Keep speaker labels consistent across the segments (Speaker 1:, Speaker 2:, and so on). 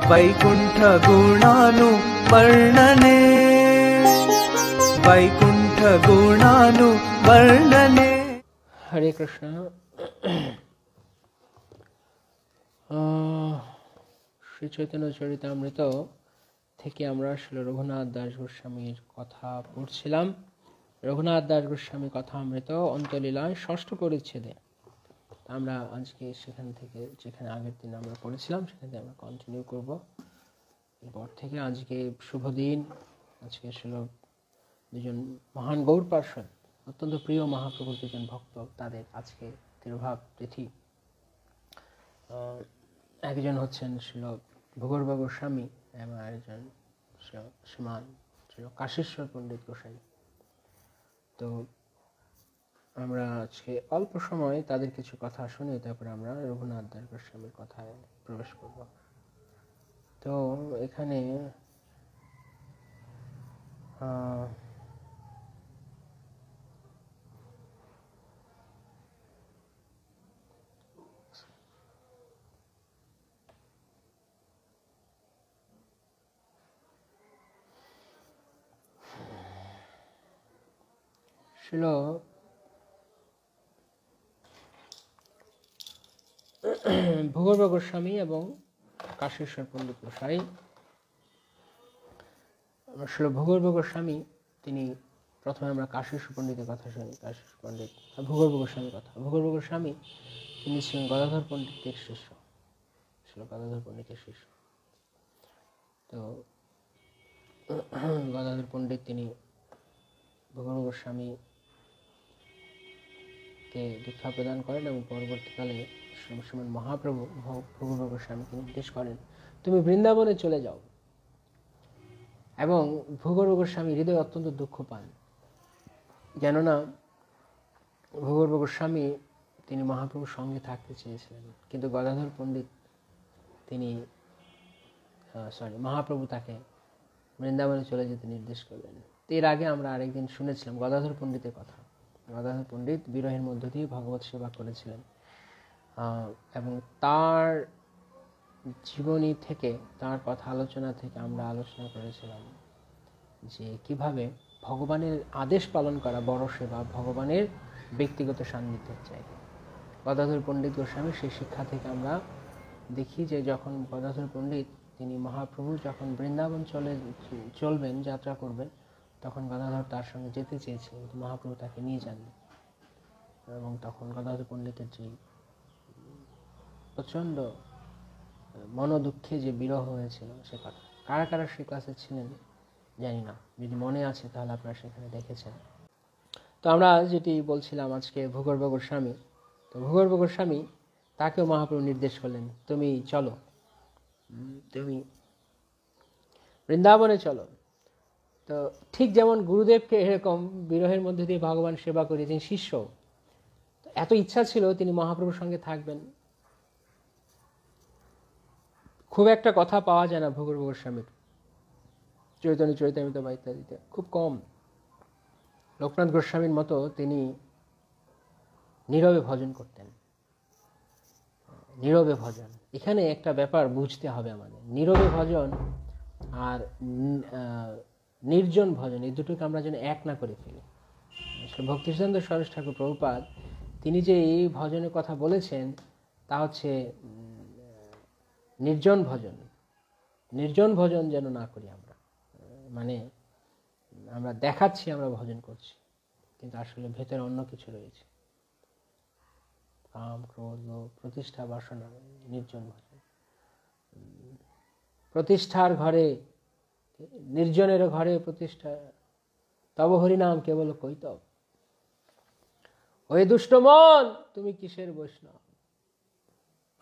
Speaker 1: वैकुंठ गुणानु वर्णने, वैकुंठ गुणानु वर्णने।
Speaker 2: हरे कृष्ण। শ্রী চৈতন্য চরিতামৃত থেকে আমরা শ্রী রঘুনাথ দাস গোস্বামীর কথা পড়ছিলাম। রঘুনাথ দাস গোস্বামী কথামৃত অন্তলীলায় ষষ্ঠ পরিচ্ছেদে আমরা আজকে সেখান থেকে যেখানে আগের দিন আমরা পড়েছিলাম সেখান থেকে আমরা কন্টিনিউ করব। এরপর থেকে আজকে শুভ দিন। আজকে ছিল দুজন মহান গৌর পার্ষদ, অত্যন্ত প্রিয় মহাপ্রভুর দুজন ভক্ত, তাদের আজকে তিরোভাব তিথি। একজন হচ্ছেন ছিল ভূগর্ভ গোস্বামী এবং আরেকজন শ্রীমান ছিল কাশীশ্বর পণ্ডিত গোসাই। তো আমরা আজকে অল্প সময় তাদের কিছু কথা শুনি, তারপরে আমরা রঘুনাথ দাস গোস্বামীর কথায় প্রবেশ করব। তো এখানে ছিল ভূগর্ভ গোস্বামী এবং কাশীশ্বর পণ্ডিত গোসাই। আসলে ভূগর্ভ গোস্বামী তিনি প্রথমে আমরা কাশীশ্বর পণ্ডিতের কথা শুনি। কাশীশ্বর পণ্ডিত ভূগর্ভ গোস্বামীর কথা। ভূগর্ভ গোস্বামী তিনি ছিলেন গদাধর পণ্ডিতের শিষ্য, ছিল গদাধর পণ্ডিতের শিষ্য। তো গদাধর পণ্ডিত তিনি ভূগর্ভ গোস্বামীকে দীক্ষা প্রদান করেন এবং পরবর্তীকালে শ্রীমান মহাপ্রভু ভূগর্ভ গোস্বামীকে নির্দেশ করেন তুমি বৃন্দাবনে চলে যাও। এবং ভূগর্ভ গোস্বামী হৃদয় অত্যন্ত দুঃখ পান, কেননা ভূগর্ভ গোস্বামী তিনি মহাপ্রভুর সঙ্গে থাকতে চেয়েছিলেন, কিন্তু গদাধর পণ্ডিত তিনি মহাপ্রভু তাকে বৃন্দাবনে চলে যেতে নির্দেশ করলেন। এর আগে আমরা আরেকদিন শুনেছিলাম গদাধর পণ্ডিতের কথা। গদাধর পণ্ডিত বিরহের মধ্য দিয়ে ভগবত সেবা করেছিলেন এবং তার জীবনী থেকে, তার কথা আলোচনা থেকে আমরা আলোচনা করেছিলাম যে কিভাবে ভগবানের আদেশ পালন করা বড় সেবা, ভগবানের ব্যক্তিগত সান্নিধ্যের চাই। গদাধর পণ্ডিত গোস্বামী সেই শিক্ষা থেকে আমরা দেখি যে যখন গদাধর পণ্ডিত তিনি মহাপ্রভু যখন বৃন্দাবন চলবেন, যাত্রা করবেন, তখন গদাধর তার সঙ্গে যেতে চেয়েছিলেন, কিন্তু মহাপ্রভু তাকে নিয়ে যাননি। এবং তখন গদাধর পণ্ডিতের যে প্রচণ্ড মনোদুঃখে যে বিরহ হয়েছিল সে কথা, কারা কারা সে ক্লাসে ছিলেন জানি না, যদি মনে আছে তাহলে আপনারা সেখানে দেখেছেন। তো আমরা যেটি বলছিলাম আজকে ভূগর্ভ গোস্বামী, তো ভূগর্ভ গোস্বামী তাকেও মহাপ্রভু নির্দেশ করলেন তুমি চলো, তুমি বৃন্দাবনে চলো। তো ঠিক যেমন গুরুদেবকে এরকম বিরহের মধ্যে দিয়ে ভগবান সেবা করিয়েছেন, শিষ্য এত ইচ্ছা ছিল তিনি মহাপ্রভুর সঙ্গে থাকবেন। খুব একটা কথা পাওয়া যায় না ভূগর্ভ গোস্বামীর চৈতন্য চরিতামৃত বা ইত্যাদিতে, খুব কম। লোকনাথ গোস্বামীর মতো তিনি নীরবে ভজন করতেন। নীরবে ভজন, এখানে একটা ব্যাপার বুঝতে হবে আমাদের। নীরবে ভজন আর নির্জন ভজন, এই দুটোকে আমরা যেন এক না করে ফেলি। ভক্তিসিদ্ধান্ত সরোজ ঠাকুর প্রভুপাদ তিনি যে এই ভজনের কথা বলেছেন তা হচ্ছে নির্জন ভজন। নির্জন ভজন যেন না করি আমরা, মানে আমরা দেখাচ্ছি আমরা ভজন করছি, কিন্তু আসলে ভেতরে অন্য কিছু রয়েছে, কাম ক্রোধ লোভ প্রতিষ্ঠা বাসনা। নির্জন ভজন, প্রতিষ্ঠার ঘরে, নির্জনের ঘরে প্রতিষ্ঠা, তব হরিনাম কেবল কৈতব। ওই দুষ্ট মন তুমি কিসের বৈষ্ণব।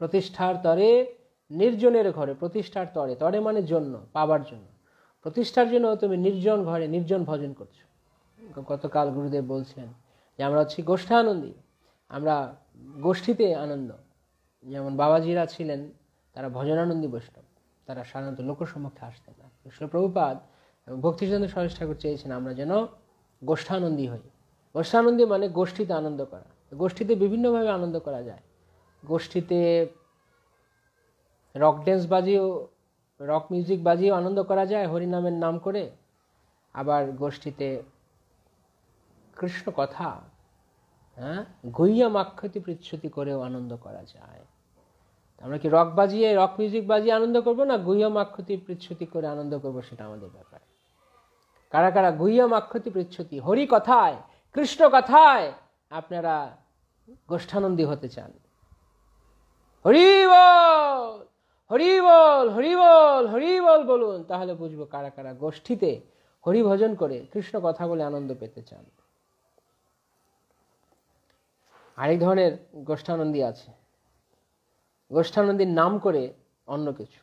Speaker 2: প্রতিষ্ঠার তরে, নির্জনের ঘরে, প্রতিষ্ঠার তরে, তরে মানে জন্য, পাবার জন্য, প্রতিষ্ঠার জন্য তুমি নির্জন ঘরে নির্জন ভজন করছো। গতকাল গুরুদেব বলছেন যে আমরা হচ্ছি গোষ্ঠানন্দী, আমরা গোষ্ঠীতে আনন্দ। যেমন বাবাজিরা ছিলেন তারা ভজনানন্দী বৈষ্ণব, তারা সাধারণত লোকসম্মুখে আসতেন না। কৃষ্ণ প্রভুপাদ এবং ভক্তিসিদ্ধান্ত সরোজ ঠাকুর চেয়েছেন আমরা যেন গোষ্ঠানন্দী হই। গোষ্ঠানন্দী মানে গোষ্ঠীতে আনন্দ করা। গোষ্ঠীতে বিভিন্নভাবে আনন্দ করা যায়। গোষ্ঠীতে রক ড্যান্স বাজিয়েও রক মিউজিক বাজিয়ে আনন্দ করা যায় হরিনামের নাম করে, আবার গোষ্ঠীতে কৃষ্ণ কথা গুহ্যম আখ্যাতি পৃচ্ছতি করেও আনন্দ করা যায়। আমরা কি রক মিউজিক বাজিয়ে আনন্দ করব না গুহ্যম আখ্যাতি পৃচ্ছতি করে আনন্দ করব, সেটা আমাদের ব্যাপার। কারা কারা গুহ্যম আখ্যাতি পৃচ্ছতি হরি কথায় কৃষ্ণ কথায় আপনারা গোষ্ঠানন্দী হতে চান? হরি বল হরি বল হরি বল হরি বল বলুন, তাহলে বুঝবো কারা কারা গোষ্ঠীতে হরি ভজন করে কৃষ্ণ কথা বলে আনন্দ পেতে চান। আরেক ধরনের গোষ্ঠানন্দী আছে, গোষ্ঠানন্দীর নাম করে অন্য কিছু।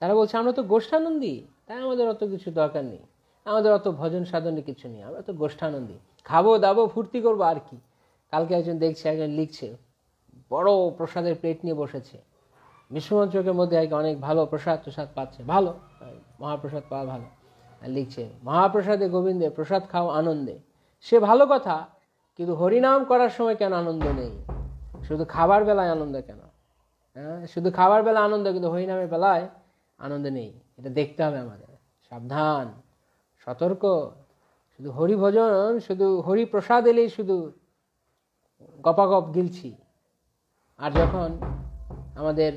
Speaker 2: তারা বলছে আমরা তো গোষ্ঠানন্দী, তাই আমাদের অত কিছু দরকার নেই, আমাদের অত ভজন সাধনে কিছু নেই, আমরা তো গোষ্ঠানন্দী, খাবো দাবো ফুর্তি করবো আর কি। কালকে একজন দেখছে, একজন লিখছে, বড় প্রসাদের প্লেট নিয়ে বসেছে, বিশ্বমন্ত্রকের মধ্যে অনেক ভালো প্রসাদ পাচ্ছে, ভালো মহাপ্রসাদ পাওয়া ভালো, আর লিখছে মহাপ্রসাদে গোবিন্দে প্রসাদ খাও আনন্দে। সে ভালো কথা, কিন্তু হরিনাম করার সময় কেন আনন্দ নেই? শুধু খাবার বেলায় আনন্দ কেন? শুধু খাবার বেলা আনন্দ, কিন্তু হরিনামের বেলায় আনন্দ নেই। এটা দেখতে হবে আমাদের। সাবধান, সতর্ক। শুধু হরি ভজন, শুধু হরি প্রসাদ এলেই শুধু গপাগপ গিলছি, আর যখন আমাদের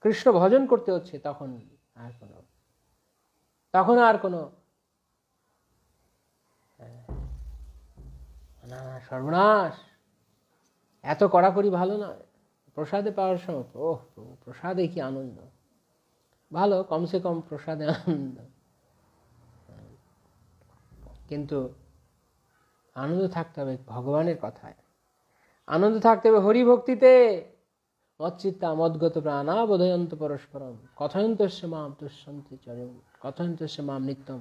Speaker 2: কৃষ্ণ ভজন করতে হচ্ছে তখন আর কোনো না, সর্বনাশ। এত কড়াকড়ি ভালো নয়। প্রসাদে পাওয়ার সময় প্রসাদে কি আনন্দ, ভালো, কমসে কম প্রসাদে আনন্দ, কিন্তু আনন্দ থাকতে হবে ভগবানের কথায়, আনন্দ থাকতে হবে হরি ভক্তিতে। মচ্চিত্তা মদ্গত প্রাণা বোধয়ন্ত পরস্পরম কথয়ন্তস্য মাম তুষ্যন্তি চরম কথয়ন্তস্য মাম নিত্যম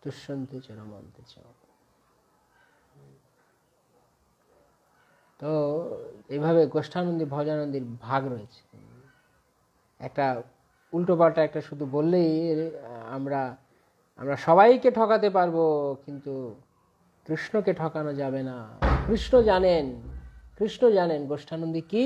Speaker 2: তুষ্যন্তি চরমন্তে চ। তো এইভাবে গোষ্ঠানন্দী ভজনানন্দীর ভাগ রয়েছে। একটা উল্টো পাল্টা একটা শুধু বললেই আমরা সবাইকে ঠকাতে পারবো, কিন্তু কৃষ্ণকে ঠকানো যাবে না। কৃষ্ণ জানেন গোষ্ঠানন্দী কি,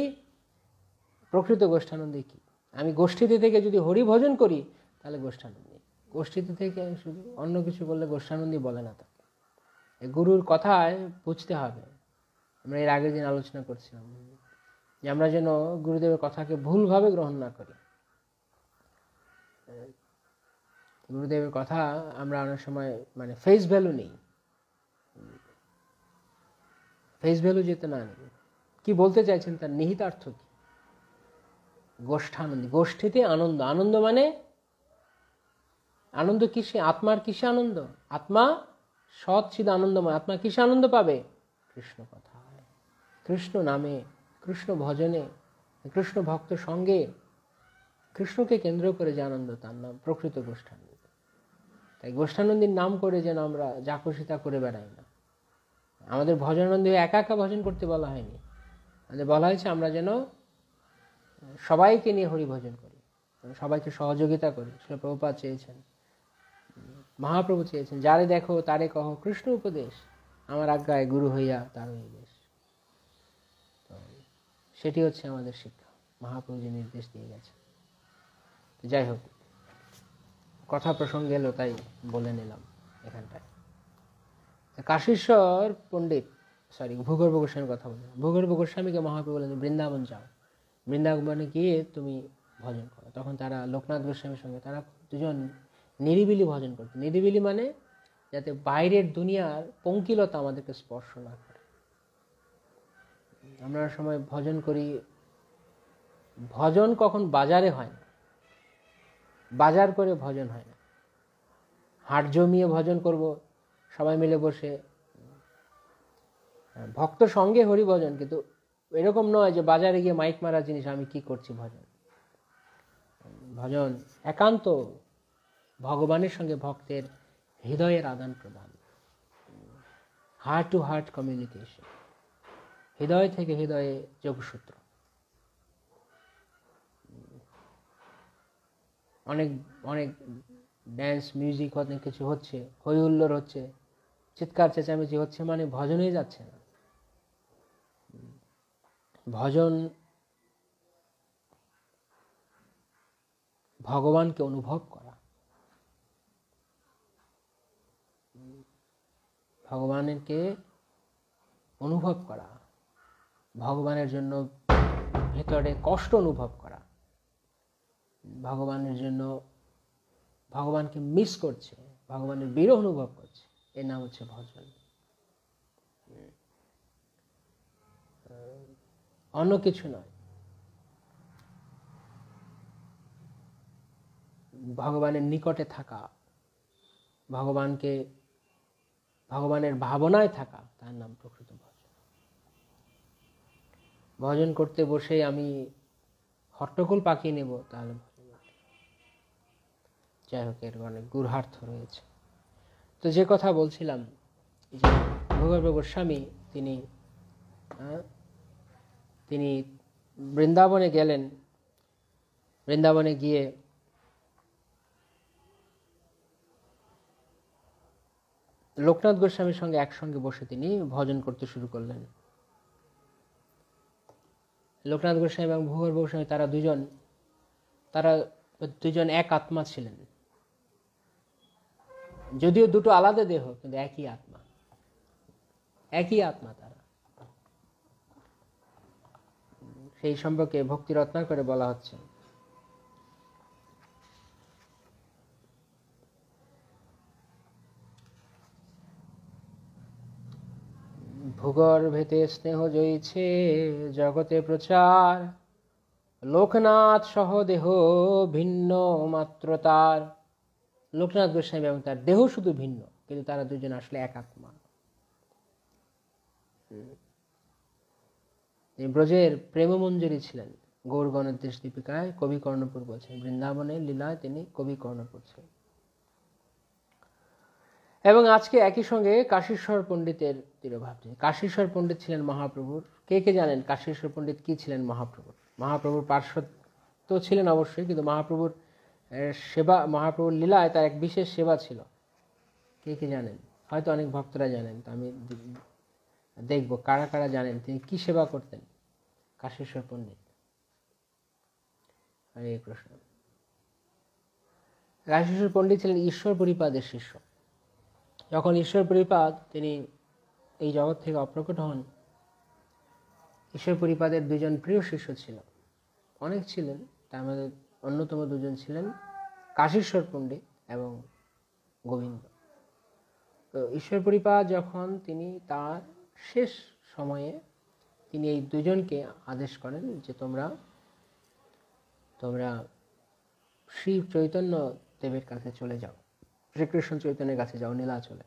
Speaker 2: প্রকৃত গোষ্ঠানন্দী কি। আমি গোষ্ঠীতে থেকে যদি হরি ভজন করি তাহলে গোষ্ঠানন্দী, গোষ্ঠীতে থেকে শুধু অন্য কিছু বললে গোষ্ঠানন্দী বলে না। তাকে গুরুর কথায় বুঝতে হবে। আমরা এর আগের দিন আলোচনা করছিলাম যে আমরা যেন গুরুদেবের কথাকে ভুলভাবে গ্রহণ না করি। গুরুদেবের কথা আমরা অনেক সময় ফেস ভ্যালু নেই, ফেস ভ্যালু যেতে না নেই। কি বলতে চাইছেন, তার নিহিতার্থ কি? গোষ্ঠানন্দী, গোষ্ঠীতে আনন্দ। আনন্দ মানে আনন্দ কিসে? আত্মার কিসে আনন্দ? আত্মা সৎ চিদ আনন্দময়। আত্মা কিসে আনন্দ পাবে? কৃষ্ণ কথায়, কৃষ্ণ নামে, কৃষ্ণ ভজনে, কৃষ্ণ ভক্ত সঙ্গে, কৃষ্ণকে কেন্দ্র করে যে আনন্দ, তার নাম প্রকৃত গোষ্ঠানন্দী। তাই গোষ্ঠানন্দীর নাম করে যেন আমরা যা খুশি তা করে বেড়াই না। আমাদের ভজনানন্দী একা একা ভজন করতে বলা হয়নি, আমাদের বলা হয়েছে আমরা যেন সবাইকে নিয়ে হরি ভজন করি, সবাইকে সহযোগিতা করি। শ্রীল প্রভুপাদ চেয়েছেন, মহাপ্রভু চেয়েছেন, যারে দেখো তারে কহ কৃষ্ণ উপদেশ, আমার আজ্ঞায় গুরু হইয়া তার বেশ। তো সেটি হচ্ছে আমাদের শিক্ষা, মহাপ্রভু যে নির্দেশ দিয়ে গেছে। যাই হোক, কথা প্রসঙ্গে এলো তাই বলে নিলাম এখানটায়। কাশীশ্বর পণ্ডিত, ভূগর্ভ গোস্বামীর কথা বললেন। ভূগর্ভ গোস্বামীকে মহাপ্রভু বললেন বৃন্দাবন যাও, বৃন্দাবনে গিয়ে তুমি ভজন করো। তখন তারা লোকনাথ গোস্বামীর সঙ্গে তারা দুজন নিরিবিলি ভজন করত। নিরিবিলি মানে যাতে বাইরের দুনিয়ার পঙ্কিলতা আমাদেরকে স্পর্শ না করে। আমরা সময় ভজন করি, ভজন কখন বাজারে হয় না, বাজার করে ভজন হয় না। হাট জমিয়ে ভজন করব সবাই মিলে বসে, ভক্ত সঙ্গে হরি ভজন, কিন্তু এরকম নয় যে বাজারে গিয়ে মাইক মারা জিনিস আমি কি করছি। ভজন একান্ত ভগবানের সঙ্গে ভক্তের হৃদয়ের আদান প্রদান, হার্ট টু হার্ট কমিউনিকেশন, হৃদয় থেকে হৃদয়ে যোগসূত্র। অনেক অনেক ড্যান্স মিউজিক অনেক কিছু হচ্ছে, হই হুল্লোড় হচ্ছে, চিৎকার চেঁচামেচি হচ্ছে, মানে ভজনেই যাচ্ছে না। ভজন ভগবানকে অনুভব করা, ভগবানকে অনুভব করা, ভগবানের জন্য ভেতরে কষ্ট অনুভব করা, ভগবানের জন্য ভগবানকে মিস করছে, ভগবানের বিরহ অনুভব করছে, এর নাম হচ্ছে ভজন। অন্য কিছু নয়। ভগবানের নিকটে থাকা, ভগবানের ভাবনায় থাকা, তার নাম প্রকৃত ভজন। ভজন করতে বসে আমি হট্টগোল পাকিয়ে নেব, তাহলে ভজন নয়। যাই হোক, এর অনেক গূঢ়ার্থ রয়েছে। তো যে কথা বলছিলাম, যে ভগবত গোস্বামী তিনি বৃন্দাবনে গেলেন। বৃন্দাবনে গিয়ে লোকনাথ গোস্বামীর সঙ্গে একসঙ্গে বসে তিনি ভজন করতে শুরু করলেন। লোকনাথ গোস্বামী এবং ভগবত গোস্বামী তারা দুজন এক আত্মা ছিলেন, যদিও দুটো আলাদা দেহ, কিন্তু একই আত্মা, একই আত্মা তারা। সেই সম্পর্কে ভক্তি রত্নাকরে বলা হচ্ছে, ভূগর্ভেতে স্নেহ জয়ছে জগতে প্রচার, লোকনাথ সহ দেহ ভিন্ন মাত্র তার। লোকনাথ গোস্বামী এবং তার দেহ শুধু ভিন্ন, কিন্তু তারা দুজন আসলে এক আত্মা। ব্রজের প্রেমমঞ্জরী ছিলেন। গৌরগণের দেশ দীপিকায় কবি কর্ণপুর বলছেন, বৃন্দাবনের লীলায় তিনি কবি কর্ণপুর ছিলেন। এবং আজকে একই সঙ্গে কাশীশ্বর পণ্ডিতের তিরোভাব। কাশীশ্বর পণ্ডিত ছিলেন মহাপ্রভুর। কে কে জানেন কাশীশ্বর পণ্ডিত কি ছিলেন? মহাপ্রভুর পার্শ্বদ তো ছিলেন অবশ্যই, কিন্তু মহাপ্রভুর সেবা, মহাপ্রভুর লীলায় তার এক বিশেষ সেবা ছিল। কে কে জানেন? হয়তো অনেক ভক্তরা জানেন, তো আমি দেখব কারা কারা জানেন তিনি কি সেবা করতেন। কাশীশ্বর পণ্ডিত, হরে কৃষ্ণ। কাশীশ্বর পণ্ডিত ছিলেন ঈশ্বর পরিপাদের শিষ্য। যখন ঈশ্বর পরিপাদ তিনি এই জগৎ থেকে অপ্রকট হন, ঈশ্বর পরিপাদের দুজন প্রিয় শিষ্য ছিল, অনেক ছিলেন, তার মধ্যে অন্যতম দুজন ছিলেন কাশীশ্বর পণ্ডিত এবং গোবিন্দ। তো ঈশ্বর পরিপাদ যখন তিনি তার শেষ সময়ে তিনি এই দুজনকে আদেশ করেন যে তোমরা শ্রী চৈতন্য দেবের কাছে চলে যাও, শ্রীকৃষ্ণ চৈতন্যের কাছে যাও নীলাচলে,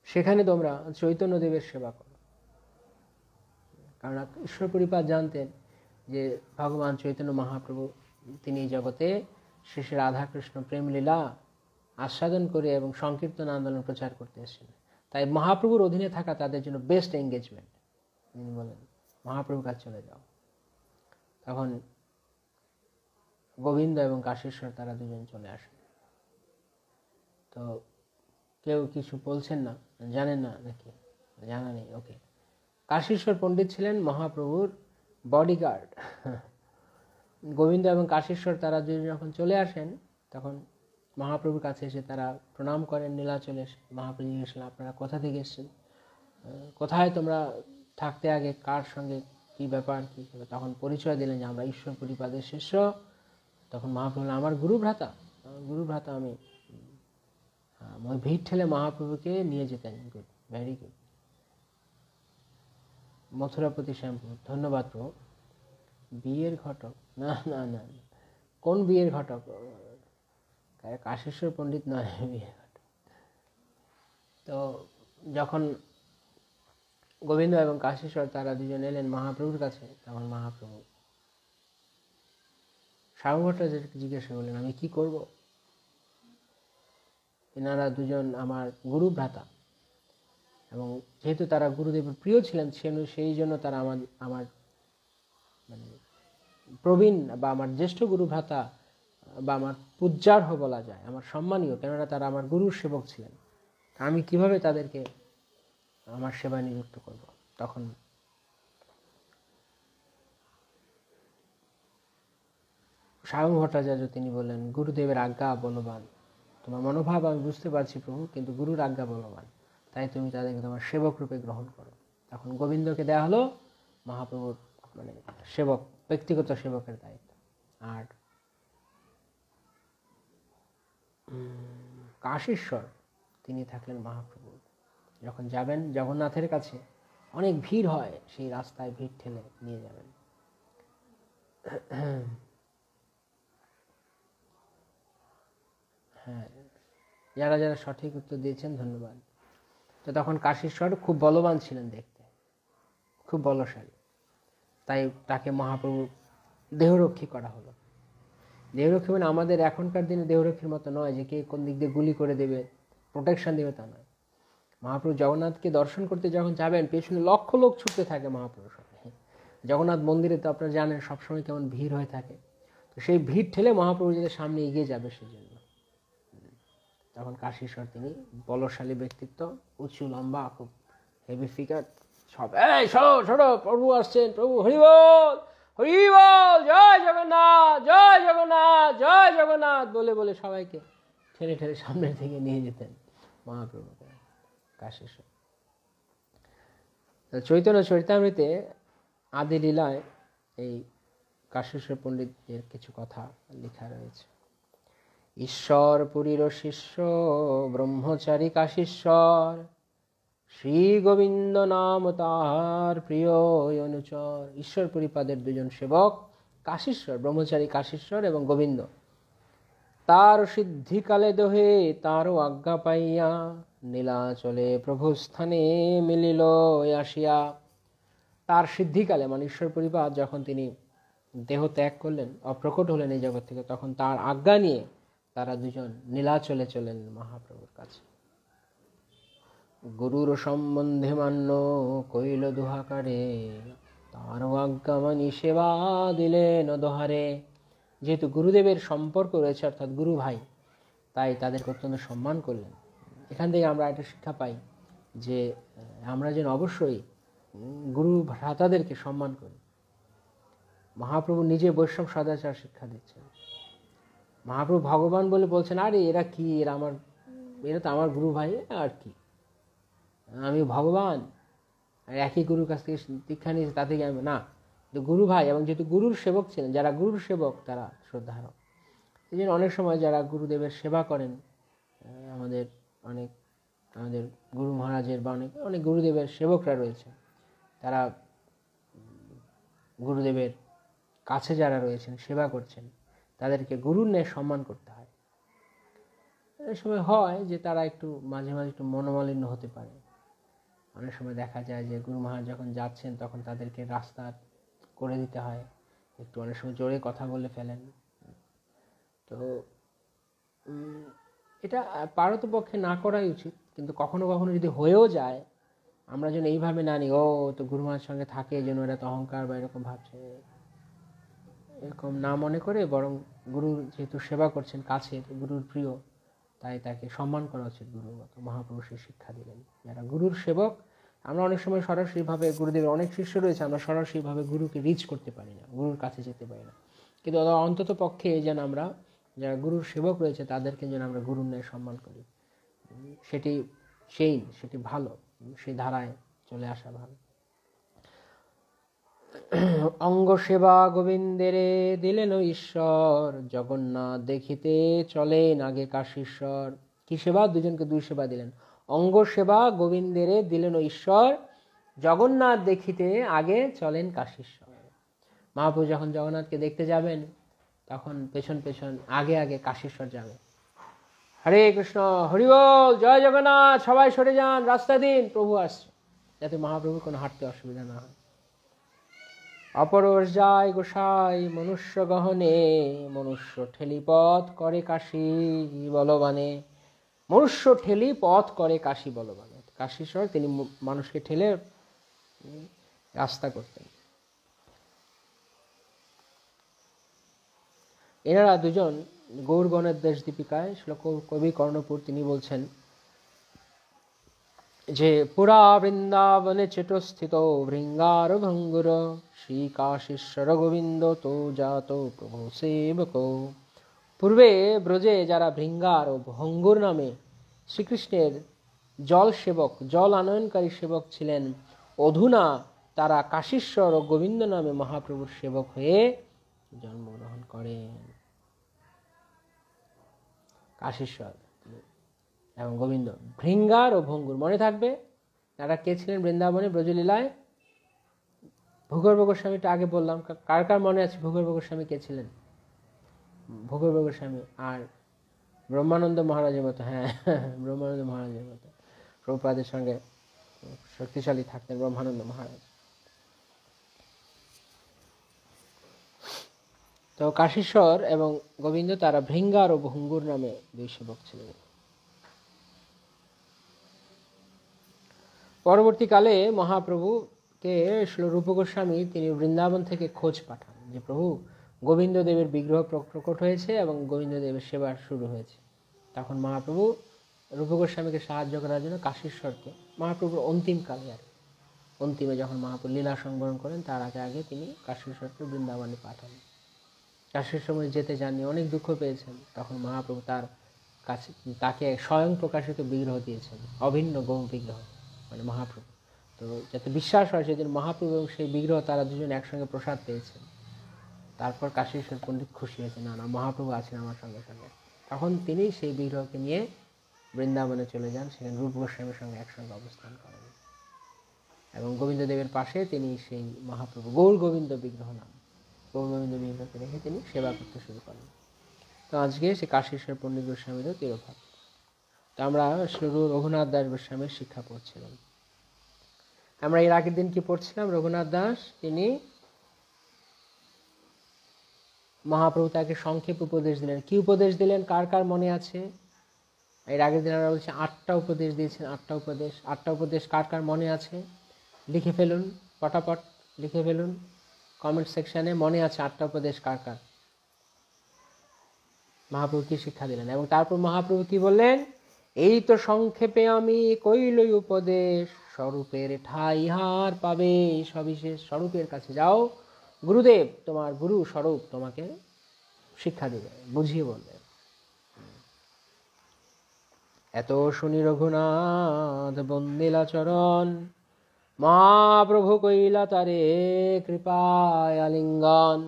Speaker 2: সেখানে তোমরা চৈতন্য দেবের সেবা করো। কারণ ঈশ্বর পরিপাদ জানতেন যে ভগবান চৈতন্য মহাপ্রভু তিনি জগতে শ্রী শ্রী রাধাকৃষ্ণ প্রেম লীলা আস্বাদন করে এবং সংকীর্তন আন্দোলন প্রচার করতে এসেছিলেন। তাই মহাপ্রভুর অধীনে থাকা তাদের জন্য বেস্ট এঙ্গেজমেন্ট। তিনি বলেন মহাপ্রভুর কাছে চলে যাও। তখন গোবিন্দ এবং কাশীশ্বর তারা দুজন চলে আসেন। তো কেউ কিছু বলছেন না, জানেন না নাকি? জানা নেই, ওকে। কাশীশ্বর পণ্ডিত ছিলেন মহাপ্রভুর বডিগার্ড। গোবিন্দ এবং কাশীশ্বর তারা দুজন যখন চলে আসেন, তখন মহাপ্রভুর কাছে এসে তারা প্রণাম করেন নীলাচলে এসে। মহাপ্রভু জিজ্ঞেস করলেন, আপনারা কোথা থেকে এসেছেন, কোথায় তোমরা থাকতে, আগে কার সঙ্গে কি ব্যাপার, কি? তখন পরিচয় দিলেন যে আমরা ঈশ্বর পরিপাদের শিষ্য। তখন মহাপ্রভু আমার গুরু ভ্রাতা আমি। ভিড় ঠেলে মহাপ্রভুকে নিয়ে যেতেন। Good, very good. মথুরাপতি শ্যামপুর, ধন্যবাদ প্রভু। বিয়ের ঘটক? না না না, কোন বিয়ের ঘটক? কাশীশ্বর পণ্ডিত নয়, বিয়ের ঘটক। তো যখন গোবিন্দ এবং কাশীশ্বর তারা দুজন এলেন মহাপ্রভুর কাছে, তখন মহাপ্রভু সার্বভট্টাচার্যকে জিজ্ঞাসা করলেন, আমি কি করব? এনারা দুজন আমার গুরু ভ্রাতা, এবং যেহেতু তারা গুরুদেবের প্রিয় ছিলেন, সেই জন্য তারা আমার মানে প্রবীণ বা আমার জ্যেষ্ঠ গুরু ভ্রাতা বা আমার পূজ্যার্হ বলা যায়, আমার সম্মানীয়, কেননা তারা আমার গুরুর সেবক ছিলেন। আমি কিভাবে তাদেরকে আমার সেবায় নিযুক্ত করব? তখন স্বয়ং ভট্টাচার্য তিনি বললেন, গুরুদেবের আজ্ঞা বলবান, তোমার মনোভাব আমি বুঝতে পারছি প্রভু, কিন্তু গুরুর আজ্ঞা বলবান, তাই তুমি তাদেরকে তোমার সেবক রূপে গ্রহণ করো। তখন গোবিন্দকে দেওয়া হলো মহাপ্রভুর মানে সেবক, ব্যক্তিগত সেবকের দায়িত্ব। আর কাশীশ্বর তিনি থাকলেন মহাপ্রভু। যখন যাবেন জগন্নাথের কাছে অনেক ভিড় হয়, সেই রাস্তায় ভিড় ঠেলে নিয়ে যাবেন। হ্যাঁ, যারা যারা সঠিক উত্তর দিয়েছেন ধন্যবাদ। তো তখন কাশীশ্বর খুব বলবান ছিলেন দেখতে, খুব বলশালী, তাই তাকে মহাপ্রভু দেহরক্ষী করা হলো। দেহরক্ষী মানে আমাদের এখনকার দিনে দেহরক্ষীর মতো নয় যে কে কোন দিক দিয়ে গুলি করে দেবে, প্রোটেকশন দেবে, তা নয়। মহাপ্রভু জগন্নাথকে দর্শন করতে যখন যাবেন পেছনে লক্ষ লোক ছুটতে থাকে মহাপ্রভুর সঙ্গে। জগন্নাথ মন্দিরে তো আপনারা জানেন সবসময় কেমন ভিড় হয়ে থাকে, তো সেই ভিড় ঠেলে মহাপ্রভু যাতে সামনে এগিয়ে যাবে সেজন্য তখন কাশীশ্বর তিনি বলশালী ব্যক্তিত্ব, উঁচু লম্বা, খুব হেভি ফিগার, সব এই সরো সরো, প্রভু আসছেন, প্রভু হরি বল হরি বল, জয় জগন্নাথ জয় জগন্নাথ জয় জগন্নাথ বলে বলে সবাইকে ঠেলে ঠেলে সামনের দিকে নিয়ে যেতেন মহাপ্রভুকে কাশীশ্বর। চৈতন্য চরিতামৃতে আদি লীলায় এই কাশীশ্বর পণ্ডিতের কিছু কথা লেখা রয়েছে। ঈশ্বর পুরীর শিষ্য ব্রহ্মচারী কাশীশ্বর, শ্রী গোবিন্দ নাম তাহার প্রিয় অনুচর। ঈশ্বরপুরী পাদের দুজন সেবক কাশীশ্বর, ব্রহ্মচারী কাশীশ্বর এবং গোবিন্দ। তার সিদ্ধিকালে দোহে তারও আজ্ঞা পাইয়া, নীলাচলে প্রভু স্থানে মিলিল আসিয়া। তার সিদ্ধিকালে মানে ঈশ্বরপুরীপাদ যখন তিনি দেহ ত্যাগ করলেন, অপ্রকট হলেন এই জগৎ থেকে, তখন তার আজ্ঞা নিয়ে তারা দুজন নীলাচলে চলেন মহাপ্রভুর কাছে। গুরুর সম্বন্ধে মান্য কইল দুহাকারে, তারও আজ্ঞা মানি সেবা দিলেন দোহারে। যেহেতু গুরুদেবের সম্পর্ক রয়েছে অর্থাৎ গুরু ভাই, তাই তাদেরকে অত্যন্ত সম্মান করলেন। এখান থেকে আমরা একটা শিক্ষা পাই যে আমরা যেন অবশ্যই গুরু ভ্রাতাদেরকে সম্মান করি। মহাপ্রভু নিজে বৈষ্ণব সদাচার শিক্ষা দিচ্ছেন। মহাপ্রভু ভগবান বলে বলছেন, আরে এরা কি, এরা তো আমার গুরু ভাই, আর কি, আমি ভগবান, আর একই গুরুর কাছ থেকে দীক্ষা নিয়েছে, তা থেকে আমি না, গুরু ভাই। এবং যেহেতু গুরুর সেবক ছিলেন, যারা গুরুর সেবক তারা শ্রদ্ধারক। এই জন্য অনেক সময় যারা গুরুদেবের সেবা করেন, আমাদের গুরু মহারাজের বা অনেক গুরুদেবের সেবকরা রয়েছে, তারা গুরুদেবের কাছে যারা রয়েছেন সেবা করছেন, তাদেরকে গুরুর ন্যায় সম্মান করতে হয়। অনেক সময় হয় যে তারা একটু মাঝে মাঝে একটু মনোমালিন্য হতে পারে। অনেক সময় দেখা যায় যে গুরু মহারাজ যখন যাচ্ছেন তখন তাদেরকে রাস্তা করে দিতে হয়, একটু অনেক সময় জোরে কথা বলে ফেলেন। তো এটা পারতপক্ষে না করাই উচিত, কিন্তু কখনো কখনো যদি হয়েও যায়, আমরা যেন এইভাবে না নিই, ও তো গুরু মহারাজের সঙ্গে থাকে এই জন্য এরা তো অহংকার বা এরকম ভাবছে, এরকম না মনে করে বরং গুরুর যেহেতু সেবা করছেন কাছে, গুরুর প্রিয়, তাই তাকে সম্মান করা উচিত গুরুর মতো। মহাপ্রভু সেই শিক্ষা দিলেন। যারা গুরুর সেবক, আমরা অনেক সময় সরাসরিভাবে, গুরুদেবের অনেক শিষ্য রয়েছে, আমরা সরাসরিভাবে গুরুকে রিচ করতে পারি না, গুরুর কাছে যেতে পারি না, কিন্তু অন্তত পক্ষে যেন আমরা যারা গুরুর সেবক রয়েছে তাদেরকে যেন আমরা গুরুর ন্যায় সম্মান করি, সেটি ভালো, সেই ধারায় চলে আসা ভালো। অঙ্গ সেবা গোবিন্দেরে দিলেন ঈশ্বর, জগন্নাথ দেখিতে চলেন আগে কাশীশ্বর। কি সেবা? দুজনকে দুই সেবা দিলেন। অঙ্গ সেবা গোবিন্দেরে দিলেন ঈশ্বর, জগন্নাথ দেখিতে আগে চলেন কাশীশ্বর। মহাপ্রভু যখন জগন্নাথকে দেখতে যাবেন তখন পেছন পেছন আগে আগে কাশীশ্বর যাবে। হরে কৃষ্ণ, হরি বল, জয় জগন্নাথ, সবাই সরে যান, রাস্তা দিন, প্রভু আসছে, যাতে মহাপ্রভুর কোনো হাঁটতে অসুবিধা না হয়। অপরশ যায় গোসাই মনুষ্য গহনে, মনুষ্য ঠেলি পথ করে কাশী বলবানে। মনুষ্য ঠেলি পথ করে কাশী বলবানে। কাশীশ্বর তিনি মানুষকে ঠেলে রাস্তা করতেন। এনারা দুজন গৌরগণের দেশ দীপিকায় কবি কর্ণপুর তিনি বলছেন, যে পুরা বৃন্দাবনে চেতস্থিত ভৃঙ্গার ভঙ্গুর শ্রীকাশীশ্বর গোবিন্দ তো জাত প্রভু সেবক। পূর্বে ব্রজে যারা ভৃঙ্গার ও ভঙ্গুর নামে শ্রীকৃষ্ণের জল সেবক, জল আনয়নকারী সেবক ছিলেন, অধুনা তারা কাশীশ্বর ও গোবিন্দ নামে মহাপ্রভুর সেবক হয়ে জন্মগ্রহণ করেন। কাশীশ্বর এবং গোবিন্দ, ভৃঙ্গার ও ভঙ্গুর, মনে থাকবে তারা কে ছিলেন বৃন্দাবনে ব্রজলীলায়? ভূগর্ভ গোস্বামীটা আগে বললাম, কার কার মনে আছে ভূগর্ভ গোস্বামী কে ছিলেন? ভূগর্ভ গোস্বামী আর ব্রহ্মানন্দ মহারাজের মতো, হ্যাঁ ব্রহ্মানন্দ মহারাজের মতো প্রভুপাদের সঙ্গে শক্তিশালী থাকতেন ব্রহ্মানন্দ মহারাজ। তো কাশীশ্বর এবং গোবিন্দ তারা ভৃঙ্গার ও ভঙ্গুর নামে দুই সেবক ছিলেন। পরবর্তীকালে মহাপ্রভুকে রূপ গোস্বামী তিনি বৃন্দাবন থেকে খোঁজ পাঠান যে প্রভু গোবিন্দ দেবের বিগ্রহ প্রকট হয়েছে এবং গোবিন্দ দেবের সেবা শুরু হয়েছে। তখন মহাপ্রভু রূপ গোস্বামীকে সাহায্য করার জন্য কাশীশ্বরকে, মহাপ্রভুর অন্তিমকালে আর অন্তিমে যখন মহাপ্রভু লীলা সংবরণ করেন তার আগে আগে তিনি কাশীশ্বরকে বৃন্দাবনে পাঠান। কাশীশ্বর যেতে যাননি, অনেক দুঃখ পেয়েছেন, তখন মহাপ্রভু তার কাছে তাকে স্বয়ং প্রকাশিত বিগ্রহ দিয়েছেন, অভিন্ন গৌণ বিগ্রহ, মানে মহাপ্রভু। তো যাতে বিশ্বাস হয় সেদিন মহাপ্রভু এবং সেই বিগ্রহ তারা দুজন একসঙ্গে প্রসাদ পেয়েছেন। তারপর কাশীশ্বর পণ্ডিত খুশি হয়েছে, না না মহাপ্রভু আছেন আমার সঙ্গে সঙ্গে। তখন তিনি সেই বিগ্রহকে নিয়ে বৃন্দাবনে চলে যান, সেখানে রূপ গোস্বামীর সঙ্গে একসঙ্গে অবস্থান করেন এবং গোবিন্দ দেবের পাশে তিনি সেই মহাপ্রভু গৌর গোবিন্দ বিগ্রহ নাম গৌর গোবিন্দ বিগ্রহকে রেখে তিনি সেবা করতে শুরু করেন। তো আজকে সে কাশীশ্বর পণ্ডিত গোস্বামীরও তিরোভাব। তো আমরা রঘুনাথ দাস গোস্বামীর শিক্ষা পড়ছিলাম। আমরা এর আগের দিন কি পড়ছিলাম? রঘুনাথ দাস তিনি মহাপ্রভু তাকে সংক্ষেপ উপদেশ দিলেন। কি উপদেশ দিলেন কার কার মনে আছে? এর আগের দিন আমরা বলছি 8টা উপদেশ দিয়েছেন। 8টা উপদেশ কার কার মনে আছে? লিখে ফেলুন, পটাপট লিখে ফেলুন কমেন্ট সেকশনে, মনে আছে 8টা উপদেশ কার কার? মহাপ্রভু কি শিক্ষা দিলেন এবং তারপর মহাপ্রভু কি বললেন? এই তো সংক্ষেপে আমি কইলই উপদেশ, স্বরূপের ঠাই হার পাবে সবিশেষ। স্বরূপের কাছে যাও, গুরুদেব তোমার গুরু স্বরূপ তোমাকে শিক্ষা দিবে, বুঝিয়ে বলবে। এত শুনি রঘুনাথ বন্দিলা চরণ, মহাপ্রভু কইলা তারে কৃপায় আলিঙ্গন।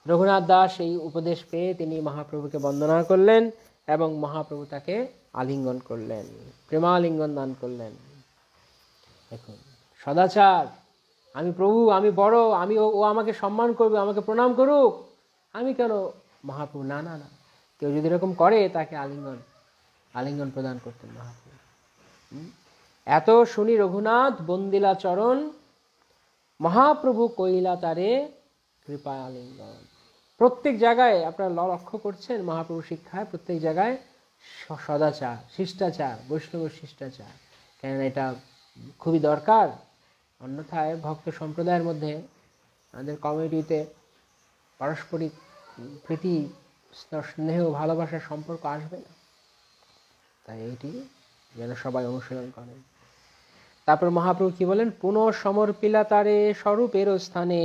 Speaker 2: রঘুনাথ দাস এই উপদেশ পেয়ে তিনি মহাপ্রভুকে বন্দনা করলেন এবং মহাপ্রভু তাকে আলিঙ্গন করলেন, প্রেমালিঙ্গন দান করলেন। দেখুন সদাচার, আমি প্রভু, আমি বড়, আমি ও আমাকে সম্মান করবে, আমাকে প্রণাম করুক, আমি কেন? মহাপ্রভু না না না, কেউ যদি এরকম করে তাকে আলিঙ্গন প্রদান করতেন মহাপ্রভু। এত শুনি রঘুনাথ বন্দিলা চরণ, মহাপ্রভু কইলা তারে কৃপা আলিঙ্গন। প্রত্যেক জায়গায় আপনারা লক্ষ্য করছেন মহাপ্রভু শিক্ষায় প্রত্যেক জায়গায় সদাচার, শিষ্টাচার, বৈষ্ণব শিষ্টাচার, কেননা এটা খুবই দরকার। অন্যথায় ভক্ত সম্প্রদায়ের মধ্যে আমাদের কমিউনিটিতে পারস্পরিক প্রীতি, স্নেহ, ভালোবাসার সম্পর্ক আসবে না। তাই এটি যেন সবাই অনুশীলন করেন। তারপর মহাপ্রভু কি বলেন? পুনঃ সমর্পিলা তারে স্বরূপের স্থানে,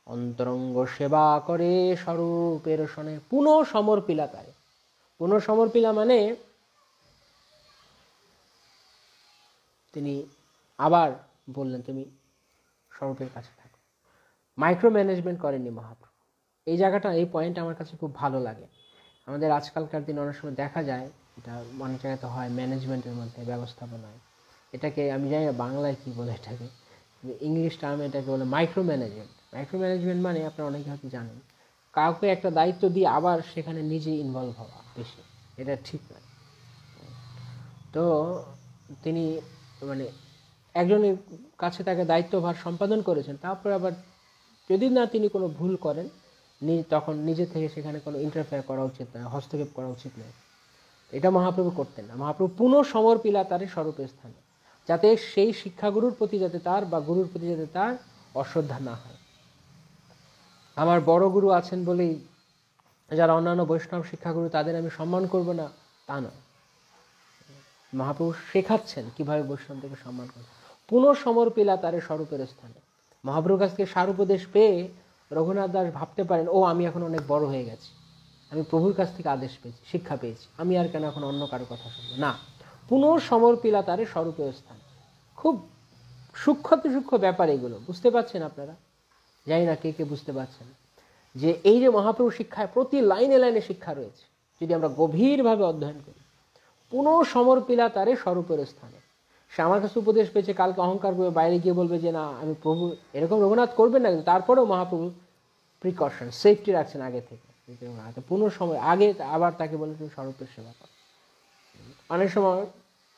Speaker 2: অন্তরঙ্গ সেবা করে স্বরূপের সনে। পুনঃ সমর্পিলা তারে, পুনঃ সমর্পিলা মানে তিনি আবার বললেন তুমি স্বরূপের কাছে থাকো। মাইক্রো ম্যানেজমেন্ট করেননি মহাপ্রভু। এই জায়গাটা, এই পয়েন্ট আমার কাছে খুব ভালো লাগে। আমাদের আজকালকার দিন অনেক সময় দেখা যায় এটা অনেক জায়গাতে হয়, ম্যানেজমেন্টের মধ্যে, ব্যবস্থাপনায়। এটাকে আমি জানি না বাংলায় কি বলে, এটাকে ইংলিশ টার্মে এটাকে বলে মাইক্রো ম্যানেজমেন্ট। মাইক্রো ম্যানেজমেন্ট মানে আপনারা অনেকে হয়তো জানেন, কাউকে একটা দায়িত্ব দিয়ে আবার সেখানে নিজে ইনভলভ হওয়া বেশি, এটা ঠিক নয়। তো তিনি মানে একজনের কাছে তাকে দায়িত্বভার সম্পাদন করেছেন, তারপর আবার যদি না তিনি কোনো ভুল করেন তখন নিজে থেকে সেখানে কোনো ইন্টারফেয়ার করা উচিত নয়, হস্তক্ষেপ করা উচিত নয়। এটা মহাপ্রভু করতেন না। মহাপ্রভু পুনঃ সমর্পিলা তারে স্বরূপের স্থানে, যাতে সেই শিক্ষাগুরুর প্রতি যাতে তার বা গুরুর প্রতি যাতে তার অশ্রদ্ধা না হয়। আমার বড় গুরু আছেন বলেই যারা অন্যান্য বৈষ্ণব শিক্ষাগুরু তাদের আমি সম্মান করব না, তা নয়। মহাপ্রভু শেখাচ্ছেন কিভাবে বৈষ্ণবদেরকে সম্মান করবে। পুনঃসমর্পিলা তারে স্বরূপের স্থানে। মহাপ্রভুর কাছ থেকে সার উপদেশ পেয়ে রঘুনাথ দাস ভাবতে পারেন, ও আমি এখন অনেক বড় হয়ে গেছি, আমি প্রভুর কাছ থেকে আদেশ পেয়েছি, শিক্ষা পেয়েছি, আমি আর কেন এখন অন্য কারো কথা শুনবো না। পুনঃসমর্পিলা তারে স্বরূপের স্থান। খুব সূক্ষ্ম ব্যাপার এগুলো, বুঝতে পারছেন আপনারা? জানি না কে কে বুঝতে পারছেন যে এই যে মহাপ্রভু শিক্ষায় প্রতি লাইনে লাইনে শিক্ষা রয়েছে, যদি আমরা গভীরভাবে অধ্যয়ন করি। পুনঃসমর্পিলা তারে স্বরূপের স্থানে। সে আমার কাছে উপদেশ পেয়েছে, কালকে অহংকার করে বাইরে গিয়ে বলবে যে না আমি প্রভু, এরকম রঘুনাথ করবেন না, কিন্তু তারপরেও মহাপ্রভু প্রিকশন, সেফটি রাখছেন আগে থেকে। পুনঃসময় আগে আবার তাকে বলে তুমি স্বরূপের সেবা করো। অনেক সময়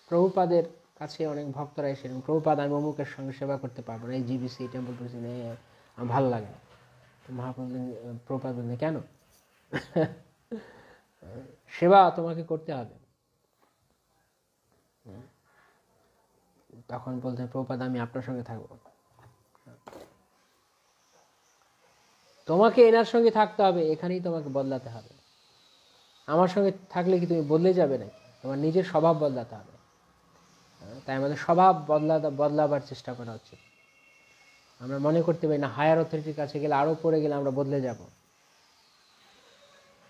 Speaker 2: প্রভুপাদের কাছে অনেক ভক্তরা এসেছিলেন, প্রভুপাদ আমি অমুকের সঙ্গে সেবা করতে পারবো না, এই জিবিসি টেম্পল প্রেসিডেন্ট আমার ভালো লাগে না। মহাপ্রভু প্রভুপাদ বললেন কেন? সেবা তোমাকে করতে হবে। তখন বলতেন প্রভুপাদ আমি আপনার সঙ্গে থাকবো, তোমাকে এনার সঙ্গে থাকতে হবে, এখানেই তোমাকে বদলাতে হবে। আমার সঙ্গে থাকলে কি তুমি বদলে যাবে না? তোমার নিজের স্বভাব বদলাতে হবে। তাই আমাদের স্বভাব বদলাবার চেষ্টা করা উচিত। আমরা মনে করতে পারি না হায়ার অথরিটির কাছে গেলে, আরো পরে গেলে আমরা বদলে যাব।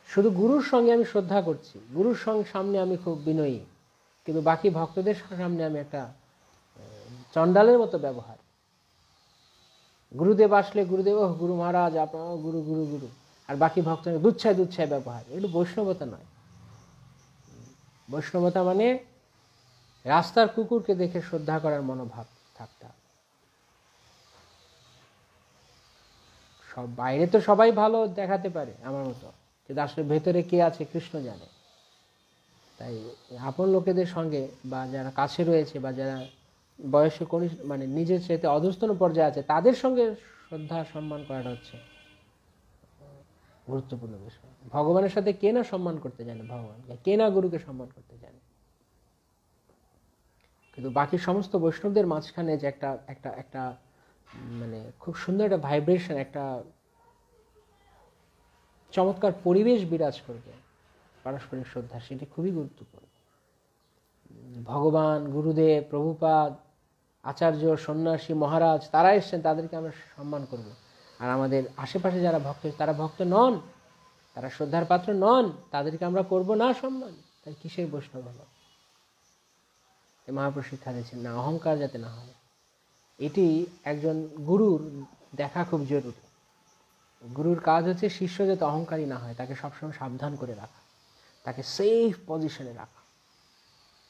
Speaker 2: শুধু গুরুর সঙ্গে আমি শ্রদ্ধা করছি, গুরুর সামনে আমি খুব বিনয়ী, কিন্তু বাকি ভক্তদের সামনে আমি একটা চণ্ডালের মতো ব্যবহার। গুরুদেব আসলে গুরুদেব ও গুরু মহারাজ আপনার গুরু গুরু গুরু, আর বাকি ভক্তদের দুচ্ছায় ব্যবহার। এগুলো বৈষ্ণবতা নয়। বৈষ্ণবতা মানে রাস্তার কুকুরকে দেখে শ্রদ্ধা করার মনোভাব থাকতে হবে। সব বাইরে তো সবাই ভালো দেখাতে পারে আমার মতো, কিন্তু আসলে ভেতরে কে আছে কৃষ্ণ জানে। তাই আপন লোকেদের সঙ্গে বা যারা কাছে রয়েছে বা যারা বয়সে মানে নিজের চাইতে অধস্তন পর্যায়ে আছে, তাদের সঙ্গে শ্রদ্ধা সম্মান করাটা হচ্ছে গুরুত্বপূর্ণ বিষয়। ভগবানের সাথে কে না সম্মান করতে জানে ভগবানকে, কে না গুরুকে সম্মান করতে জানে। কিন্তু বাকি সমস্ত বৈষ্ণবদের মাঝখানে যে একটা একটা একটা মানে খুব সুন্দর একটা ভাইব্রেশন, একটা চমৎকার পরিবেশ বিরাজ করবে পারস্পরিক শ্রদ্ধা, সেটি খুবই গুরুত্বপূর্ণ। ভগবান, গুরুদেব, প্রভুপাদ, আচার্য, সন্ন্যাসী, মহারাজ, তারা এসছেন, তাদেরকে আমরা সম্মান করব। আর আমাদের আশেপাশে যারা ভক্ত, তারা ভক্ত নন, তারা শ্রদ্ধার পাত্র নন, তাদেরকে আমরা করব না সম্মান। তাই কিসের বৈষ্ণব হলো? মহাপ্রভু শিক্ষা দিয়েছেন না, অহংকার যাতে না হয়। এটি একজন গুরুর দেখা খুব জরুরি। গুরুর কাজ হচ্ছে শিষ্য যাতে অহংকারী না হয়, তাকে সবসময় সাবধান করে রাখা, তাকে সেফ পজিশনে রাখা।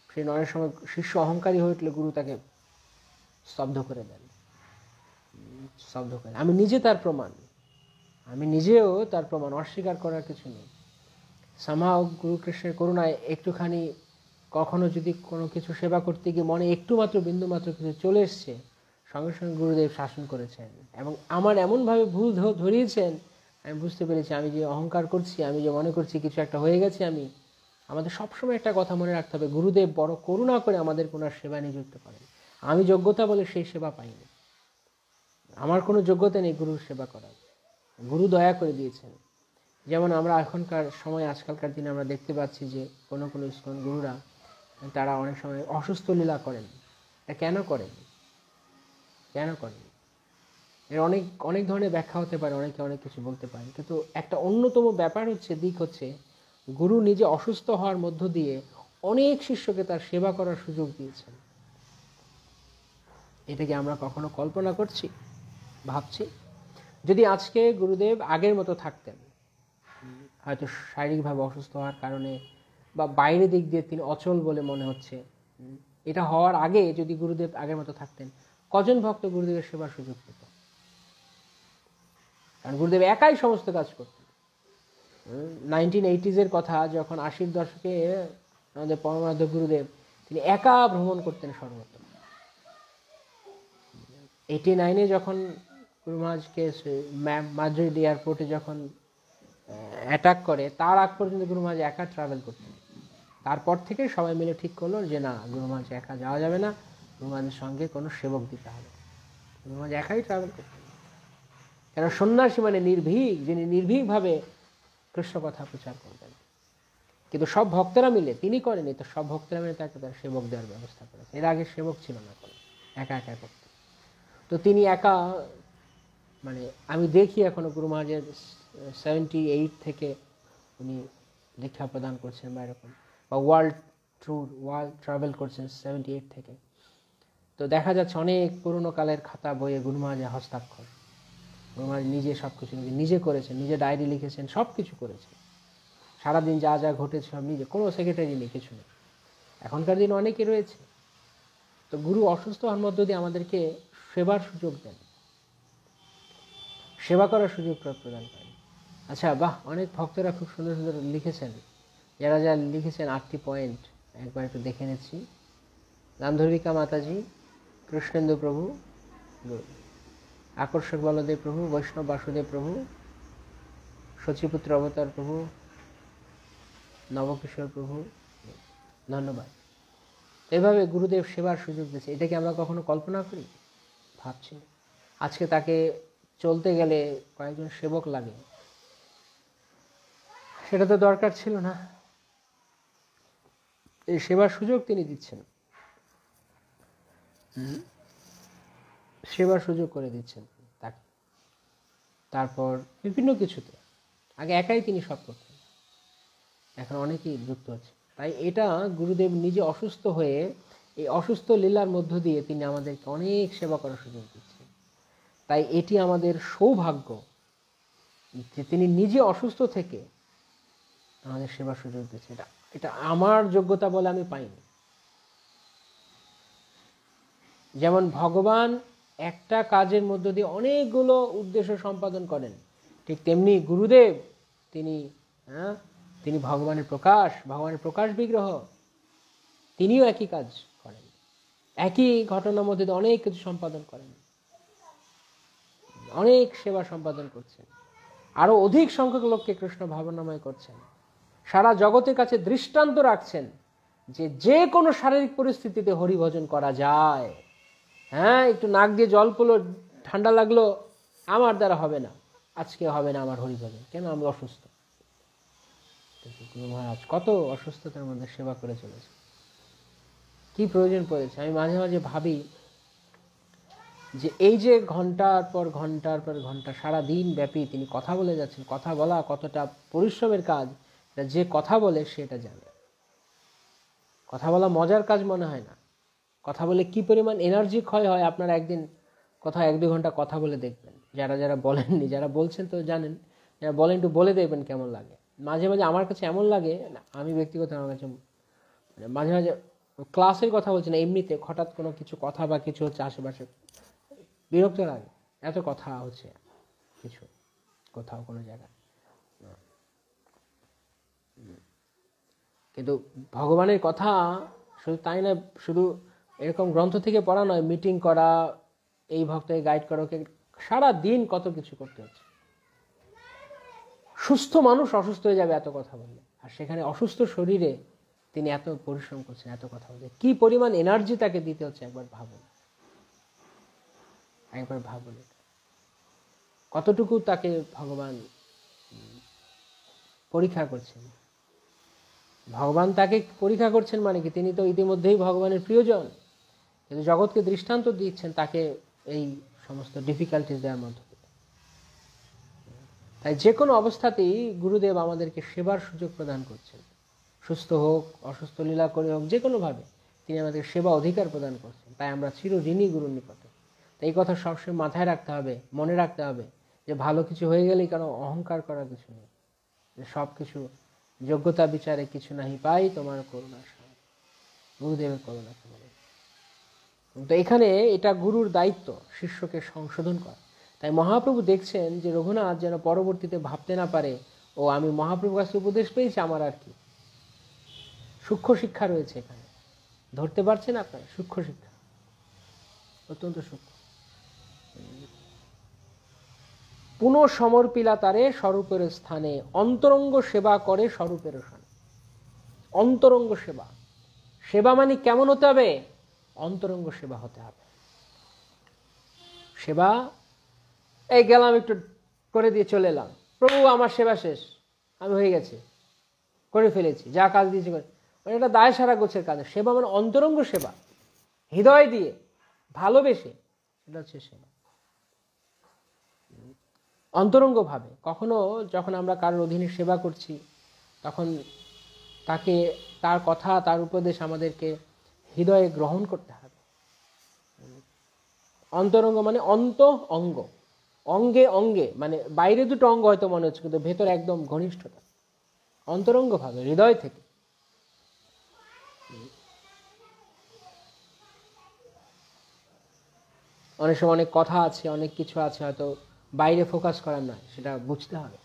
Speaker 2: সেই অনেক সময় শিষ্য অহংকারী হয়ে উঠলে গুরু তাকে স্তব্ধ করে দেন, স্তব্ধ করে। আমি নিজে তার প্রমাণ, আমি নিজেও তার প্রমাণ, অস্বীকার করার কিছু নেই। সামহাও গুরু কৃষ্ণের করুণায় একটুখানি কখনো যদি কোনো কিছু সেবা করতে গিয়ে মনে একটু মাত্র বিন্দু মাত্র কিছু চলে এসছে, সঙ্গে সঙ্গে গুরুদেব শাসন করেছেন এবং আমার এমনভাবে ভুল ধরিয়েছেন, আমি বুঝতে পেরেছি আমি যে অহংকার করছি, আমি যে মনে করছি কিছু একটা হয়ে গেছে আমি। আমাদের সবসময় একটা কথা মনে রাখতে হবে, গুরুদেব বড় করুণা করে আমাদের কোনো সেবা নিযুক্ত করেন। আমি যোগ্যতা বলে সেই সেবা পাইনি, আমার কোনো যোগ্যতা নেই গুরুর সেবা করার, গুরু দয়া করে দিয়েছেন। যেমন আমরা এখনকার সময়, আজকালকার দিনে আমরা দেখতে পাচ্ছি যে কোনো কোনো ইসকন গুরুরা তারা অনেক সময় অসুস্থ লীলা করেন। এটা কেন করেন? কেন করেন? এর অনেক অনেক ধরনের ব্যাখ্যা হতে পারে, অনেকে অনেক কিছু বলতে পারে, কিন্তু একটা অন্যতম ব্যাপার হচ্ছে, দিক হচ্ছে, গুরু নিজে অসুস্থ হওয়ার মধ্য দিয়ে অনেক শিষ্যকে তার সেবা করার সুযোগ দিয়েছেন। এটাকে আমরা কখনো কল্পনা করছি, ভাবছি? যদি আজকে গুরুদেব আগের মতো থাকতেন, হয়তো শারীরিকভাবে অসুস্থ হওয়ার কারণে বা বাইরের দিক দিয়ে তিনি অচল বলে মনে হচ্ছে, এটা হওয়ার আগে যদি গুরুদেব আগের মতো থাকতেন, কজন ভক্ত গুরুদেবের সেবার সুযোগ পেত? কারণ গুরুদেব একাই সমস্ত কাজ করতেন। 1980s কথা, যখন 80-র দশকে আমাদের পরমারাধ্য গুরুদেব তিনি একা ভ্রমণ করতেন সর্বত্র। 89-এ যখন গুরু মহারাজকে মাদ্রিদ এয়ারপোর্টে যখন অ্যাটাক করে, তার আগ পর্যন্ত গুরু মহারাজ একা ট্রাভেল করতেন। তারপর থেকে সবাই মিলে ঠিক করলো যে না, গুরু মহারাজ একা যাওয়া যাবে না, গুরু মহারাজের সঙ্গে কোনো সেবক দিতে হবে। গুরু মহারাজ একাই ট্রাভেল করতেন। কেন? সন্ন্যাসী মানে নির্ভীক, যিনি নির্ভীকভাবে কৃষ্ণ কথা প্রচার করবেন। কিন্তু সব ভক্তরা মিলে, তিনি করেনি তো, সব ভক্তরা মিলে তাকে তার সেবক দেওয়ার ব্যবস্থা করেছে। এর আগে সেবক ছিল না কোনো, একা একা করতে। তো তিনি একা, মানে আমি দেখি এখনো গুরু মহারাজের 78 থেকে উনি দীক্ষা প্রদান করছেন বা এরকম, বা ওয়ার্ল্ড ট্রাভেল করছেন 78 থেকে। তো দেখা যাচ্ছে অনেক পুরনো কালের খাতা বইয়ে গুরু মহারাজের হস্তাক্ষর। গুরু মহারাজ নিজে সব কিছু নিজে করেছেন, নিজে ডায়েরি লিখেছেন, সব কিছু করেছেন। সারাদিন যা যা ঘটেছে সব নিজে, কোনো সেক্রেটারি নেই, কিছু নেই। এখনকার দিন অনেকে রয়েছে। তো গুরু অসুস্থ হওয়ার মধ্য দিয়ে আমাদেরকে সেবার সুযোগ দেন, সেবা করার সুযোগ প্রদান করেন। আচ্ছা, বাহ, অনেক ভক্তরা খুব সুন্দর সুন্দর লিখেছেন। যারা যা লিখেছেন 8টি পয়েন্ট একবার একটু দেখে নিচ্ছি। গান্ধর্বিকা মাতাজি, কৃষ্ণেন্দু প্রভু, আকর্ষক বলদেব প্রভু, বৈষ্ণব বাসুদেব প্রভু, শচীপুত্র অবতার প্রভু, নবকিশোর প্রভু, ধন্যবাদ। এভাবে গুরুদেব সেবার সুযোগ দিয়েছে। এটাকে আমরা কখনো কল্পনা করি? ভাবছি আজকে তাকে চলতে গেলে কয়েকজন সেবক লাগে, সেটা তো দরকার ছিল না। এই সেবার সুযোগ তিনি দিচ্ছেন, সেবার সুযোগ করে দিচ্ছেন তাকে। তারপর বিভিন্ন কিছুতে আগে একাই তিনি সব করতেন, এখন অনেকেই যুক্ত হচ্ছে। তাই এটা গুরুদেব নিজে অসুস্থ হয়ে, এই অসুস্থ লীলার মধ্য দিয়ে তিনি আমাদেরকে অনেক সেবা করার সুযোগ দিচ্ছেন। তাই এটি আমাদের সৌভাগ্য যে তিনি নিজে অসুস্থ থেকে আমাদের সেবার সুযোগ দিচ্ছে। এটা আমার যোগ্যতা বলে আমি পাইনি। যেমন ভগবান একটা কাজের মধ্য দিয়ে অনেকগুলো উদ্দেশ্য সম্পাদন করেন, ঠিক তেমনি গুরুদেব তিনি ভগবানের প্রকাশ বিগ্রহ, তিনিও একই কাজ করেন, একই ঘটনার মধ্যে দিয়ে অনেক কিছু সম্পাদন করেন, অনেক সেবা সম্পাদন করছেন, আরো অধিক সংখ্যক লোককে কৃষ্ণ ভাবনাময় করছেন, সারা জগতের কাছে দৃষ্টান্ত রাখছেন যে যে কোনো শারীরিক পরিস্থিতিতে হরিভজন করা যায়। হ্যাঁ, একটু নাক দিয়ে জল পড়লো, ঠান্ডা লাগলো, আমার দ্বারা হবে না, আজকে হবে না আমার হরিভজন, কেন? আমি অসুস্থ। গুরু মহারাজ কত অসুস্থতার মধ্যে সেবা করে চলেছে, কি প্রয়োজন পড়েছে। আমি মাঝে মাঝে ভাবি যে এই যে ঘন্টার পর ঘন্টা সারা দিন ব্যাপী তিনি কথা বলে যাচ্ছেন, কথা বলা কতটা পরিশ্রমের কাজ, যে কথা বলে সেটা জানে। কথা বলা মজার কাজ মনে হয় না। কথা বলে কি পরিমাণ এনার্জি ক্ষয় হয়, আপনারা একদিন কোথাও 1-2 ঘন্টা কথা বলে দেখবেন। যারা বলেননি, যারা বলছেন তো জানেন, যারা বলেন একটু বলে দেখবেন কেমন লাগে। মাঝে মাঝে আমার কাছে এমন লাগে, আমি ব্যক্তিগত আমার কাছে মাঝে মাঝে ক্লাসের কথা বলছি না, এমনিতে হঠাৎ কোনো কিছু কথা বা কিছু হচ্ছে আশেপাশে, বিরক্ত লাগে, এত কথা হচ্ছে কিছু কোথাও কোনো জায়গায়। কিন্তু ভগবানের কথা শুধু তাই না, শুধু এরকম গ্রন্থ থেকে পড়া নয়, মিটিং করা, এই ভক্তকে গাইড করা, সারা দিন কত কিছু করতে হচ্ছে। সুস্থ মানুষ অসুস্থ হয়ে যাবে এত কথা বললে, আর সেখানে অসুস্থ শরীরে তিনি এত পরিশ্রম করছেন, এত কথা বলছে, কি পরিমাণ এনার্জি তাকে দিতে হচ্ছে একবার ভাবুন। কতটুকু তাকে ভগবান পরীক্ষা করছেন। ভগবান তাকে পরীক্ষা করছেন মানে কি, তিনি তো ইতিমধ্যেই ভগবানের প্রিয়জন, কিন্তু জগৎকে দৃষ্টান্ত দিচ্ছেন তাকে এই সমস্ত ডিফিকাল্টিজ দেওয়ার মধ্যে। তাই যে কোনো অবস্থাতেই গুরুদেব আমাদেরকে সেবার সুযোগ প্রদান করছেন। সুস্থ হোক, অসুস্থ লীলা করে হোক, যে কোনোভাবে তিনি আমাদের সেবা অধিকার প্রদান করছেন। তাই আমরা চিরঋণী গুরুর নিকটে। তাই এই কথা সবসময় মাথায় রাখতে হবে, মনে রাখতে হবে যে ভালো কিছু হয়ে গেলেই কেন অহংকার করার কিছু নেই, যে সব কিছু যোগ্যতা বিচারে কিছু নাহি পাই তোমার করুণা, গুরুদেবের করুণা। তো এখানে এটা গুরুর দায়িত্ব শিষ্যকে সংশোধন করা। তাই মহাপ্রভু দেখছেন যে রঘুনাথ যেন পরবর্তীতে ভাবতে না পারে, ও আমি মহাপ্রভুর কাছে উপদেশ পেয়েছি, আমার আর কি। সূক্ষ্ম শিক্ষা রয়েছে এখানে, ধরতে পারছেন আপনার? সূক্ষ্ম শিক্ষা, অত্যন্ত সূক্ষ্ম। পুনঃ সমর্পিলা তারে স্বরূপের স্থানে, অন্তরঙ্গ সেবা করে স্বরূপের স্থানে। অন্তরঙ্গ সেবা, সেবা মানে কেমন হতে হবে? অন্তরঙ্গ সেবা হতে হবে। সেবা এই গেলাম একটু করে দিয়ে চলে এলাম, প্রভু আমার সেবা শেষ, আমি হয়ে গেছে, করে ফেলেছি, যা কাজ দিয়েছি করে, মানে এটা দায় সারা গোছের কাজ। সেবা মানে অন্তরঙ্গ সেবা, হৃদয় দিয়ে ভালোবেসে, এটা হচ্ছে সেবা অন্তরঙ্গ ভাবে। কখনো যখন আমরা কারোর অধীনে সেবা করছি, তখন তাকে, তার কথা, তার উপদেশ আমাদেরকে হৃদয়ে গ্রহণ করতে হবে। অন্তরঙ্গ মানে অন্ত অঙ্গ, অঙ্গে অঙ্গে, মানে বাইরে দুটো অঙ্গ হয়তো মনে হচ্ছে, কিন্তু ভেতর একদম ঘনিষ্ঠতা, অন্তরঙ্গ ভাবে, হৃদয় থেকে। অনেক সময় অনেক কথা আছে, অনেক কিছু আছে, হয়তো বাইরে ফোকাস করার নয়, সেটা বুঝতে হবে।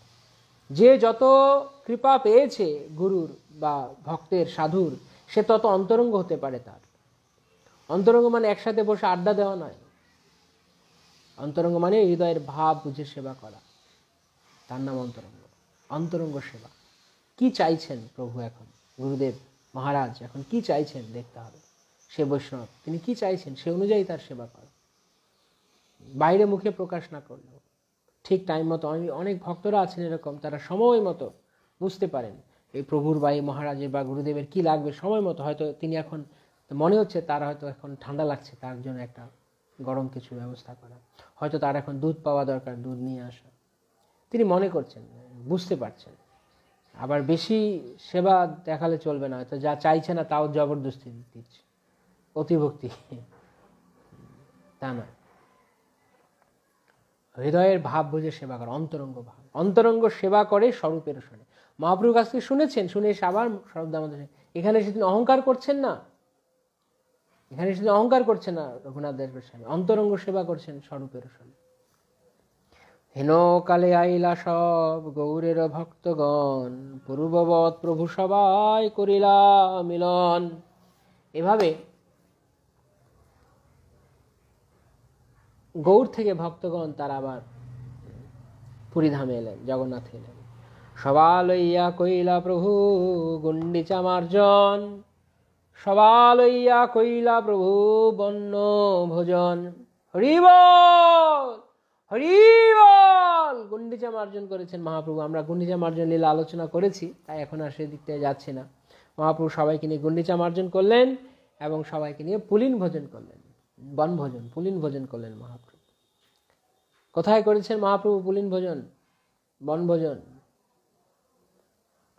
Speaker 2: যে যত কৃপা পেয়েছে গুরুর বা ভক্তের, সাধুর, সে তত অন্তরঙ্গ হতে পারে। তার অন্তরঙ্গ মানে একসাথে বসে আড্ডা দেওয়া নয়। অন্তরঙ্গ মানে হৃদয়ের ভাব বুঝে সেবা করা, তার নাম অন্তরঙ্গ। অন্তরঙ্গ সেবা। কি চাইছেন প্রভু এখন, গুরুদেব মহারাজ এখন কি চাইছেন দেখতে হবে। সে বৈষ্ণব, তিনি কি চাইছেন সে অনুযায়ী তার সেবা করা, বাইরে মুখে প্রকাশ না করলেও ঠিক টাইম মতো। অনেক ভক্তরা আছেন এরকম, তারা সময় মতো বুঝতে পারেন এই প্রভুর বা এই মহারাজের বা গুরুদেবের কি লাগবে, সময় মতো। হয়তো তিনি এখন মনে হচ্ছে তার হয়তো এখন ঠান্ডা লাগছে, তার জন্য একটা গরম কিছু ব্যবস্থা করা, হয়তো তার এখন দুধ পাওয়া দরকার, দুধ নিয়ে আসা, তিনি মনে করছেন, বুঝতে পারছেন। আবার বেশি সেবা দেখালে চলবে না, হয়তো যা চাইছে না তাও জবরদস্তি দিচ্ছে, অতিভক্তি, তা নয়। হৃদয়ের ভাব বুঝে সেবা করে, অন্তরঙ্গ ভাব। অন্তরঙ্গ সেবা করে স্বরূপের শোনে। মহাপ্রভুর কাছ থেকে শুনেছেন, শুনে এসে আবার শব্দ আমাদের এখানে এসে তিনি অহংকার করছেন না, এখানে এসে অহংকার করছেন না। রঘুনাথ দাস গোস্বামী অন্তরঙ্গ সেবা করছেন স্বরূপের শোনে। হেন কালে আইলা সব গৌরের ভক্তগণ, পূর্ববৎ প্রভু সবাই করিলা মিলন। এভাবে গৌর থেকে ভক্তগণ তারা আবার পুরীধামে এলেন, জগন্নাথে এলেন। সবা লইয়া কইলা প্রভু গুন্ডিচা মার্জন, সবা লইয়া কইলা প্রভু বন্য ভোজন। হরিবল হরিবল। গুন্ডিচা মার্জন করেছেন মহাপ্রভু। আমরা গুন্ডিচা মার্জন লীলা আলোচনা করেছি, তাই এখন আর সেই দিকটায় যাচ্ছি না। মহাপ্রভু সবাইকে নিয়ে গুন্ডিচা মার্জন করলেন এবং সবাইকে নিয়ে পুলিন ভোজন করলেন, বনভোজন, পুলিন ভোজন করলেন মহাপ্রভু। কোথায় করেছেন মহাপ্রভু পুলিন ভোজন, বনভোজন?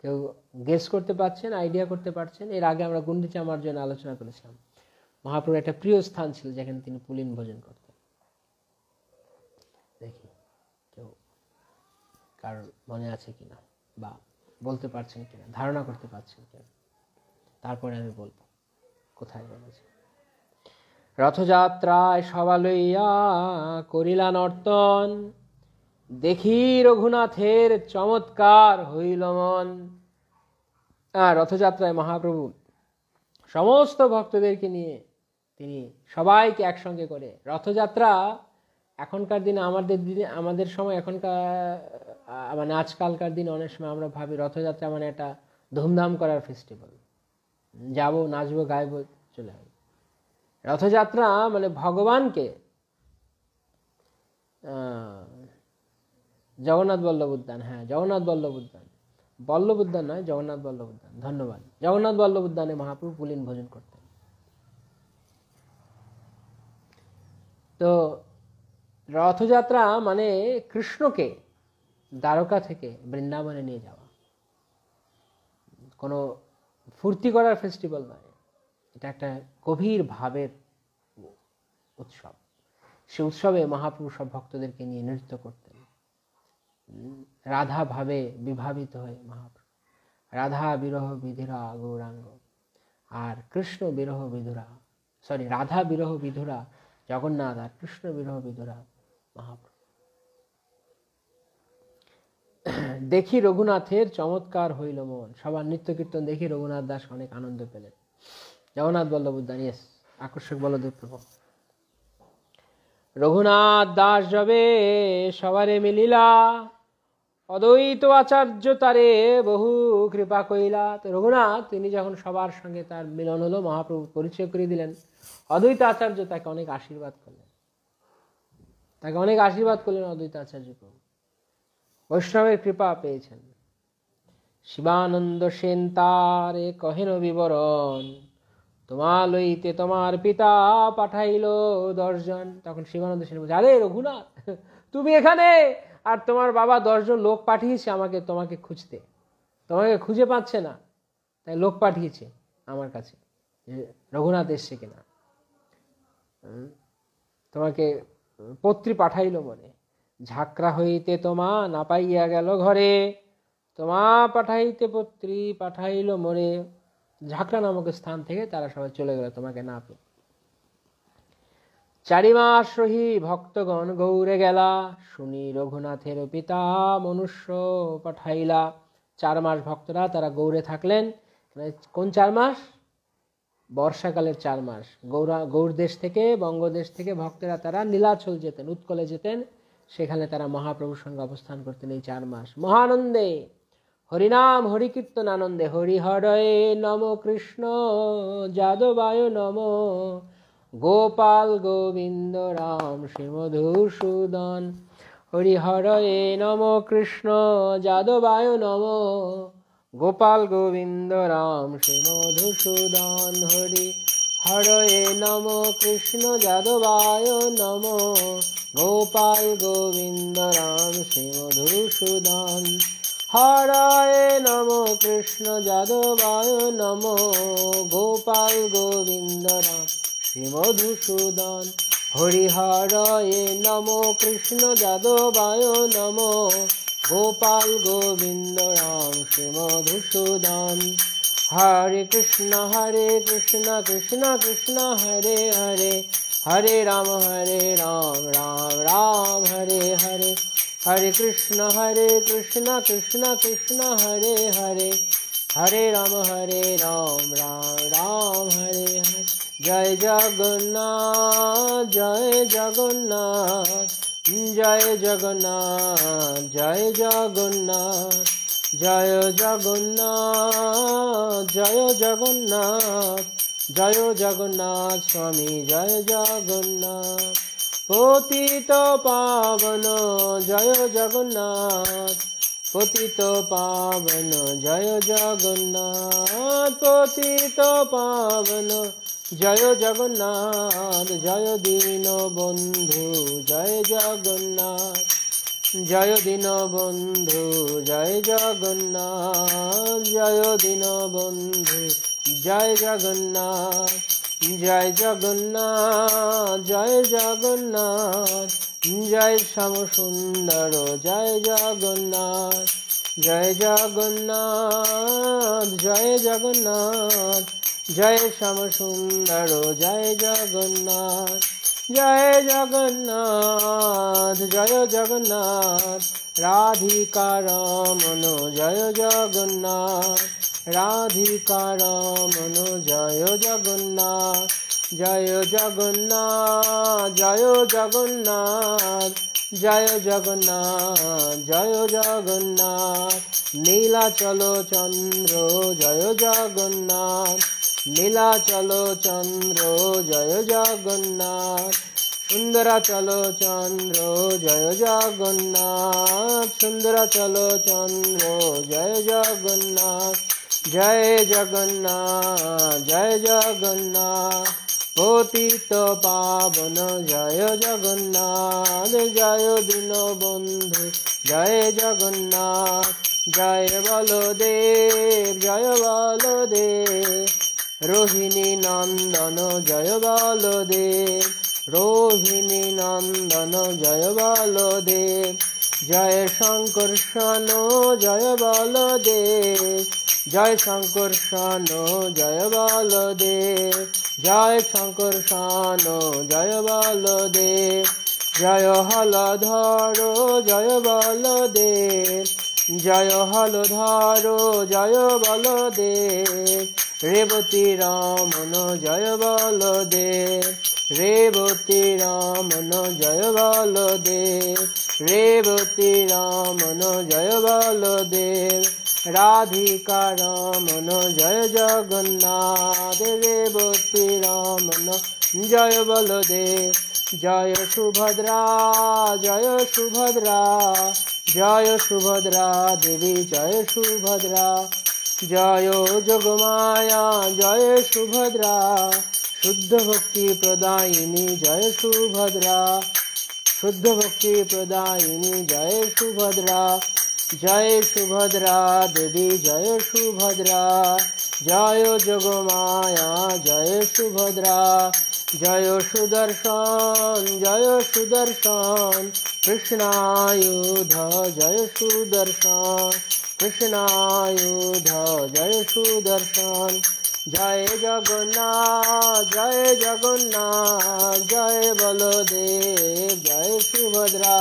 Speaker 2: কেউ গেস করতে পারছেন, আইডিয়া করতে পারছেন? এর আগে আমরা গুন্ডিচা মার্জন আলোচনা করেছিলাম। মহাপ্রভুর একটা প্রিয় স্থান ছিল যেখানে তিনি পুলিন ভোজন করতেন। দেখি কেউ কারোর মনে আছে কিনা, বা বলতে পারছেন কিনা, ধারণা করতে পারছেন কিনা, তারপরে আমি বলবো কোথায় বলেছে। রথযাত্রায় সভা লইয়া করিলা নর্তন, দেখি রঘুনাথের চমৎকার হইল মন। রথযাত্রায় মহাপ্রভু সমস্ত ভক্তদেরকে নিয়ে তিনি সবাইকে একসঙ্গে করে, রথযাত্রা এখনকার দিনে, আমাদের সময়, এখনকার মানে আজকালকার দিনে অনেক সময় আমরা ভাবি রথযাত্রা মানে একটা ধুমধাম করার ফেস্টিভ্যাল, যাবো, নাচবো, গাইবো, চলে আসবো। রথযাত্রা মানে ভগবানকে, জগন্নাথ বল্লভ উদ্যান, হ্যাঁ জগন্নাথ বল্লভ উদ্যান, বল্লভ উদ্যান নয়, জগন্নাথ বল্লভ উদ্যান, ধন্যবাদ। জগন্নাথ বল্লভ উদ্যানে মহাপ্রভু পুলিন ভোজন করতেন। তো রথযাত্রা মানে কৃষ্ণকে দ্বারকা থেকে বৃন্দাবনে নিয়ে যাওয়া, কোনো ফুর্তি করার ফেস্টিভ্যাল নয়, এটা একটা গভীর ভাবের উৎসব। সে উৎসবে মহাপ্রভু সব ভক্তদেরকে নিয়ে নৃত্য করতেন। রাধা ভাবে বিভাবিত হয়ে মহাপ্রভু, রাধা বিরহ বিধুরা গৌরাঙ্গ, আর কৃষ্ণ বিরহ বিধুরা, রাধা বিরহ বিধুরা জগন্নাথ, আর কৃষ্ণ বিরহ বিধুরা মহাপ্রভু। দেখি রঘুনাথের চমৎকার হইল মন। সবার নৃত্য কীর্তন দেখি রঘুনাথ দাস অনেক আনন্দ পেলেন। জগন্নাথ বল্লভ উদ্যান, ইয়েস, আকর্ষক বলদেব প্রভু। রঘুনাথ দাস যবে সবারে মিলিলা, অদ্বৈত আচার্য তারে বহু কৃপা কইলা। তো রঘুনাথ তিনি যখন সবার সঙ্গে তার মিলন হলো, মহাপ্রভু পরিচয় করে দিলেন, অদ্বৈত আচার্য তাকে অনেক আশীর্বাদ করলেন, অদ্বৈত আচার্য প্রভু বৈষ্ণবের কৃপা পেয়েছেন। শিবানন্দ সেন তারে কহেন বিবরণ, তোমার লইতে তোমার পিতা পাঠাইল 10 জন। তখন শিবানন্দ সেন বলছে, আরে রঘুনাথ, তুমি এখানে, আর তোমার বাবা 10 জন লোক পাঠিয়েছে তোমাকে খুঁজতে, তোমাকে খুঁজে পাচ্ছে না, তাই লোক পাঠিয়েছে আমার কাছে, রঘুনাথ এসছে কিনা, তোমাকে পত্রী পাঠাইল মনে। ঝাঁকড়া হইতে তোমা না পাইয়া গেল ঘরে, তোমা পাঠাইতে পত্রী পাঠাইল মরে। ঝাঁকড়া নামক স্থান থেকে তারা সবাই চলে গেল তোমাকে না পেয়ে। 4 মাস রহি ভক্তগণ গৌরে গেলা, শুনি রঘুনাথের পিতা মনুষ্য পাঠাইলা। 4 মাস ভক্তরা তারা গৌরে থাকলেন। কোন 4 মাস? বর্ষাকালের 4 মাস। গৌর দেশ থেকে, বঙ্গদেশ থেকে ভক্তেরা তারা নীলাচল যেতেন, উৎকলে যেতেন, সেখানে তারা মহাপ্রভুর সঙ্গে অবস্থান করতেন এই 4 মাস মহানন্দে। হরিনাম হরিকীর্তন আনন্দে। হরিহরয়ে নম, কৃষ্ণ যাদবায় নম, গোপাল গোবিন্দ রাম শ্রী মধুসূদন। হরিহরয়ে নম, কৃষ্ণ যাদবায় নম, গোপাল গোবিন্দ রাম শ্রী মধুসূদন। হরি হরয়ে নম, কৃষ্ণ যাদবায় নম, গোপাল গোবিন্দ রাম শ্রী মধুসূদন। হরয়ে নম, কৃষ্ণ যাদবায় নম, গোপাল গোবিন্দ রাম শ্রী মধুসূদন। হরিহরয়ে নম, কৃষ্ণ যাদবায় নম, গোপাল গোবিন্দ রাম শ্রী মধুসূদন। হরে কৃষ্ণ কৃষ্ণ কৃষ্ণ হরে হরে, হরে রাম রাম রাম হরে হরে। হরে কৃষ্ণ কৃষ্ণ কৃষ্ণ হরে হরে, হরে রাম রাম রাম হরে হরে। জয় জগন্নাথ জয় জগন্নাথ, জয় জগন্নাথ জয় জগন্নাথ, জয় জগন্নাথ জয় জগন্নাথ, জয় জগন্নাথ স্বামী জয় জগন্নাথ। পতিত পাবন জয় জগন্নাথ, পতিত পাবন জয় জগন্নাথ, পতিত পাবন জয় জগন্নাথ, জয় দীন বন্ধু জয় জগন্নাথ, জয় দীন বন্ধু জয় জগন্নাথ, জয় দীন বন্ধু জয় জগন্নাথ, জয় জগন্নাথ জয় জগন্নাথ, জয় শ্যাম সুন্দর জয় জগন্নাথ, জয় জগন্নাথ জয় জগন্নাথ, জয় শ্যাম সুন্দর জয় জগন্নাথ, জয় জগন্নাথ জয় জগন্নাথ। রাধিকা রমন জয় জগন্নাথ, রাধিকা রমন জয় জগন্নাথ, জয় জগন্নাথ জয় জগন্নাথ, জয় জগন্নাথ জয় জগন্নাথ। নীলাচল চন্দ্র জয় জগন্নাথ, নীলাচল চন্দ্র জয় জগন্নাথ, সুন্দরাচল চন্দ্র জয় জগন্নাথ, সুন্দরাচল চন্দ্র জয় জগন্নাথ, জয় জগন্নাথ জয় জগন্নাথ। পতিত পাবন জয় জগন্নাথ, জয় দীন বন্ধু জয় জগন্নাথ, জয় বলদেব জয় বলদেব, রোহিণী নন্দন জয় বলদেব, রোহিণী নন্দন জয় বলদেব, জয় শঙ্কর্ষণ জয় বলদেব, জয় শঙ্কর্ষণ জয় বলদেব, জয় শঙ্কর্ষণ জয় বলদেব, জয় হলধর জয় বলদেব, জয় হলধর জয় বলদেব, রেবতী রমন জয় বলদেব, রেবতী রমন জয় বলদেব, রেবতী রমন জয় বলদেব, রাধিকা রমন জয় জগন্নাথ, রেবতী রমন জয় বলদেব, জয় সুভদ্রা জয় সুভদ্রা, জয় সুভদ্রা দেবী জয় সুভদ্রা, জয় যোগমায়া জয় সুভদ্রা, শুদ্ধ ভক্তি প্রদায়িনী জয় সুভদ্রা, শুদ্ধ ভক্তি প্রদায়িনী জয় সুভদ্রা, জয় সুভদ্রা দেবী জয় সুভদ্রা, জয় যোগমায়া জয় সুভদ্রা, জয় সুদর্শন জয় সুদর্শন, কৃষ্ণায়ুধ জয় সুদর্শন, কৃষ্ণায়ুধ জয় সুদর্শন, জয় জগন্নাথ জয় জগন্নাথ, জয় বলদেব জয় সুভদ্রা,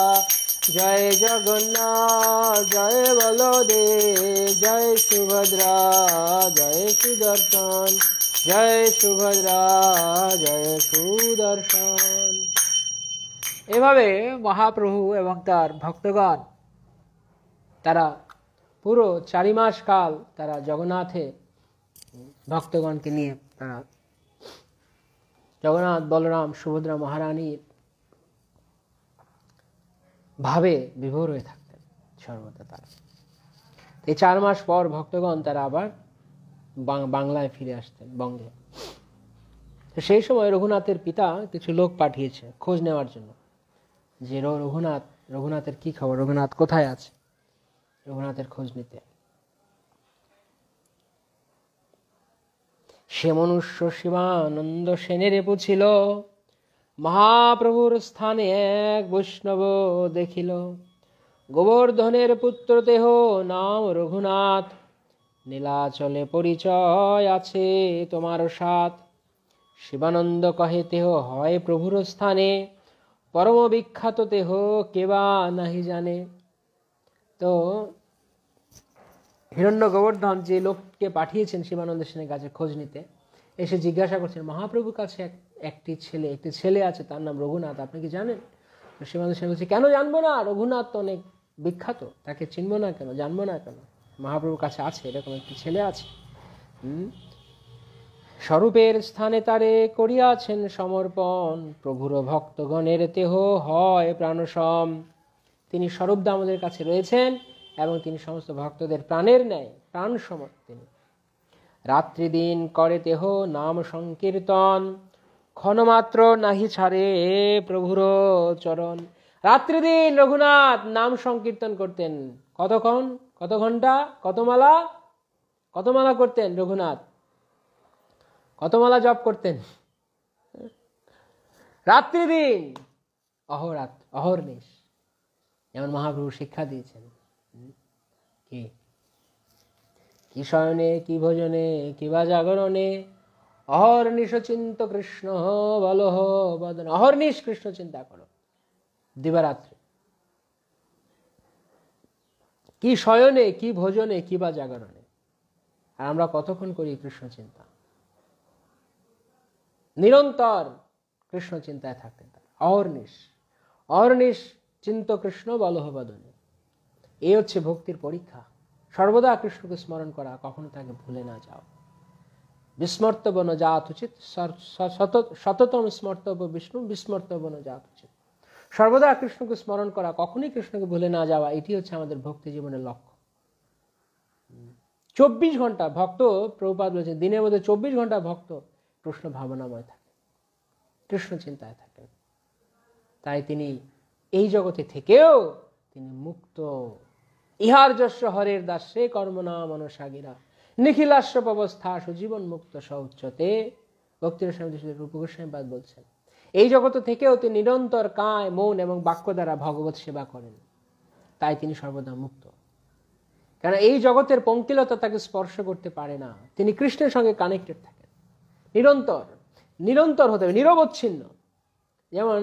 Speaker 2: জয় জগন্নাথ জয় বলদেব, জয় সুভদ্রা জয় সুদর্শন, জয় সুভদ্রা জয় সুদর্শন। এভাবে মহাপ্রভু এবং তার ভক্তগণ তারা পুরো 4 মাস কাল তারা জগন্নাথে ভক্তগণকে নিয়ে তারা জগন্নাথ বলরাম সুভদ্রা মহারানীর ভাবে বিভোর হয়ে থাকতেন সর্বদা। তারা এই 4 মাস পর ভক্তগণ তারা আবার বাংলায় ফিরে আসতেন, বঙ্গে। তো সেই সময় রঘুনাথের পিতা কিছু লোক পাঠিয়েছে খোঁজ নেওয়ার জন্য যে রঘুনাথের কি খবর, রঘুনাথ কোথায় আছে, রঘুনাথের খোঁজ নিতে। সে মনুষ্য শিবানন্দ সেনের পুছিল, মহাপ্রভুর স্থানে এক বৈষ্ণব দেখিল, গোবর্ধনের পুত্র দেহ নাম রঘুনাথ, নীলাচলে পরিচয় আছে তোমার সাথ। শিবানন্দ কহে দেহ হয় প্রভুর স্থানে, পরম বিখ্যাত দেহ কেবা নাহি জানে। তো হিরণ্য গোবর্ধন যে লোককে পাঠিয়েছেন শিবানন্দ সেনের কাছে খোঁজ নিতে, এসে জিজ্ঞাসা করছেন মহাপ্রভুর কাছে একটি ছেলে আছে, তার নাম রঘুনাথ, আপনি কি জানেন? শিবানন্দ সেন বলছে কেন জানবো না, রঘুনাথ তো অনেক বিখ্যাত, তাকে চিনবো না কেন, জানবো না কেন, মহাপ্রভুর কাছে আছে, এরকম একটি ছেলে আছে। স্বরূপের স্থানে তারে করিয়াছেন সমর্পণ, প্রভুর ভক্তগণের দেহ হয় প্রাণসম। তিনি স্বরূপ দামোদরের কাছে রয়েছেন এবং তিনি সমস্ত ভক্তদের প্রাণের ন্যায় প্রাণ সম। তিনি রাত্রি দিন করে দেহ নাম সংকীর্তন, ক্ষণমাত্র নাহি ছাড়ে প্রভুর চরণ। রাত্রি দিন রঘুনাথ নাম সংকীর্তন করতেন। কতক্ষণ, কত ঘন্টা, কত মালা করতেন রঘুনাথ, কত মালা জপ করতেন? রাত্রি দিন, অহর্নিশ, যেমন মহাপ্রভু শিক্ষা দিয়েছেন। কি শয়নে কি ভোজনে কিবা জাগরণে, অহর্নিশ চিন্ত কৃষ্ণ বলহ বদন। অহর্নিশ কৃষ্ণ চিন্তা করো দিবারাত্রি। কি শয়নে কি ভোজনে কিবা জাগরণে। আর আমরা কতক্ষণ করি কৃষ্ণ চিন্তা? নিরন্তর কৃষ্ণ চিন্তায় থাকতেন। অহর্নিশ চিন্ত কৃষ্ণ বলহ বদনে। এই হচ্ছে ভক্তির পরীক্ষা। সর্বদা কৃষ্ণকে স্মরণ করা, কখনো তাকে ভুলে না যাও। বিস্মর্তব্য জাত উচিত, সততম স্মর্তব্য বিষ্ণু, বিস্মর্তব্য জাত উচিত। সর্বদা কৃষ্ণকে স্মরণ করা, কখনোই কৃষ্ণকে ভুলে না যাওয়া, এটি হচ্ছে আমাদের ভক্তি জীবনের লক্ষ্য। 24 ঘন্টা ভক্ত, প্রভুপাদ বলেছেন দিনের মধ্যে 24 ঘন্টা ভক্ত কৃষ্ণ ভাবনাময় থাকে, কৃষ্ণ চিন্তায় থাকে। তাই তিনি এই জগতে থেকেও তিনি মুক্ত। ইহার যস্য হরের দাসে কর্মনা মনসাগিরা, নিখিলাস্য অবস্থা সুজীবন মুক্ত সৌচ্চতে। ভক্তির স্বামী রূপ গোস্বামীপাদ বলছেন এই জগৎ থেকেও তিনি নিরন্তর কায়, মন এবং বাক্য দ্বারা ভগবত সেবা করেন। তাই তিনি সর্বদা মুক্ত। কারণ এই জগতের পঙ্কিলতা তাকে স্পর্শ করতে পারে না। তিনি কৃষ্ণের সঙ্গে কানেক্টেড থাকেন। নিরন্তর হতে হবে, নিরবচ্ছিন্ন। যেমন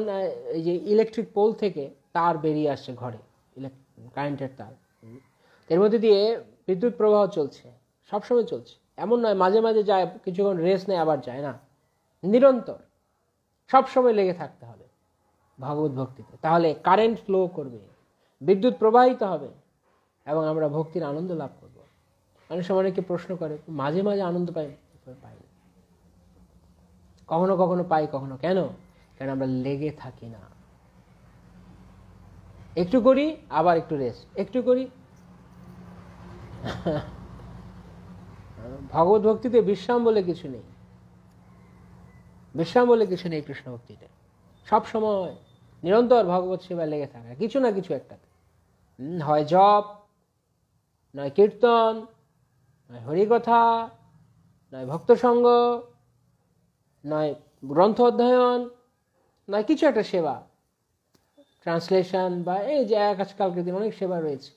Speaker 2: এই যে ইলেকট্রিক পোল থেকে তার বেরিয়ে আসছে ঘরে, কারেন্টের তার, এর মধ্যে দিয়ে বিদ্যুৎ প্রবাহ চলছে, সবসময় চলছে। এমন নয় মাঝে মাঝে যায়, কিছুক্ষণ রেস্ট নেয় আবার যায় না। নিরন্তর সবসময় লেগে থাকতে হবে ভগবত ভক্তিতে। তাহলে কারেন্ট ফ্লো করবে, বিদ্যুৎ প্রবাহিত হবে এবং আমরা ভক্তির আনন্দ লাভ করব। অনেক সময় অনেকে প্রশ্ন করে মাঝে মাঝে আনন্দ পাই না, কখনো কখনো পাই, কখনো কেন? কারণ আমরা লেগে থাকি না। একটু করি আবার একটু রেস্ট, একটু করি। ভগবত ভক্তিতে বিশ্রাম বলে কিছু নেই, বিশ্রাম বলে কিছু নেই কৃষ্ণ ভক্তিতে। সব সময় নিরন্তর ভগবত সেবায় লেগে থাকা, কিছু না কিছু একটা, হয় জপ, নয় কীর্তন, নয় হরিকথা, নয় ভক্ত সঙ্গ, নয় গ্রন্থ অধ্যয়ন, নয় কিছু একটা সেবা, ট্রান্সলেশন, বা এই যে আজকালকের দিন অনেক সেবা রয়েছে,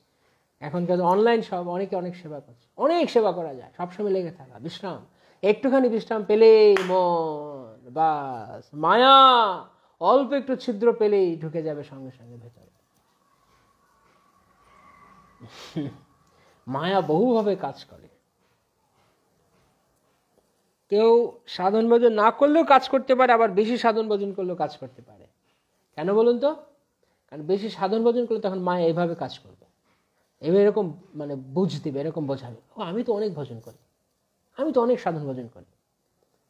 Speaker 2: এখনকার অনলাইন সব, অনেকে অনেক সেবা করছে, অনেক সেবা করা যায়। সবসময় লেগে থাকা, বিশ্রাম, একটুখানি বিশ্রাম পেলেই মন বাস মায়া অল্প একটু ছিদ্র পেলেই ঢুকে যাবে সঙ্গে সঙ্গে ভেতরে। মায়া বহুভাবে কাজ করে। কেউ সাধন ভজন না করলেও কাজ করতে পারে, আবার বেশি সাধন ভজন করলেও কাজ করতে পারে। কেন বলুন তো? কারণ বেশি সাধন ভজন করলে তখন মায়া এইভাবে কাজ করবে, এবার এরকম মানে বুঝ দিবে, এরকম বোঝাবে, ও আমি তো অনেক ভজন করি, আমি তো অনেক সাধন ভজন করি।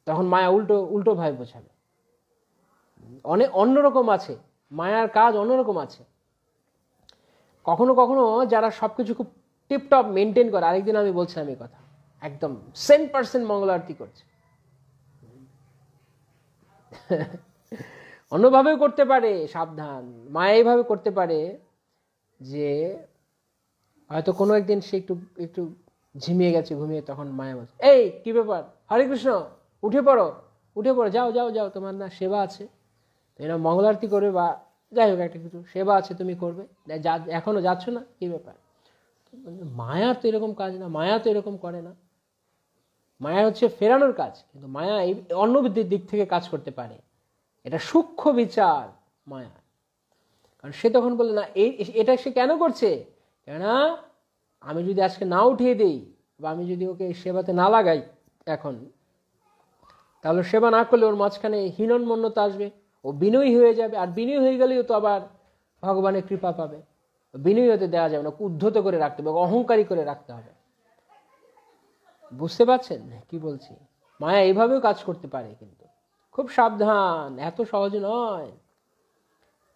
Speaker 2: তখন মায়া উল্টো ভাবে বোঝাবে। অনেক অন্যরকম আছে, মায়ার কাজ অন্যরকম আছে। কখনো কখনো যারা সবকিছু খুব টিপটপ মেনটেন করে, আরেকদিন আমি বলছিলাম এই কথা, একদম 100% মঙ্গল আরতি করছে, অন্যভাবেও করতে পারে, সাবধান। মায়া এইভাবে করতে পারে যে হয়তো কোনো একদিন সে একটু একটু ঝিমিয়ে গেছে, ঘুমিয়ে, তখন মায়া বলছে, এই কি ব্যাপার, হরে কৃষ্ণ, উঠে পড়ো, উঠে পড়ো, যাও যাও যাও, তোমার না সেবা আছে, এরকম মঙ্গল আরতি করবে, বা যাই হোক একটা কিছু সেবা আছে তুমি করবে, এখনো যাচ্ছ না, কি ব্যাপার? মায়া তো এরকম কাজ না, মায়া তো এরকম করে না। মায়া হচ্ছে ফেরানোর কাজ, কিন্তু মায়া এই অন্য দিক থেকে কাজ করতে পারে, এটা সূক্ষ্ম বিচার মায়া। কারণ সে তখন বলে না, এটা সে কেন করছে? কেননা আমি যদি আজকে না উঠিয়ে দিই, বা আমি যদি ওকে সেবাতে না লাগাই এখন, তাহলে সেবা না করলে ওর মাঝখানে হীনন্মন্যতা আসবে, ও বিনয়ী হয়ে যাবে, আর বিনয়ী হয়ে গেলেও তো আবার ভগবানের কৃপা পাবে। বিনয়ী হতে দেওয়া যাবে না, উদ্ধত করে রাখতে হবে, অহংকারী করে রাখতে হবে। বুঝতে পারছেন কি বলছি? মায়া এইভাবেও কাজ করতে পারে, কিন্তু খুব সাবধান, এত সহজ নয়।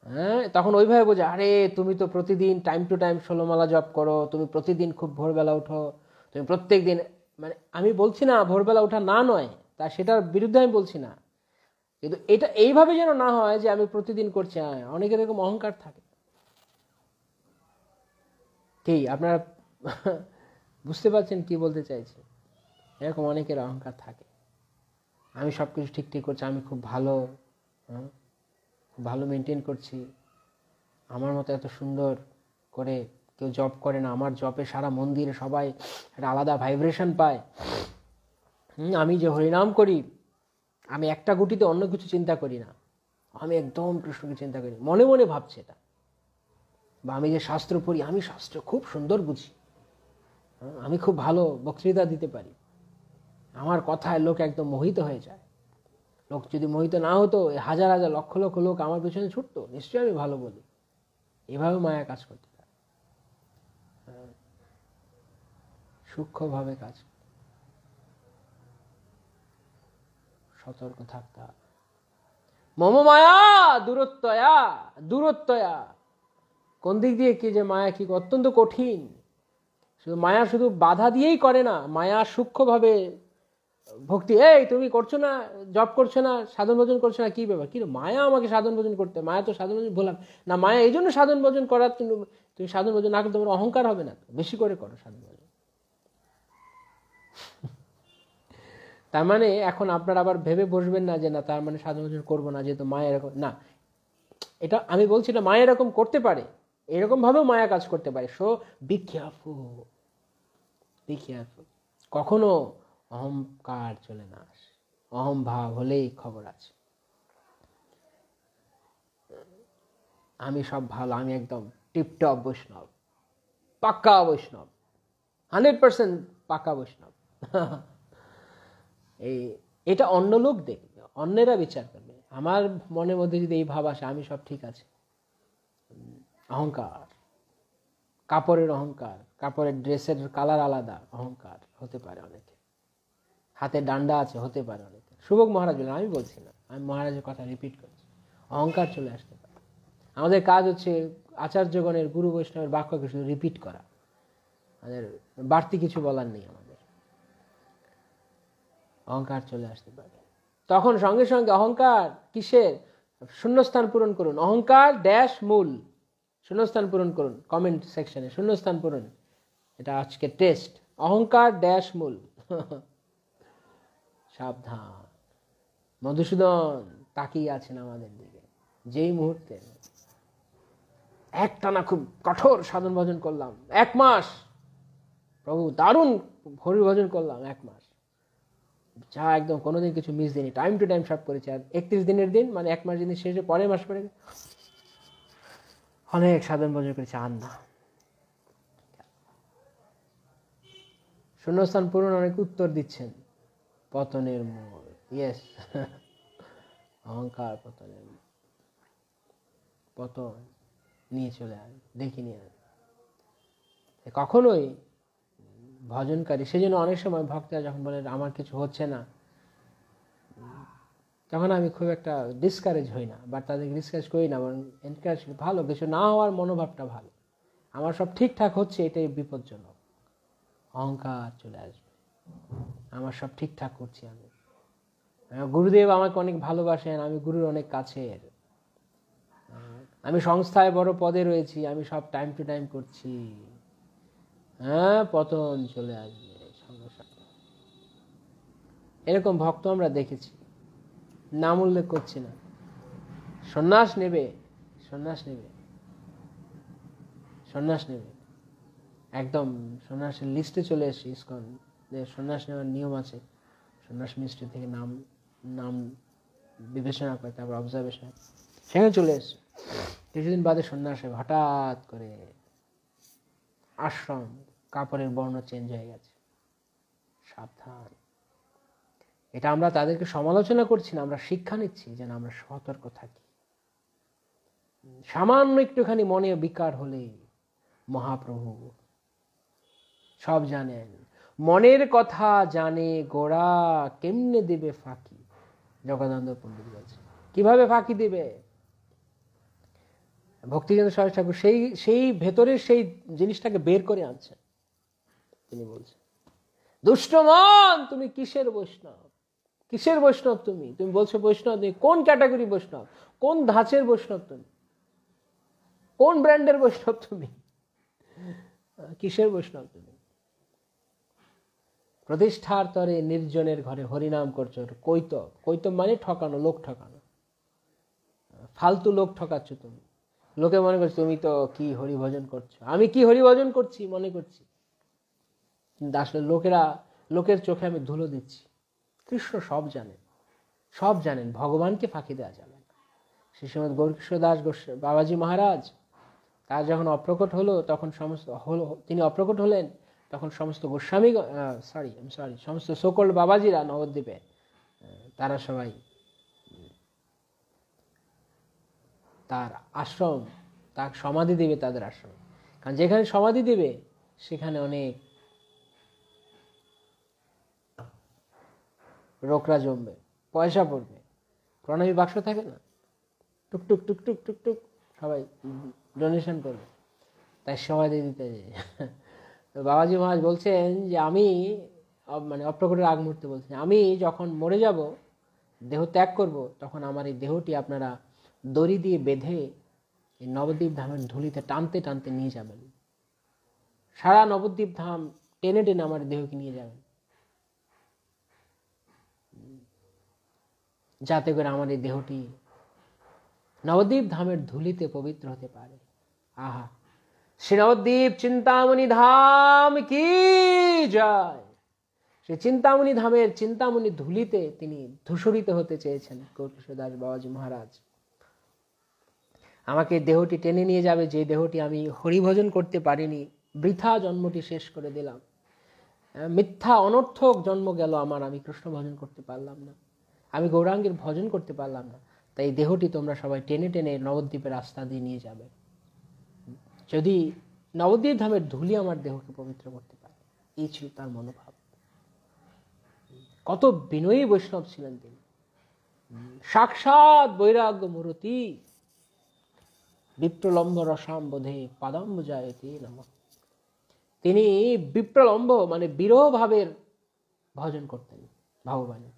Speaker 2: হ্যাঁ, তখন ওইভাবে বোঝা, আরে তুমি তো প্রতিদিন টাইম টু টাইম 16 মালা জপ করো, তুমি প্রতিদিন খুব ভোরবেলা উঠো, তুমি প্রত্যেক দিন, মানে আমি বলছি না ভোরবেলা ওঠা না নয়, তা সেটার বিরুদ্ধে আমি বলছি না, কিন্তু এটা এইভাবে যেন না হয় যে আমি প্রতিদিন করছি। অনেকের এরকম অহংকার থাকে, কি আপনারা বুঝতে পারছেন কি বলতে চাইছি? এরকম অনেকের অহংকার থাকে, আমি সবকিছু ঠিক ঠিক করছি, আমি খুব ভালো, খুব ভালো মেনটেন করছি, আমার মতো এত সুন্দর করে কেউ জব করে না, আমার জবে সারা মন্দিরে সবাই একটা আলাদা ভাইব্রেশন পায়, আমি যে হরিনাম করি, আমি একটা গুটিতে অন্য কিছু চিন্তা করি না, আমি একদম কৃষ্ণকে চিন্তা করি, মনে মনে ভাবছে এটা। বা আমি যে শাস্ত্র পড়ি, আমি শাস্ত্র খুব সুন্দর বুঝি, আমি খুব ভালো বক্তৃতা দিতে পারি, আমার কথায় লোক একদম মোহিত হয়ে যায়। লোক যদি মোহিত না হতো, হাজার হাজার লক্ষ লক্ষ লোক আমার পেছনে ছুটতো, নিশ্চয়ই আমি ভালো বলি। এভাবে মায়া কাজ করতে পারে, সূক্ষ্মভাবে কাজ, সতর্ক থাকতে হবে। মম মায়া দূরত্বয়া, দূরত্বয়া, কোন দিক দিয়ে কি যে মায়া কি অত্যন্ত কঠিন। শুধু মায়া শুধু বাধা দিয়েই করে না, মায়া সূক্ষ্মভাবে ভক্তি, এই তুমি করছো না, জব করছো না, সাধন ভজন করছো না, কি ব্যাপার, কি মায়া আমাকে সাধন ভজন করতে, মায়া তো সাধন ভজন বললাম না, মায়া এই জন্য সাধন ভজন করার, তুমি সাধন ভজন না করলে তোমার অহংকার হবে না, বেশি করে করো সাধন ভজন। তার মানে এখন আপনারা আবার ভেবে বসবেন না যে না তার মানে সাধন ভজন করবো না, যেহেতু মায়া এরকম না। এটা আমি বলছি না মায়া এরকম করতে পারে, এরকম ভাবেও মায়া কাজ করতে পারে। So be careful, be careful, কখনো অহংকার চলে না আসে, অহম ভাব হলেই খবর আছে, আমি সব ভালো, আমি একদম টিপটপ বৈষ্ণব, পাক্কা বৈষ্ণব, 100% পাক্কা বৈষ্ণব। এটা অন্য লোক দেখবে, অন্যেরা বিচার করবে। আমার মনের মধ্যে যদি এই ভাব আসে আমি সব ঠিক আছে, অহংকার, কাপড়ের অহংকার, কাপড়ের ড্রেসের কালার আলাদা, অহংকার হতে পারে অনেকে, হাতে ডান্ডা আছে হতে পারে অনেকে। শুভক মহারাজ বলেন, আমি বলছি না, আমি মহারাজের কথা রিপিট করছি, অহংকার চলে আসতে পারে। আমাদের কাজ হচ্ছে আচার্যগণের গুরু বৈষ্ণবের বাক্যকে শুধু রিপিট করা, আমাদের বাড়তি কিছু বলার নেই। আমাদের অহংকার চলে আসতে পারে তখন সঙ্গে সঙ্গে। অহংকার কিসের? শূন্যস্থান পূরণ করুন। অহংকার ড্যাশ মূল, শূন্যস্থান পূরণ করুন কমেন্ট সেকশনে, শূন্যস্থান পূরণ। এটা আজকে টেস্ট। অহংকার ড্যাশ মূল। সাবধান, মধুসূদন তাকিয়ে আছেন আমাদের দিকে। যেই মুহূর্তে একটানা খুব কঠোর সাধন ভজন করলাম 1 মাস, প্রভু দারুণ হরি ভজন করলাম 1 মাস, যা একদম কোনোদিন কিছু মিস দিইনি, টাইম টু টাইম সব করেছি। আর 31 দিনের দিন মানে 1 মাস দিন শেষে পরের মাস পরে অনেক সাধন ভজন করেছি, আর না। শূন্যস্থান পূরণ অনেক উত্তর দিচ্ছেন। পতনের মূল, ইয়েস। অহংকার পতনের পতন নিয়ে চলে আয়, দেখি নিয়ে আয়। কখনোই ভজনকারী, সেজন্য অনেক সময় ভক্তরা যখন বলে আমার কিছু হচ্ছে না, তখন আমি খুব একটা ডিসকারেজ হই না, বা তাদেরকে ডিসকারেজ করি না, বরং এনকারেজ করি। ভালো, কিছু না হওয়ার মনোভাবটা ভালো, আমার সব ঠিকঠাক হচ্ছে, এটাই বিপজ্জনক। অহংকার চলে আসবে, আমার সব ঠিকঠাক করছি আমি, গুরুদেব আমাকে অনেক ভালোবাসেন, আমি গুরুর অনেক কাছের, আমি সংস্থায় বড় পদে রয়েছি, আমি সব টাইম টু টাইম করছি। হ্যাঁ, পতন চলে আসবে সঙ্গে সঙ্গে। এরকম ভক্ত আমরা দেখেছি, নাম উল্লেখ করছি না। সন্ন্যাস নেবে, সন্ন্যাস নেবে, সন্ন্যাস নেবে, একদম সন্ন্যাসের লিস্টে চলে এসেছে ইসকন, যে সন্ন্যাস নেওয়ার নিয়ম আছে। সন্ন্যাস মিনিস্ট্রি থেকে নাম নাম বিবেচনা করে, তারপর অবজারভেশন, সেখানে চলে এসছে। কিছুদিন বাদে সন্ন্যাস হবে, হঠাৎ করে আশ্রম কাপড়ের বর্ণ চেঞ্জ হয়ে গেছে। সাবধান। এটা আমরা তাদেরকে সমালোচনা করছি না, আমরা শিক্ষা নিচ্ছি যেন আমরা সতর্ক থাকি। সামান্য একটুখানি মনে বিকার হলে মহাপ্রভু সব জানেন, মনের কথা জানে গোড়া, কেমনে দিবে ফাঁকি। জগদানন্দ পণ্ডিত বলছে, কিভাবে ফাঁকি দিবে? ভক্তিচন্দ্র সরস্বতী ঠাকুর সেই ভেতরের সেই জিনিসটাকে বের করে আনছেন। তিনি বলছেন, দুষ্ট মন, তুমি কিসের বৈষ্ণব? কিসের বৈষ্ণব তুমি? তুমি বলছো বৈষ্ণব, তুমি কোন ক্যাটাগরি বৈষ্ণব? কোন ধাঁচের বৈষ্ণব তুমি? কোন ব্র্যান্ডের বৈষ্ণব তুমি? কিসের বৈষ্ণব তুমি? প্রতিষ্ঠার তরে নির্জনের ঘরে হরিনাম করছো। কৈতব, কৈতব মানে ঠকানো, লোক ঠকানো, ফালতু লোক ঠকাচ্ছ তুমি। লোকে মনে করছে তুমি তো কি হরিভজন করছো, আমি কি হরিভজন করছি মনে করছি, কিন্তু আসলে লোকের চোখে আমি ধুলো দিচ্ছি। কৃষ্ণ সব জানেন, সব জানেন, ভগবানকে ফাঁকি দেওয়া যাবে না। সেই সময় গৌরকিশোর দাস বাবাজি মহারাজ, তার যখন অপ্রকট হলো, তখন তিনি অপ্রকট হলেন, তখন সমস্ত গোস্বামী সমস্ত সকল বাবাজিরা নবদ্বীপে, তারা সবাই তার আশ্রম, তার সমাধি দিবে তাদের আশ্রম। কারণ যেখানে সমাধি দিবে সেখানে অনেক রোকরা জমবে, পয়সা পড়বে, প্রণামী বাক্স থাকে না, টুকটুক টুকটুক টুকটুক সবাই ডোনেশন করবে, তাই সমাধি দিতে যায়। তো বাবাজি মহারাজ বলছেন যে আমি মানে অপ্রকটের আগ মুহূর্তে বলছেন, আমি যখন মরে যাব, দেহ ত্যাগ করব, তখন আমার এই দেহটি আপনারা দড়ি দিয়ে বেঁধে এই নবদ্বীপ ধামের ধুলিতে টানতে টানতে নিয়ে যাবেন। সারা নবদ্বীপ ধাম টেনে টেনে আমার দেহকে নিয়ে যাবেন, যাতে করে আমার এই দেহটি নবদ্বীপ ধামের ধুলিতে পবিত্র হতে পারে। আহা, শ্রী নবদ্বীপ চিন্তামণি ধাম কি জয়। সেই চিন্তামণি ধামের চিন্তামণি ধুলিতে তিনি ধূসরিত হতে চেয়েছেন গৌরকিশোর দাস বাবাজি মহারাজ। আমাকে দেহটি টেনে নিয়ে যাবে, যে দেহটি আমি হরিভজন করতে পারিনি, বৃথা জন্মটি শেষ করে দিলাম, মিথ্যা অনর্থক জন্ম গেল আমার, আমি কৃষ্ণ ভজন করতে পারলাম না, আমি গৌরাঙ্গের ভজন করতে পারলাম না, তাই দেহটি তোমরা সবাই টেনে টেনে নবদ্বীপের রাস্তা দিয়ে নিয়ে যাবে, যদি নবদ্বীপ ধামের ধুলি আমার দেহকে পবিত্র করতে পারে। এই ছিল তার মনোভাব। কত বিনয়ী বৈষ্ণব ছিলেন তিনি, সাক্ষাৎ বৈরাগ্য মূর্তি। বিপ্রলম্ব রসাম বোধে পাদাম্বুজায়তে নমঃ। তিনি বিপ্রলম্ব মানে বিরহ ভাবের ভজন করতেন ভগবানের।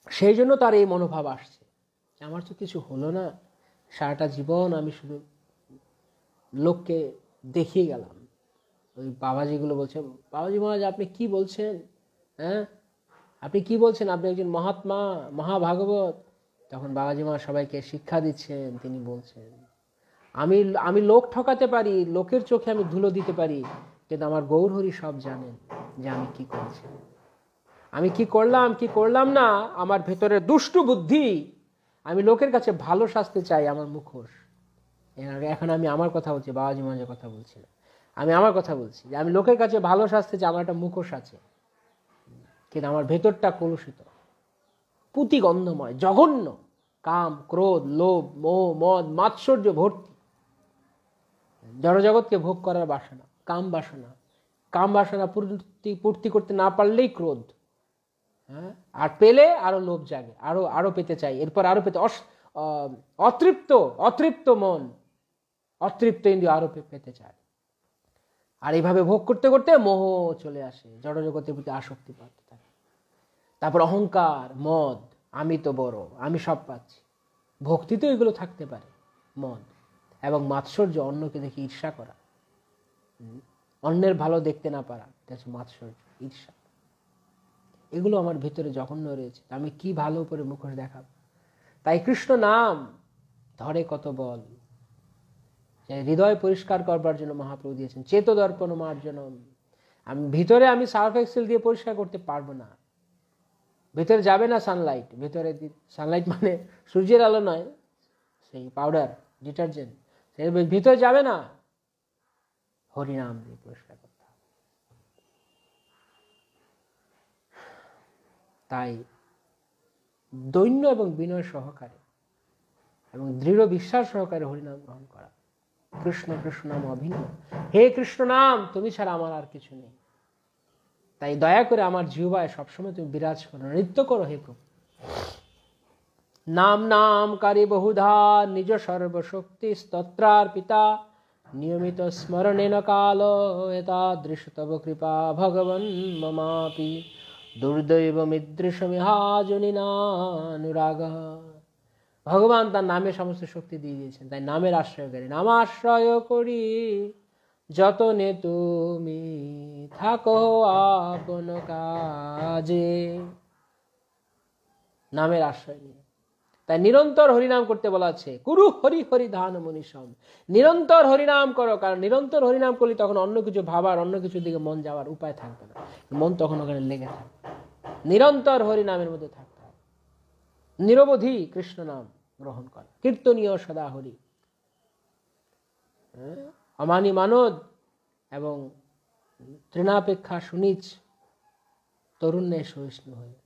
Speaker 2: সেই জন্য তার এই মনোভাব আসছে, আমার তো কিছু হলো না, সারাটা জীবন আমি শুধু লোককে দেখিয়ে গেলাম। ওই বাবাজিগুলো বলছে, বাবাজি মহারাজ আপনি কি বলছেন, হ্যাঁ আপনি কি বলছেন, আপনি একজন মহাত্মা মহাভাগবত। তখন বাবাজি মহারাজ সবাইকে শিক্ষা দিচ্ছেন, তিনি বলছেন আমি আমি লোক ঠকাতে পারি, লোকের চোখে আমি ধুলো দিতে পারি, কিন্তু আমার গৌরহরি সব জানেন যে আমি কি করছি, আমি কি করলাম কি করলাম না। আমার ভেতরে দুষ্টু বুদ্ধি, আমি লোকের কাছে ভালো সাজতে চাই, আমার মুখোশ। এখন আমি আমার কথা বলছি, বাবাজি মহারাজের কথা বলছি না, আমি আমার কথা বলছি যে আমি লোকের কাছে ভালো সাজতে চাই, আমার একটা মুখোশ আছে, কিন্তু আমার ভেতরটা কলুষিত, পুতিগন্ধময়, জঘন্য, কাম ক্রোধ লোভ মোহ মদ মাৎসর্য ভর্তি, জড়জগৎকে ভোগ করার বাসনা, কাম বাসনা, কাম বাসনা পূর্তি করতে না পারলেই ক্রোধ, হ্যাঁ, আর পেলে আরো লোভ জাগে, আরো আরো পেতে চাই, এরপর আরো পেতে, অতৃপ্ত অতৃপ্ত মন, অতৃপ্ত ইন্দ্রিয় আরো পেতে চায়। আর এইভাবে ভোগ করতে করতে মোহ চলে আসে, জড়জগতের প্রতি আসক্তি বাড়তে থাকে। তারপর অহংকার, মদ, আমি তো বড়, আমি সব পাচ্ছি। ভক্তিতে এগুলো থাকতে পারে, মদ, এবং মাৎসর্য, অন্যকে দেখে ঈর্ষা করা, অন্যের ভালো দেখতে না পারা, এটা হচ্ছে মাৎসর্য, ঈর্ষা। এগুলো আমার ভিতরে জঘন্য রয়েছে, আমি কি ভালো করে মুখোশ দেখাব। তাই কৃষ্ণ নাম ধরে কত বল, হৃদয় পরিষ্কার করবার জন্য মহাপ্রভু দিয়েছেন চেত দর্পণ মার্জনম। আমি ভিতরে আমি সার্ফ এক্সেল দিয়ে পরিষ্কার করতে পারবো না, ভিতরে যাবে না সানলাইট, ভিতরে সানলাইট মানে সূর্যের আলো নয়, সেই পাউডার ডিটারজেন্ট, সেই ভিতরে যাবে না, হরিনাম দিয়ে পরিষ্কার করতে হবে। তাই দৈন্য এবং বিনয় সহকারে এবং দৃঢ় বিশ্বাস সহকারে হরিনাম গ্রহণ করা। কৃষ্ণ কৃষ্ণ নাম অভিন্ন, হে কৃষ্ণ নাম তুমি ছাড়া আমার আর কিছু নেই, তাই দয়া করে আমার জিহ্বায় সবসময় তুমি বিরাজ করো, নৃত্য করো হে প্রভু। নাম নাম কারি বহুধা নিজ সর্বশক্তি স্তোত্রার পিতা নিয়মিত স্মরণেন কাল এতাদৃশ তব কৃপা ভগবন মমাপি দুর্দৈব মিদৃশমিহাজনিনানুরাগ। ভগবান তার নামে সমস্ত শক্তি দিয়ে দিয়েছেন, তাই নামের আশ্রয় করি, নাম আশ্রয় করি যতনে তুমি থাকো আপন কাজে। নামের আশ্রয় নিয়ে, তাই নিরন্তর হরিনাম করতে বলা আছে, কুরু হরি হরি ধান মনীষম, নিরন্তর হরিনাম করো, কারণ নিরন্তর হরিনাম করলে তখন অন্য কিছু ভাবার, অন্য কিছুর দিকে মন যাওয়ার উপায় থাকবে না, মন তখন ওখানে লেগে থাকবে। নিরন্তর হরিনামের মধ্যে থাকতে হবে, নিরবধি কৃষ্ণ নাম গ্রহণ করা, কীর্তনীয় সদা হরি, অমানি মানদ এবং তৃণাপেক্ষা সুনীচ তরুণ্যে সহিষ্ণু হয়ে।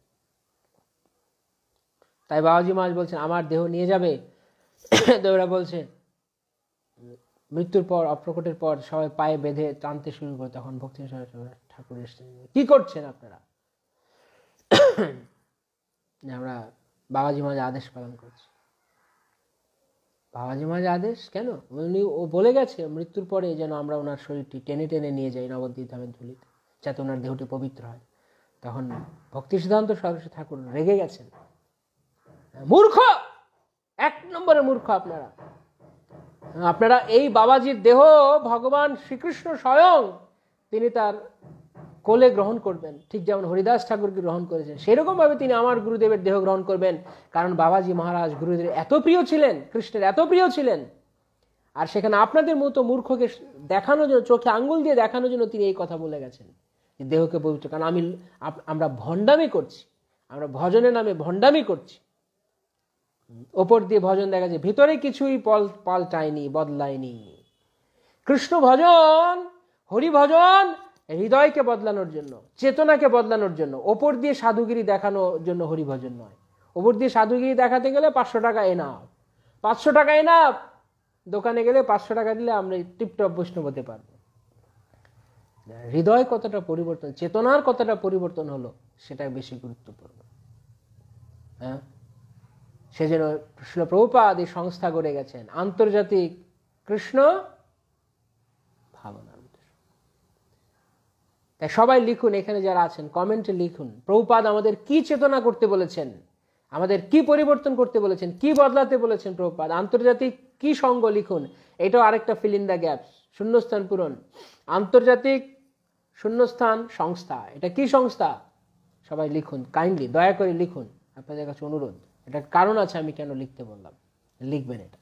Speaker 2: তাই বাবাজি মহারাজ বলছেন আমার দেহ নিয়ে যাবে, দেবরা বলছে মৃত্যুর পর অপ্রকটের পর সবাই পায়ে বেঁধে টানতে শুরু করে, তখন ভক্তি ঠাকুর এসেছেন, কি করছেন আপনারা? আমরা বাবাজি মহারাজ আদেশ পালন করছি। বাবাজি মহারাজ আদেশ কেন? ও বলে গেছে মৃত্যুর পরে যেন আমরা ওনার শরীরটি টেনে টেনে নিয়ে যাই নবদ্বীপ ধামের ধুলিতে, যাতে ওনার দেহটি পবিত্র হয়। তখন ভক্তি সিদ্ধান্ত সরস্বতী ঠাকুর রেগে গেছেন, মূর্খ, এক নম্বরের মূর্খ আপনারা, আপনারা এই বাবাজির দেহ ভগবান শ্রীকৃষ্ণ স্বয়ং তিনি তার কোলে গ্রহণ করবেন, ঠিক যেমন হরিদাস ঠাকুরকে গ্রহণ করেছেন, সেরকম ভাবে তিনি আমার গুরুদেবের দেহ গ্রহণ করবেন। কারণ বাবাজি মহারাজ গুরুদেবের এত প্রিয় ছিলেন, কৃষ্ণের এত প্রিয় ছিলেন, আর সেখানে আপনাদের মতো মূর্খকে দেখানোর জন্য, চোখে আঙ্গুল দিয়ে দেখানোর জন্য তিনি এই কথা বলে গেছেন যে দেহকে পবিত্র। কারণ আমরা ভণ্ডামি করছি, আমরা ভজনের নামে ভণ্ডামি করছি, ওপর দিয়ে ভজন দেখা যায়, ভিতরে কিছুই পাল্টায়নি, বদলায়নি। কৃষ্ণ ভজন, হরি ভজন হৃদয়কে বদলানোর জন্য, চেতনাকে বদলানোর জন্য, ওপর দিয়ে সাধুগিরি দেখানোর জন্য হরি ভজন নয়। ওপর দিয়ে সাধুগিরি দেখাতে গেলে 500 টাকা এনাফ, 500 টাকা এনাফ, দোকানে গেলে 500 টাকা দিলে আমরা টিপটপ বৈষ্ণব হতে পারবো। হৃদয় কতটা পরিবর্তন, চেতনার কতটা পরিবর্তন হলো, সেটা বেশি গুরুত্বপূর্ণ। হ্যাঁ, সেজন্য শ্রীল প্রভুপাদ এই সংস্থা গড়ে গেছেন, আন্তর্জাতিক কৃষ্ণ ভাবনা। তাই সবাই লিখুন, এখানে যারা আছেন কমেন্টে লিখুন, প্রভুপাদ আমাদের কি চেতনা করতে বলেছেন, আমাদের কি পরিবর্তন করতে বলেছেন, কি বদলাতে বলেছেন প্রভুপাদ। আন্তর্জাতিক কি সঙ্গ লিখুন, এটাও আরেকটা ফিল ইন দ্য গ্যাপস, শূন্যস্থান পূরণ। আন্তর্জাতিক শূন্যস্থান সংস্থা, এটা কি সংস্থা সবাই লিখুন, কাইন্ডলি দয়া করে লিখুন, আপনাদের কাছে অনুরোধ। এটার কারণ আছে আমি কেন লিখতে বললাম, লিখবেন এটা।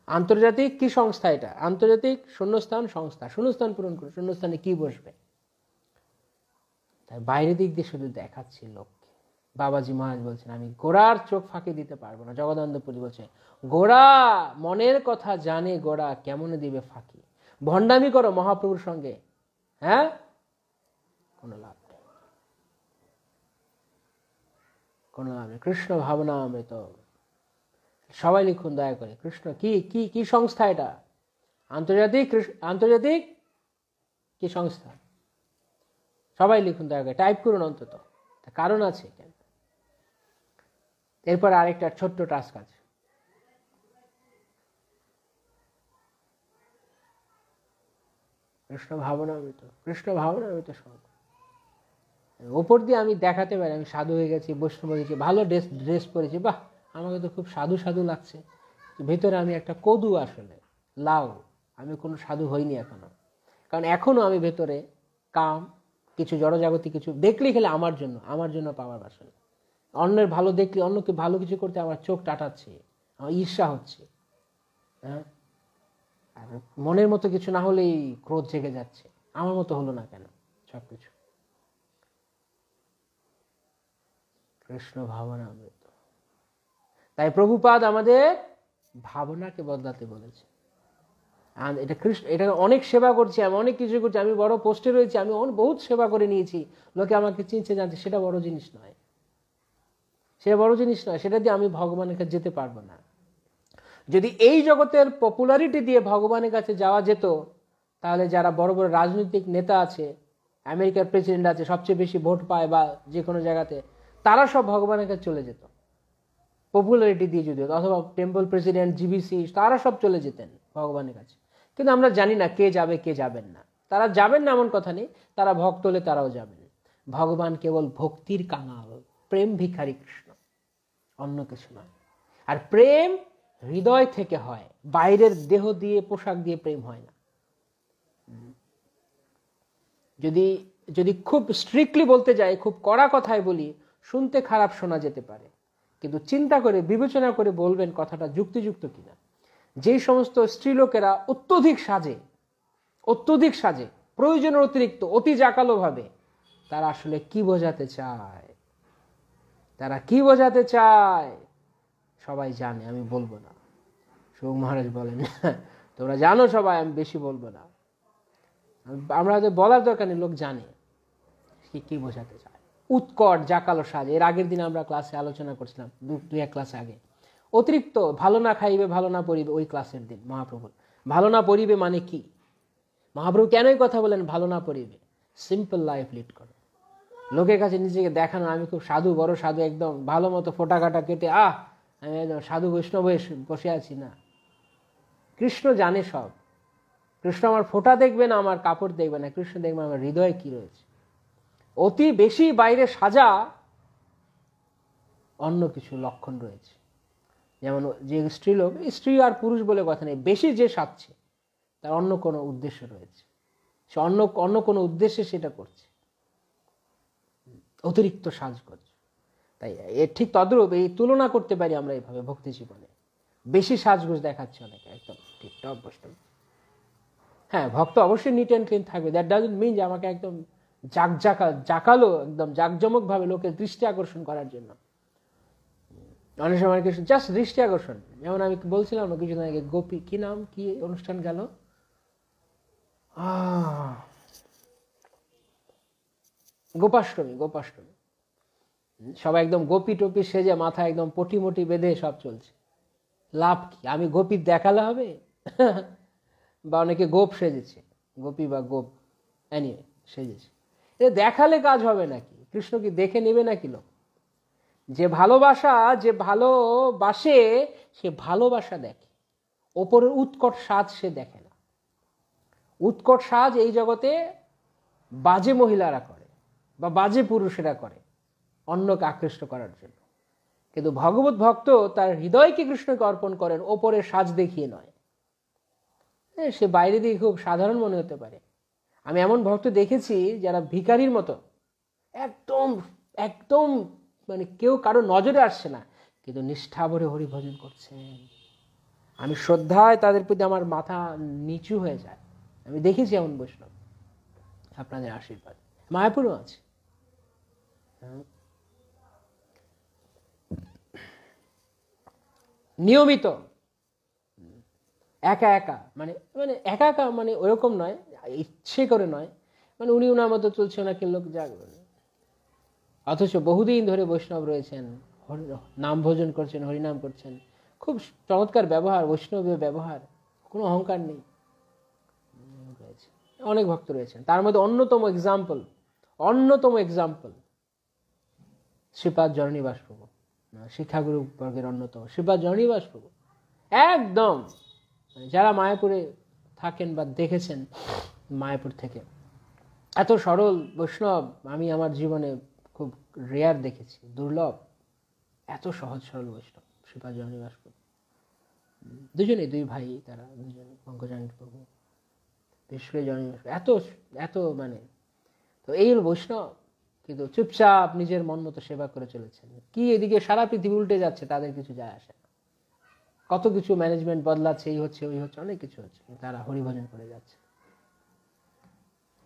Speaker 2: আন্তর্জাতিক কি সংস্থা, এটা আন্তর্জাতিক শূন্যস্থান সংস্থা। শূন্যস্থান পূরণ করুন, শূন্যস্থানে কি বসবে। তাই বাইরের দিক দিয়ে শুধু দেখাচ্ছি লোককে। বাবাজি মহারাজ বলছেন আমি গোড়ার চোখ ফাঁকি দিতে পারবো না। জগদানন্দপুরী বলছে গোড়া মনের কথা জানে, গোড়া কেমন দিবে ফাঁকি। ভণ্ডামি করো মহাপ্রভুর সঙ্গে, হ্যাঁ, কোনো লাভ নেই, কোনো লাভ নেই। কৃষ্ণ ভাবনা অমৃত। সবাই লিখুন দয়া করে, কৃষ্ণ কি কি কি সংস্থা এটা, আন্তর্জাতিক আন্তর্জাতিক কি সংস্থা, সবাই লিখুন দয়া করে, টাইপ করুন অন্তত, কারণ আছে কেন। এরপর আরেকটা ছোট্ট টাস্ক আছে, কৃষ্ণ ভাবনা অমৃত, কৃষ্ণ ভাবনা অমৃত সব। ওপর দিয়ে আমি দেখাতে পারি আমি সাধু হয়ে গেছি, বৈষ্ণব হয়ে গেছি, ভালো ড্রেস পরেছি, বাহ আমাকে তো খুব সাধু সাধু লাগছে। ভেতরে আমি একটা কদু, আসলে লাউ, আমি কোনো সাধু হইনি এখনো। কারণ এখনো আমি ভেতরে কাম, কিছু জড়জাগতিক কিছু দেখলেই খেলে আমার জন্য পাওয়ার বাসনা। অন্যের ভালো দেখলে, অন্যকে ভালো কিছু করতে আমার চোখ টাটাচ্ছে, আমার ঈর্ষা হচ্ছে, হ্যাঁ। আর মনের মতো কিছু না হলেই ক্রোধ জেগে যাচ্ছে, আমার মতো হলো না কেন সবকিছু। কৃষ্ণ ভাবনা অমৃত। তাই প্রভুপাদ আমাদের ভাবনাকে বদলাতে বলেছে। এটা কৃষ্ণ, এটা অনেক সেবা করছি আমি, অনেক কিছু করছি, আমি বড় পোস্টে রয়েছি, আমি বহুত সেবা করে নিয়েছি, লোকে আমাকে চিনছে জানছে, সেটা বড় জিনিস নয়, সেটা বড় জিনিস নয়। সেটা দিয়ে আমি ভগবানের কাছে যেতে পারবো না। যদি এই জগতের পপুলারিটি দিয়ে ভগবানের কাছে যাওয়া যেত, তাহলে যারা বড় বড় রাজনৈতিক নেতা আছে, আমেরিকার প্রেসিডেন্ট আছে, সবচেয়ে বেশি ভোট পায় বা যে কোনো জায়গাতে, তারা সব ভগবানের কাছে চলে যেত পপুলারিটি দিয়ে যদি, অথবা টেম্পল প্রেসিডেন্ট, জিবিসি, তারা সব চলে যেতেন ভগবানের কাছে। কিন্তু আমরা জানি না কে যাবে কে যাবেন না। তারা যাবেন না এমন কথা নেই, তারা ভক্ত হলে তারাও যাবেন। ভগবান কেবল ভক্তির কাঙাল, প্রেম ভিখারি কৃষ্ণ, অন্য কিছু নয়। আর প্রেম হৃদয় থেকে হয়, বাইরের দেহ দিয়ে পোশাক দিয়ে প্রেম হয় না। যদি খুব স্ট্রিক্টলি বলতে যাই, খুব কড়া কথায় বলি, শুনতে খারাপ শোনা যেতে পারে, কিন্তু চিন্তা করে বিবেচনা করে বলবেন কথাটা যুক্তিযুক্ত কিনা। যেই সমস্ত স্ত্রীলোকেরা অত্যধিক সাজে, প্রয়োজনের অতিরিক্ত, অতি জাকালো ভাবে, তারা আসলে কি বোঝাতে চায়, সবাই জানে, আমি বলবো না। সুখ মহারাজ বলেন তোমরা জানো সবাই, আমি বেশি বলবো না। আমরা বলার দরকার নেই, লোক জানে কি বোঝাতে চায়। উৎকট জাকালো সাজ, এর আগের দিন আমরা ক্লাসে আলোচনা করছিলাম, দুই এক ক্লাস আগে। অতিরিক্ত ভালো না খাইবে ভালো না পরিবে, ওই ক্লাসের দিন মহাপ্রভুর ভালো না পরিবে মানে কি, মহাপ্রভু কেনই কথা বলেন ভালো না পরিবে। সিম্পল লাইফ লিড করো, লোকের কাছে নিজেকে দেখানো আমি খুব সাধু, বড় সাধু, একদম ভালো মতো ফোটা কাটা কেটে আমি একদম সাধু বৈষ্ণব হয়ে বসে আছি না। কৃষ্ণ জানে সব। কৃষ্ণ আমার ফোঁটা দেখবে না, আমার কাপড় দেখবে না, কৃষ্ণ দেখবে আমার হৃদয়ে কি রয়েছে। অতি বেশি বাইরে সাজা অন্য কিছু লক্ষণ রয়েছে। যেমন যে স্ত্রীলোক, স্ত্রী আর পুরুষ বলে কথা নেই, বেশি যে সাজছে তার অন্য কোনো উদ্দেশ্য রয়েছে, সে অন্য কোনো উদ্দেশ্যে সেটা করছে, অতিরিক্ত সাজগোজ। তাই এর ঠিক তদ্রূপ এই তুলনা করতে পারি আমরা এইভাবে ভক্তি জীবনে। বেশি সাজগোজ দেখাচ্ছে অনেকে, একদম টিপটপ বৈষ্ণব। হ্যাঁ, ভক্ত অবশ্যই নিট অ্যান্ড ক্লিন থাকবে, দ্যাট ডাজন্ট মিন যে আমাকে একদম জাকালো, একদম জাঁকজমক ভাবে লোকের দৃষ্টি আকর্ষণ করার জন্য। অনেক সময় কিছু জাস্ট দৃষ্টি আকর্ষণ। যেমন আমি বলছিলাম না কিছুদিন আগে, গোপী কি নাম, কি অনুষ্ঠান গেল, গোপাষ্টমী, সবাই একদম গোপী টোপি সেজে, মাথায় একদম পটি মটি বেঁধে সব চলছে। লাভ কি? আমি গোপী দেখালে হবে? বা অনেকে গোপ সেজেছে, গোপী বা গোপ এনিওয়ে সেজেছে, এটা দেখালে কাজ হবে নাকি? কৃষ্ণ কি দেখে নেবে নাকি লোক? যে ভালোবাসা, যে ভালোবাসে সে ভালোবাসা দেখে, ওপরের উৎকট সাজ সে দেখে না। উৎকট সাজ এই জগতে বাজে মহিলারা করে বা বাজে পুরুষেরা করে অন্যকে আকৃষ্ট করার জন্য, কিন্তু ভগবত ভক্ত তার হৃদয়কে কৃষ্ণকে অর্পণ করেন ওপরের সাজ দেখিয়ে নয়। সে বাইরে দিয়ে খুব সাধারণ মনে হতে পারে। আমি এমন ভক্ত দেখেছি যারা ভিখারির মতো, একদম একদম মানে কেউ কারো নজরে আসছে না, কিন্তু নিষ্ঠা ভরে হরিভজন করছেন। আমি শ্রদ্ধায় তাদের প্রতি আমার মাথা নিচু হয়ে যায়। আমি দেখেছি এমন বৈষ্ণব, আপনাদের আশীর্বাদ। মায়াপুরও আছে। নিয়মিত একা একা মানে মানে একা একা মানে ওরকম নয়, ইচ্ছে করে নয়, মানে উনি ওনার মতো চলছে, ওনাকে লোক জাগবে, অথচ বহুদিন ধরে বৈষ্ণব রয়েছেন, নাম ভোজন করছেন, হরিনাম করছেন, খুব চমৎকার ব্যবহার, বৈষ্ণবীয় ব্যবহার, কোনো অহংকার নেই। অনেক ভক্ত রয়েছেন, তার মধ্যে অন্যতম এক্সাম্পল শ্রীপাদ জননীবাস প্রভু, শিক্ষাগুরু বর্গের অন্যতম শ্রীপাদ জননীবাস প্রভু। একদম যারা মায়াপুরে থাকেন বা দেখেছেন মায়াপুর থেকে, এত সরল বৈষ্ণব আমি আমার জীবনে খুব রেয়ার দেখেছি, দুর্লভ। এত সহজ সরল বৈষ্ণব শ্রীপাদ জননীবাস প্রভু, দুজনেই দুই ভাই, তারা দুজনে পঙ্কজানন্দ প্রভু, বিশেষ করে জননীবাস এত এত মানে। তো এই হল বৈষ্ণব, কিন্তু চুপচাপ নিজের মন মতো সেবা করে চলেছেন। কি এদিকে সারা পৃথিবী উল্টে যাচ্ছে, তাদের কিছু যায় আসে না। কত কিছু ম্যানেজমেন্ট বদলাচ্ছে, এই হচ্ছে ওই হচ্ছে, অনেক কিছু হচ্ছে, তারা হরিভজন করে যাচ্ছে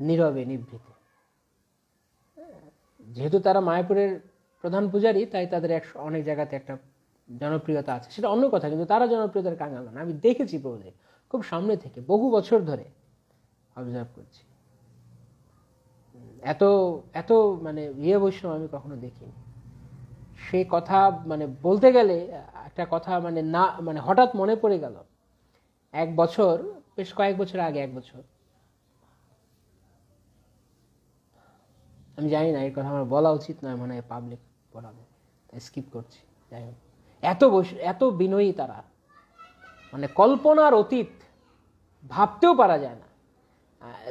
Speaker 2: নীরবে নিভৃতে। যেহেতু তারা মায়াপুরের প্রধান পূজারী, তাই তাদের অনেক জায়গাতে একটা জনপ্রিয়তা আছে, সেটা অন্য কথা, কিন্তু তারা জনপ্রিয়তার কাঙাল না। আমি দেখেছি প্রভুদের খুব সামনে থেকে, বহু বছর ধরে অবজার্ভ করছি। এত এত মানে বৈষ্ণব আমি কখনো দেখিনি। সে কথা মানে বলতে গেলে একটা কথা মানে না মানে হঠাৎ মনে পড়ে গেল। এক বছর, বেশ কয়েক বছর আগে, এক বছর, আমি জানি না এর কথা আমার বলা উচিত নয়, মনে হয় পাবলিক বলাবে, তাই স্কিপ করছি। যাই হোক, এত বিনয়ী তারা, মানে কল্পনার অতীত, ভাবতেও পারা যায় না।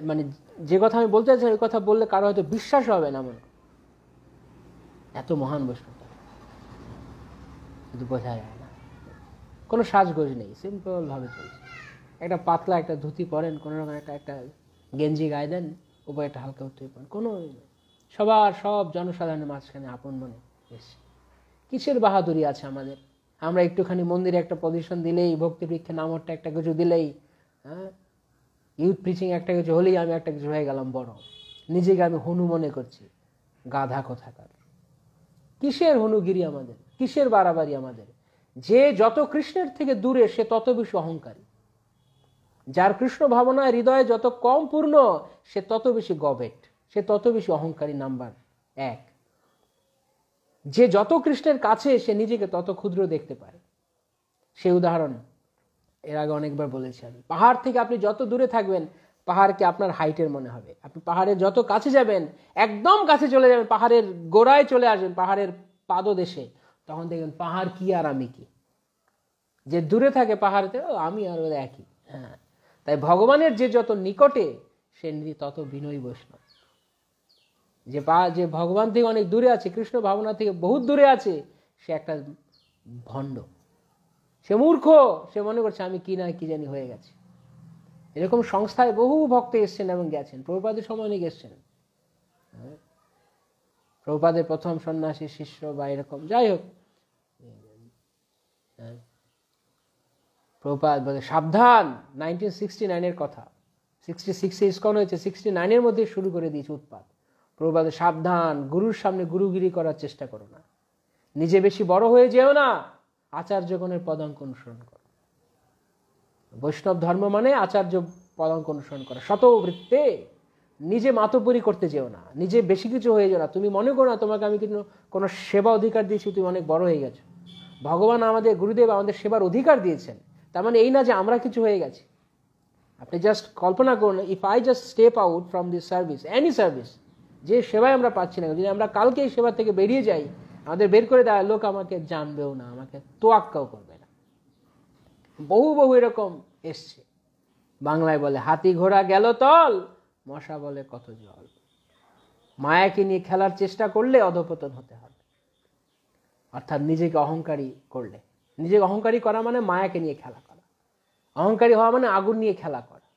Speaker 2: মানে যে কথা আমি বলতে চাই ওই কথা বললে কারো হয়তো বিশ্বাস হবে না, মনে এত মহান বৈষ্ণব, কিন্তু বোঝা যায় না। কোনো সাজগোজ নেই, সিম্পল ভাবে চলছে। একটা পাতলা একটা ধুতি পরেন, কোনো রকম একটা গেঞ্জি গায়ে দেন, উপরে একটা হালকা উত্তর পরেন, কোনো সব জনসাধারণের মাঝখানে আপন মনে এসে কিসের বাহাদুরি আছে আমাদের? আমরা একটুখানি মন্দিরে একটা পজিশন দিলেই, ভক্তি বৃক্ষে নামটা একটা কিছু দিলেই, হ্যাঁ, ইউথ প্রিচিং একটা কিছু হলেই আমি একটা কিছু হয়ে গেলাম বড়, নিজেকে আমি হনু মনে করছি। গাধা কোথাকার! কিসের হনুগিরি আমাদের, কিসের বাড়াবাড়ি আমাদের? যে যত কৃষ্ণের থেকে দূরে সে তত বেশি অহংকারী। যার কৃষ্ণ ভাবনায় হৃদয়ে যত কম পূর্ণ সে তত বেশি গবেট, সে তত বেশি অহংকারী নাম্বার এক। যে যত কৃষ্ণের কাছে সে নিজেকে তত ক্ষুদ্র দেখতে পারে। সে উদাহরণ এর আগে অনেকবার বলেছি আমি। পাহাড় থেকে আপনি যত দূরে থাকবেন পাহাড়কে আপনার হাইটের মনে হবে। আপনি পাহাড়ের যত কাছে যাবেন, একদম কাছে চলে যাবেন, পাহাড়ের গোড়ায় চলে আসবেন, পাহাড়ের পাদদেশে, তখন দেখবেন পাহাড় কি আর আমি কি। যে দূরে থাকে পাহাড়তে, আমি আর একই। হ্যাঁ, তাই ভগবানের যে যত নিকটে সে তত বিনয়ী বৈষ্ণব। যে ভগবান থেকে অনেক দূরে আছে, কৃষ্ণ ভাবনা থেকে বহুত দূরে আছে, সে একটা ভণ্ড, সে মূর্খ, সে মনে করছে আমি কি না কি জানি হয়ে গেছে। এরকম সংস্থায় বহু ভক্ত এসছেন এবং গেছেন, প্রভুপাদের সময় অনেক এসছেন। প্রভুপাদের প্রথম সন্ন্যাসী শিষ্য বা এরকম, যাই হোক, প্রভুপাদ বলে সাবধান, 1969 কথা, 66 ইস্কন হয়েছে, 69 মধ্যে শুরু করে দিয়েছে উৎপাত। প্রভুপাদের সাবধান, গুরুর সামনে গুরুগিরি করার চেষ্টা করো না, নিজে বেশি বড় হয়ে যেও না, আচার্যগণের পদাঙ্ক অনুসরণ করো। বৈষ্ণব ধর্ম মানে আচার্য পদাঙ্ক অনুসরণ করা, শতবৃত্তে। নিজে মাতব্বরি করতে যেও না, নিজে বেশি কিছু হয়ে যেও না। তুমি মনে করো না তোমাকে আমি কিন্তু কোনো সেবা অধিকার দিয়েছি, তুমি অনেক বড় হয়ে গেছো। ভগবান আমাদের গুরুদেব আমাদের সেবার অধিকার দিয়েছেন, তার মানে এই না যে আমরা কিছু হয়ে গেছি। আপনি জাস্ট কল্পনা করুন, if I just step out from this service, any service, যে সেবায় আমরা পাচ্ছি না, যদি আমরা কালকে এই সেবা থেকে বেরিয়ে যাই, আমাদের বের করে দেওয়া, লোক আমাকে জানবেও না, আমাকে তোয়াক্কাও করবে না। বহু বহু এরকম এসছে। বাংলায় বলে হাতি ঘোড়া গেল তল, মশা বলে কত জল। মায়াকে নিয়ে খেলার চেষ্টা করলে অধপতন হতে হবে। অর্থাৎ নিজেকে অহংকারী করলে, নিজেকে অহংকারী করা মানে মায়াকে নিয়ে খেলা করা। অহংকারী হওয়া মানে আগুন নিয়ে খেলা করা।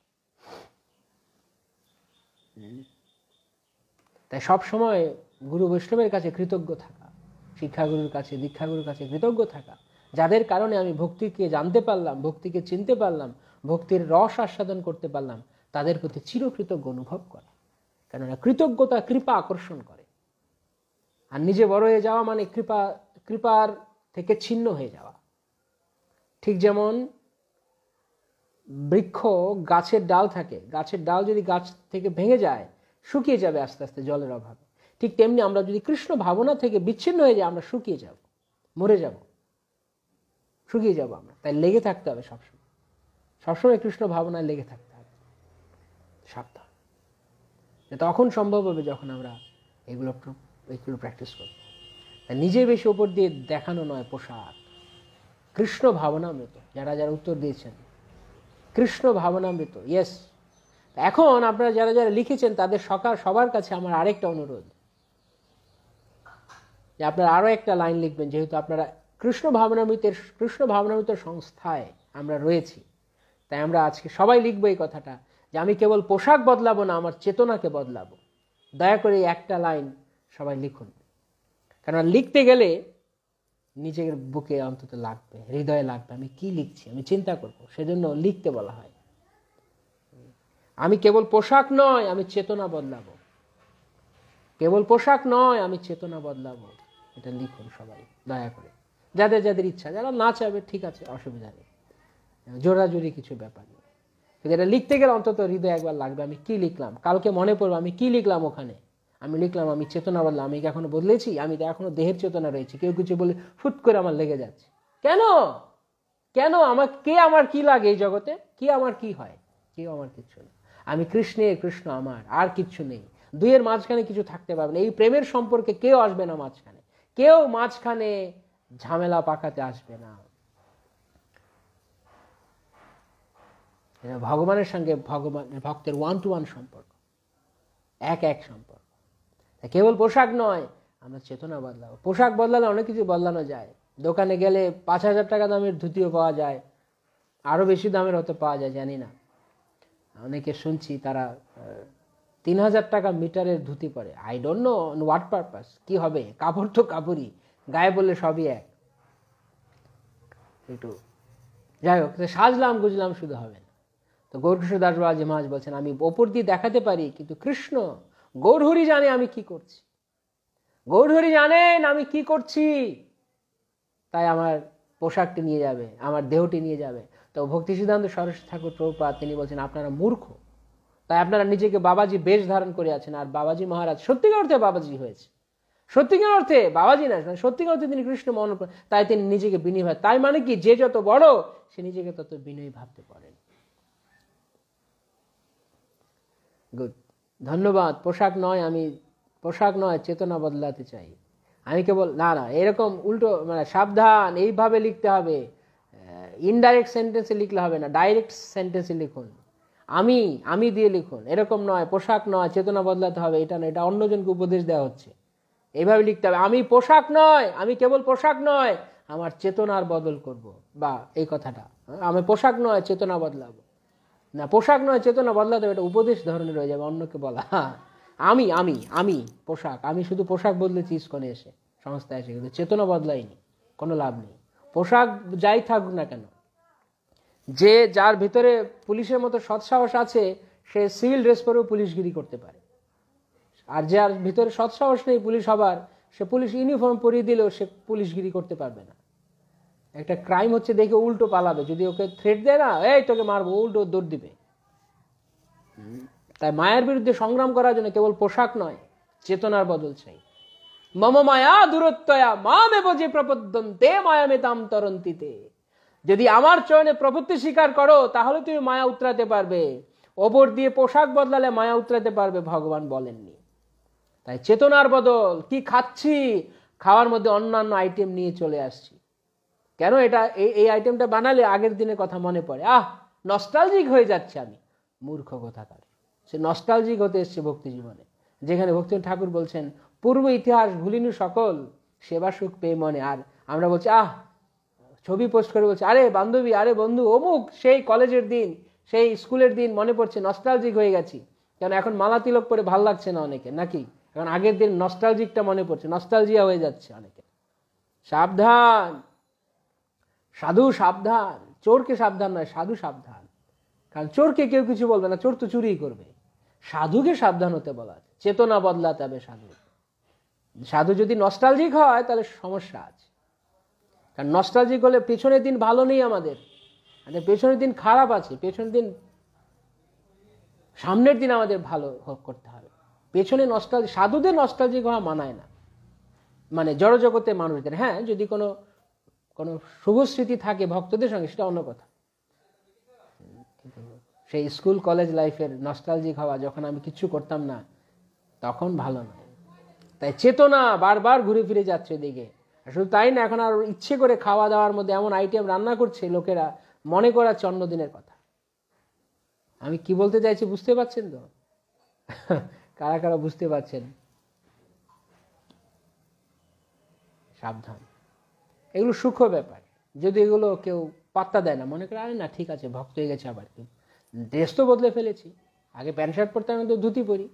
Speaker 2: তাই সব সময় গুরু বৈষ্ণবের কাছে কৃতজ্ঞ থাকা, শিক্ষাগুরুর কাছে, দীক্ষাগুরুর কাছে কৃতজ্ঞ থাকা, যাদের কারণে আমি ভক্তিকে জানতে পারলাম, ভক্তিকে চিনতে পারলাম, ভক্তির রস আস্বাদন করতে পারলাম, তাদের প্রতি চিরকৃতজ্ঞ অনুভব করা। কেননা কৃতজ্ঞতা কৃপা আকর্ষণ করে। আর নিজে বড় হয়ে যাওয়া মানে কৃপার থেকে ছিন্ন হয়ে যাওয়া। ঠিক যেমন বৃক্ষ, গাছের ডাল থাকে, গাছের ডাল যদি গাছ থেকে ভেঙে যায় শুকিয়ে যাবে আস্তে আস্তে জলের অভাবে। ঠিক তেমনি আমরা যদি কৃষ্ণ ভাবনা থেকে বিচ্ছিন্ন হয়ে যাই, আমরা শুকিয়ে যাব, মরে যাব, শুকিয়ে যাব আমরা। তাই লেগে থাকতে হবে সবসময়, সবসময় কৃষ্ণ ভাবনায় লেগে থাকতে হবে। সাবধান, তখন সম্ভব হবে যখন আমরা এগুলো প্র্যাকটিস করব। তাই নিজের বেশি উপর দিয়ে দেখানো নয় পোশাক, কৃষ্ণ ভাবনামৃত। যারা যারা উত্তর দিয়েছেন কৃষ্ণ ভাবনামৃত, ইয়েস। এখন আপনারা যারা যারা লিখেছেন তাদের সবার কাছে আমার আরেকটা অনুরোধ, যে আপনারা আরো একটা লাইন লিখবেন। যেহেতু আপনারা কৃষ্ণ ভাবনামৃতের সংস্থায় আমরা রয়েছি, তাই আমরা আজকে সবাই লিখবো এই কথাটা, যে আমি কেবল পোশাক বদলাবো না, আমার চেতনাকে বদলাবো। দয়া করে একটা লাইন সবাই লিখুন। কেননা লিখতে গেলে নিজের বুকে অন্তত লাগবে, হৃদয়ে লাগবে, আমি কি লিখছি, আমি চিন্তা করব। সেজন্য লিখতে বলা হয়। আমি কেবল পোশাক নয়, আমি চেতনা বদলাবো। কেবল পোশাক নয়, আমি চেতনা বদলাবো। এটা লিখুন সবাই দয়া করে, যাদের যাদের ইচ্ছা। যারা না চাইবে ঠিক আছে, অসুবিধা নেই, জোরাজোরি কিছু ব্যাপার নেই। কিন্তু এটা লিখতে গেলে অন্তত হৃদয় একবার লাগবে, আমি কি লিখলাম, কালকে মনে পড়বো আমি কি লিখলাম ওখানে। আমি লিখলাম আমি চেতনা বদলাম। আমি কি এখনো বদলেছি? আমি তো এখনো দেহের চেতনা রয়েছে। কেউ কিছু বলে ফুট করে আমার লেগে যাচ্ছে। কেন কেন আমার কি লাগে এই জগতে? কি আমার কি হয়? কেউ আমার কিচ্ছু নেই। আমি কৃষ্ণের, কৃষ্ণ আমার, আর কিচ্ছু নেই। দুইয়ের মাঝখানে কিছু থাকতে পারবে না। এই প্রেমের সম্পর্কে কেউ আসবে না মাঝখানে, কেউ মাঝখানে ঝামেলা পাকাতে আসবে না। ভগবানের সঙ্গে ভক্তের 1-to-1 সম্পর্ক, এক সম্পর্ক। কেবল পোশাক নয়, আমরা চেতনা বদলাবো। পোশাক বদলালে অনেক কিছু বদলানো যায়। দোকানে গেলে 5,000 টাকা দামের ধুতিও পাওয়া যায়, আরো বেশি দামের হতে পাওয়া যায়, জানি না। অনেকে শুনছি তারা 3,000 টাকা মিটারের ধুতি পরে। I don't know what purpose, কি হবে? কাপড় তো কাপড়ই, গায়ে বললে সবই এক। একটু যাই হোক, সাজলাম গুজলাম শুধু হবে না। তো গৌরকিশোর দাস বাবাজি মহারাজ বলছেন, আমি ওপর দিয়ে দেখাতে পারি, কিন্তু কৃষ্ণ গৌরহরি জানে আমি কি করছি, গৌরহরি জানেন আমি কি করছি। তাই আমার পোশাকটি নিয়ে যাবে, আমার দেহটি নিয়ে যাবে। তো ভক্তি সিদ্ধান্ত সরস্বতী ঠাকুর প্রভুপাদ তিনি বলছেন, আপনারা মূর্খ, তাই আপনারা নিজেকে বাবাজি বেশ ধারণ করে আছেন। আর বাবাজি মহারাজ সত্যিকার অর্থে বাবাজি হয়েছে, সত্যিকার অর্থে বাবাজি না, সত্যিকার অর্থে তিনি কৃষ্ণ মনে করেন। তাই তিনি নিজেকে বিনয়ী ভাবেন। তাই মানে কি, যে যত বড় সে নিজেকে তত বিনয়ী ভাবতে পারেন। গুড, ধন্যবাদ। পোশাক নয় চেতনা বদলাতে চাই। আমি কেবল না এরকম উল্টো, মানে সাবধান, এইভাবে লিখতে হবে। ইনডাইরেক্ট সেন্টেন্সে লিখলে হবে না, ডাইরেক্ট সেন্টেন্সে লিখুন। আমি দিয়ে লিখুন। এরকম নয়, পোশাক নয় চেতনা বদলাতে হবে, এটা না, এটা অন্যজনকে উপদেশ দেওয়া হচ্ছে। এইভাবে লিখতে হবে, আমি পোশাক নয়, আমি কেবল পোশাক নয়, আমার চেতনার বদল করব। বা এই কথাটা, আমি পোশাক নয় চেতনা বদলাবো না, পোশাক নয় চেতনা বদলাতে হবে, এটা উপদেশ ধরনের হয়ে যাবে, অন্যকে বলা। আমি পোশাক, আমি শুধু পোশাক বদলেছি ইস্কনে এসে, সংস্থা এসে, কিন্তু চেতনা বদলাইনি, কোনো লাভ নেই। পোশাক যাই থাকুক না কেন, যে যার ভিতরে পুলিশের মতো সৎসাহস আছে সে সিভিল ড্রেস পরেও পুলিশগিরি করতে পারে। আর যার ভিতরে সৎসাহস নেই পুলিশ হবার, সে পুলিশ ইউনিফর্ম পরিয়ে দিলেও সে পুলিশগিরি করতে পারবে না। একটা ক্রাইম হচ্ছে দেখে উল্টো পালাবে, যদি ওকে থ্রেট দেয় না, এই তোকে মারবো, উল্টো দৌড় দিবে। তাই মায়ের বিরুদ্ধে সংগ্রাম করার জন্য কেবল পোশাক নয়, চেতনার বদল চাই। মম মায়া দূরত্বয়া মামেব যে প্রপদ্যন্তে মায়ামেতাম তরন্তিতে। যদি আমার চয়নে প্রপত্তি স্বীকার করো তাহলে তুমি মায়া উতরাতে পারবে। ওপর দিয়ে পোশাক বদলালে মায়া উতরাতে পারবে ভগবান বলেননি। তাই চেতনার বদল, কি খাচ্ছি, খাওয়ার মধ্যে অন্যান্য আইটেম নিয়ে চলে আসছি। কেন এটা এই আইটেমটা বানালে আগের দিনের কথা মনে পড়ে, নস্টালজিক হয়ে যাচ্ছে আমি। মূর্খ কোথাকার, সে নস্টালজিক হতে এসছে ভক্তি জীবনে, যেখানে ভক্তি ঠাকুর বলছেন পূর্ব ইতিহাস ভুলিনু সকল, সেবা সুখ পেয়ে মনে। আর আমরা বলছি ছবি পোস্ট করে বলছি, আরে বান্ধবী, আরে বন্ধু, অমুক সেই কলেজের দিন, সেই স্কুলের দিন মনে পড়ছে, নস্টালজিক হয়ে গেছি। কেন এখন মালা তিলক পরে ভাল লাগছে না অনেকে, নাকি এখন আগের দিন নস্টালজিকটা মনে পড়ছে, নস্টালজিয়া হয়ে যাচ্ছে অনেকে। সাবধান সাধু, সাবধান। চোরকে সাবধান নয়, সাধু সাবধান। কারণ চোরকে কেউ কিছু বলবে না, চোর তো চুরি করবে। সাধুকে সাবধান হতে বলা আছে, চেতনা বদলাতে হবে সাধু। সাধু যদি নস্টালজিক হয় তাহলে সমস্যা আছে। কারণ নস্টালজিক হলে পেছনের দিন ভালো নেই আমাদের, পেছনের দিন খারাপ আছে। পেছনের দিন, সামনের দিন আমাদের ভালো করতে হবে। পেছনে সাধুদের নস্টালজিক হওয়া মানায় না, মানে জড়জগতের মানুষদের। হ্যাঁ, যদি কোনো কোনো শুভ স্মৃতি থাকে ভক্তদের সঙ্গে, সেটা অন্য কথা। সেই স্কুল কলেজ লাইফের নস্টালজিক হওয়া, যখন আমি কিছু করতাম না, তখন ভালো নয়। তাই চেতনা বারবার ঘুরে ফিরে যাচ্ছে দিকে। শুধু তাই না, এখন আর ইচ্ছে করে খাওয়া দাওয়ার মধ্যে এমন আইটেম রান্না করছে লোকেরা, মনে করাচ্ছে অন্যদিনের কথা। আমি কি বলতে চাইছি বুঝতে পারছেন তো? কারা কারা বুঝতে পারছেন? সাবধান, এগুলো সূক্ষ্ম ব্যাপার। যদি এগুলো কেউ পাত্তা দেয় না, মনে করে আরে না ঠিক আছে, ভক্ত হয়ে গেছে, আবার কি, ড্রেস তো বদলে ফেলেছি। আগে প্যান্ট শার্ট পরতাম, তো ধুতি পরি,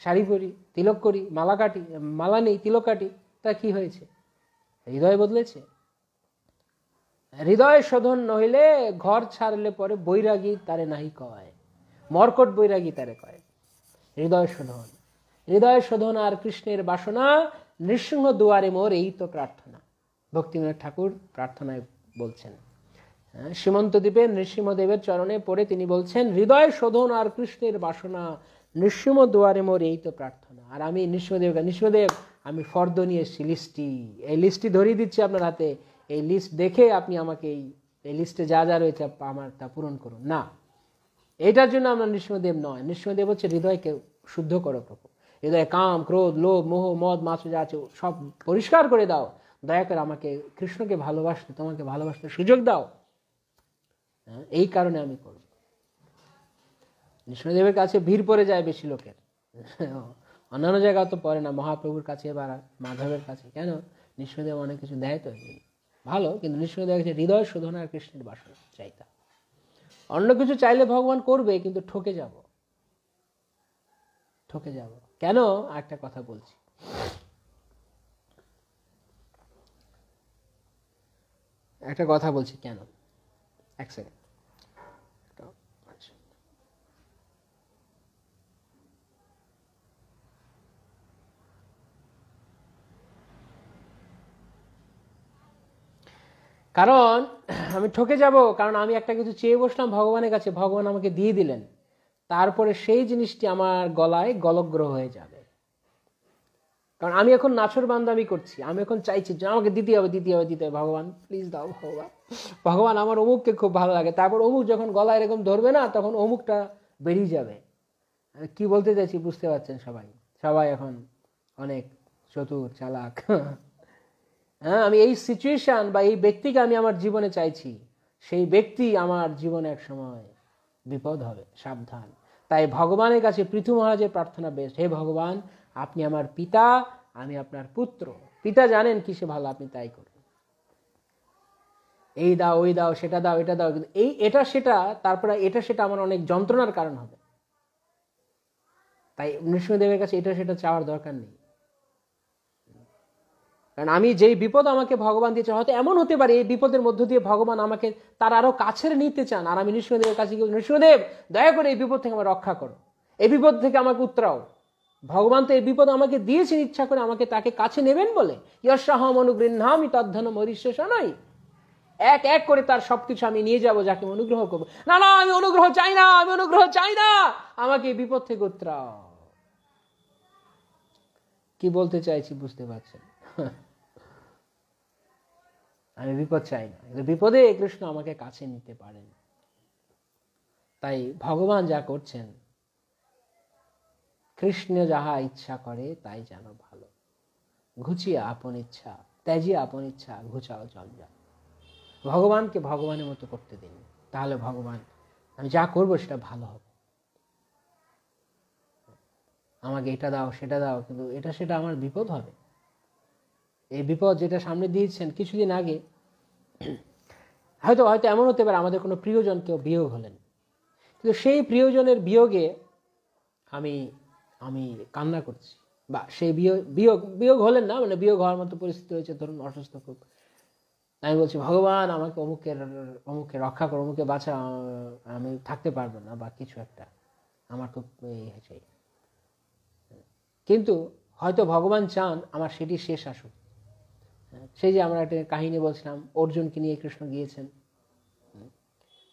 Speaker 2: শাড়ি পরি, তিলক করি, মালা কাটি, মালা নেই তিলক কাটি, তা কি হয়েছে? হৃদয় বদলেছে। হৃদয় শোধন নহিলে ঘর ছাড়লে পরে বৈরাগী তারে নাহি কয়, মর্কট বৈরাগী তারে কয়। হৃদয় শোধন, হৃদয় শোধন আর কৃষ্ণের বাসনা, নৃসিংহ দুয়ারে মোর এই তো প্রার্থনা। ভক্তিবিনোদ ঠাকুর প্রার্থনায় বলছেন, সীমন্ত দ্বীপে নৃসিংহদেবের চরণে পড়ে তিনি বলছেন, হৃদয় শোধন আর কৃষ্ণের বাসনা, নৃসিংহ দুয়ারে মোর এই তো প্রার্থনা। আর আমি নৃসিংহদেব আমি ফর্দ নিয়ে এসেছি, লিস্টটি, এই লিস্টটি ধরিয়ে দিচ্ছি আপনার হাতে। এই লিস্ট দেখে আপনি আমাকে এই লিস্টে যা যা রয়েছে আমার তা পূরণ করুন। না, এটার জন্য আমরা নৃসিংহদেব নয়। নৃসিংহদেব হচ্ছে হৃদয়কে শুদ্ধ করো প্রভু। হৃদয়ে কাম, ক্রোধ, লোভ, মোহ, মদ, মাত্র যা আছে সব পরিষ্কার করে দাও। দয়া করে আমাকে কৃষ্ণকে ভালোবাসতে, তোমাকে ভালোবাসতে সুযোগ দাও। এই কারণে আমি করব। নৃসিংহদেবের কাছে ভিড় পড়ে যায় বেশি লোকের, অন্যান্য জায়গা তো পড়ে না। মহাপ্রভুর কাছে বা মাধবের কাছে কেন? নৃসিংহদেব অনেক কিছু দেয় তো ভালো, কিন্তু নৃসিংহদেবের কাছে হৃদয় শোধন আর কৃষ্ণের বাসনা চাইতা। অন্য কিছু চাইলে ভগবান করবে, কিন্তু ঠকে যাব, ঠকে যাব। কেন? একটা কথা বলছি, একটা কথা বলছি কেন, এক সেকেন্ড। কারণ আমি ঠকে যাব, কারণ আমি একটা কিছু চেয়ে বসলাম ভগবানের কাছে, ভগবান আমাকে দিয়ে দিলেন, তারপরে সেই জিনিসটি আমার গলায় গলগ্রহ হয়ে যাবে। কারণ আমি এখন নাছর বান্দামি করছি, আমি এখন চাইছি যে আমাকে দিতে হবে, দিতে হবে, দিতে হবে। ভগবান প্লিজ দাও, ভগবান, ভগবান আমার অমুককে খুব ভালো লাগে। তারপর অমুক যখন গলায় এরকম ধরবে না, তখন অমুকটা বেরিয়ে যাবে। কি বলতে চাইছি বুঝতে পারছেন সবাই? সবাই এখন অনেক চতুর, চালাক। হ্যাঁ, আমি এই সিচুয়েশন বা এই ব্যক্তিকে আমি আমার জীবনে চাইছি, সেই ব্যক্তি আমার জীবনে এক সময় বিপদ হবে, সাবধান। তাই ভগবানের কাছে পৃথু মহারাজের প্রার্থনা বেস্ট, হে ভগবান, আপনি আমার পিতা, আমি আপনার পুত্র। পিতা জানেন কিসে ভালো, আপনি তাই করুন। এই দাও, ওই দাও, সেটা দাও, এটা দাও, কিন্তু এটা সেটা, তারপরে এটা সেটা আমার অনেক যন্ত্রণার কারণ হবে। তাই নৃসিংহদেবের কাছে এটা সেটা চাওয়ার দরকার নেই। কারণ আমি যেই বিপদ আমাকে ভগবান দিয়েছে, হয়তো এমন হতে পারে এই বিপদের মধ্য দিয়ে ভগবান আমাকে তার আরো কাছের নিতে চান। আর আমি নৃসিংহদেবের কাছে গিয়ে, নৃসিংহদেব দয়া করে এই বিপদ থেকে আমার রক্ষা করো, এই বিপদ থেকে আমাকে উত্তরাও। ভগবান তো এই বিপদ আমাকে দিয়েছেন ইচ্ছা করে আমাকে তাকে কাছে নেবেন বলে। ইয়স্যাহম অনুগৃহ্ণামি তদ্ধনম হরিষ্যসানাই, এক এক করে তার সবকিছু আমি নিয়ে যাব যাকে অনুগ্রহ করবো। না না, আমি অনুগ্রহ চাই না, আমি অনুগ্রহ চাই না, আমাকে এই বিপদ থেকে উত্তরাও। কি বলতে চাইছি বুঝতে পারছেন? আমি বিপদ চাই না, কিন্তু বিপদে কৃষ্ণ আমাকে কাছে নিতে পারেন। তাই ভগবান যা করছেন, কৃষ্ণ যাহা ইচ্ছা করে তাই যেন ভালো। ঘুচিয়া আপন ইচ্ছা, ত্যাজিয়া আপন ইচ্ছা, ঘুচাও জঞ্জাল। ভগবানকে ভগবানের মতো করতে দিন, তাহলে ভগবান আমি যা করবো সেটা ভালো হবে। আমাকে এটা দাও সেটা দাও, কিন্তু এটা সেটা আমার বিপদ হবে। এই বিপদ যেটা সামনে দিয়েছেন কিছুদিন আগে, হয়তো হয়তো এমন হতে পারে আমাদের কোনো প্রিয়জন কেউ বিয়োগ হলেন, কিন্তু সেই প্রিয়জনের বিয়োগে আমি আমি কান্না করছি, বা সেই বিয়োগ বিয়োগ হলেন না, মানে বিয়োগ হওয়ার মতো পরিস্থিতি হয়েছে, ধরুন অসুস্থ খুব, আমি বলছি ভগবান আমাকে অমুকে রক্ষা করো, অমুকে বাঁচা, আমি থাকতে পারবো না, বা কিছু একটা আমার খুব চাই। কিন্তু হয়তো ভগবান চান আমার সেটি শেষ আসুক। সেই যে আমরা একটা কাহিনী বলছিলাম, অর্জুনকে নিয়ে কৃষ্ণ গিয়েছেন,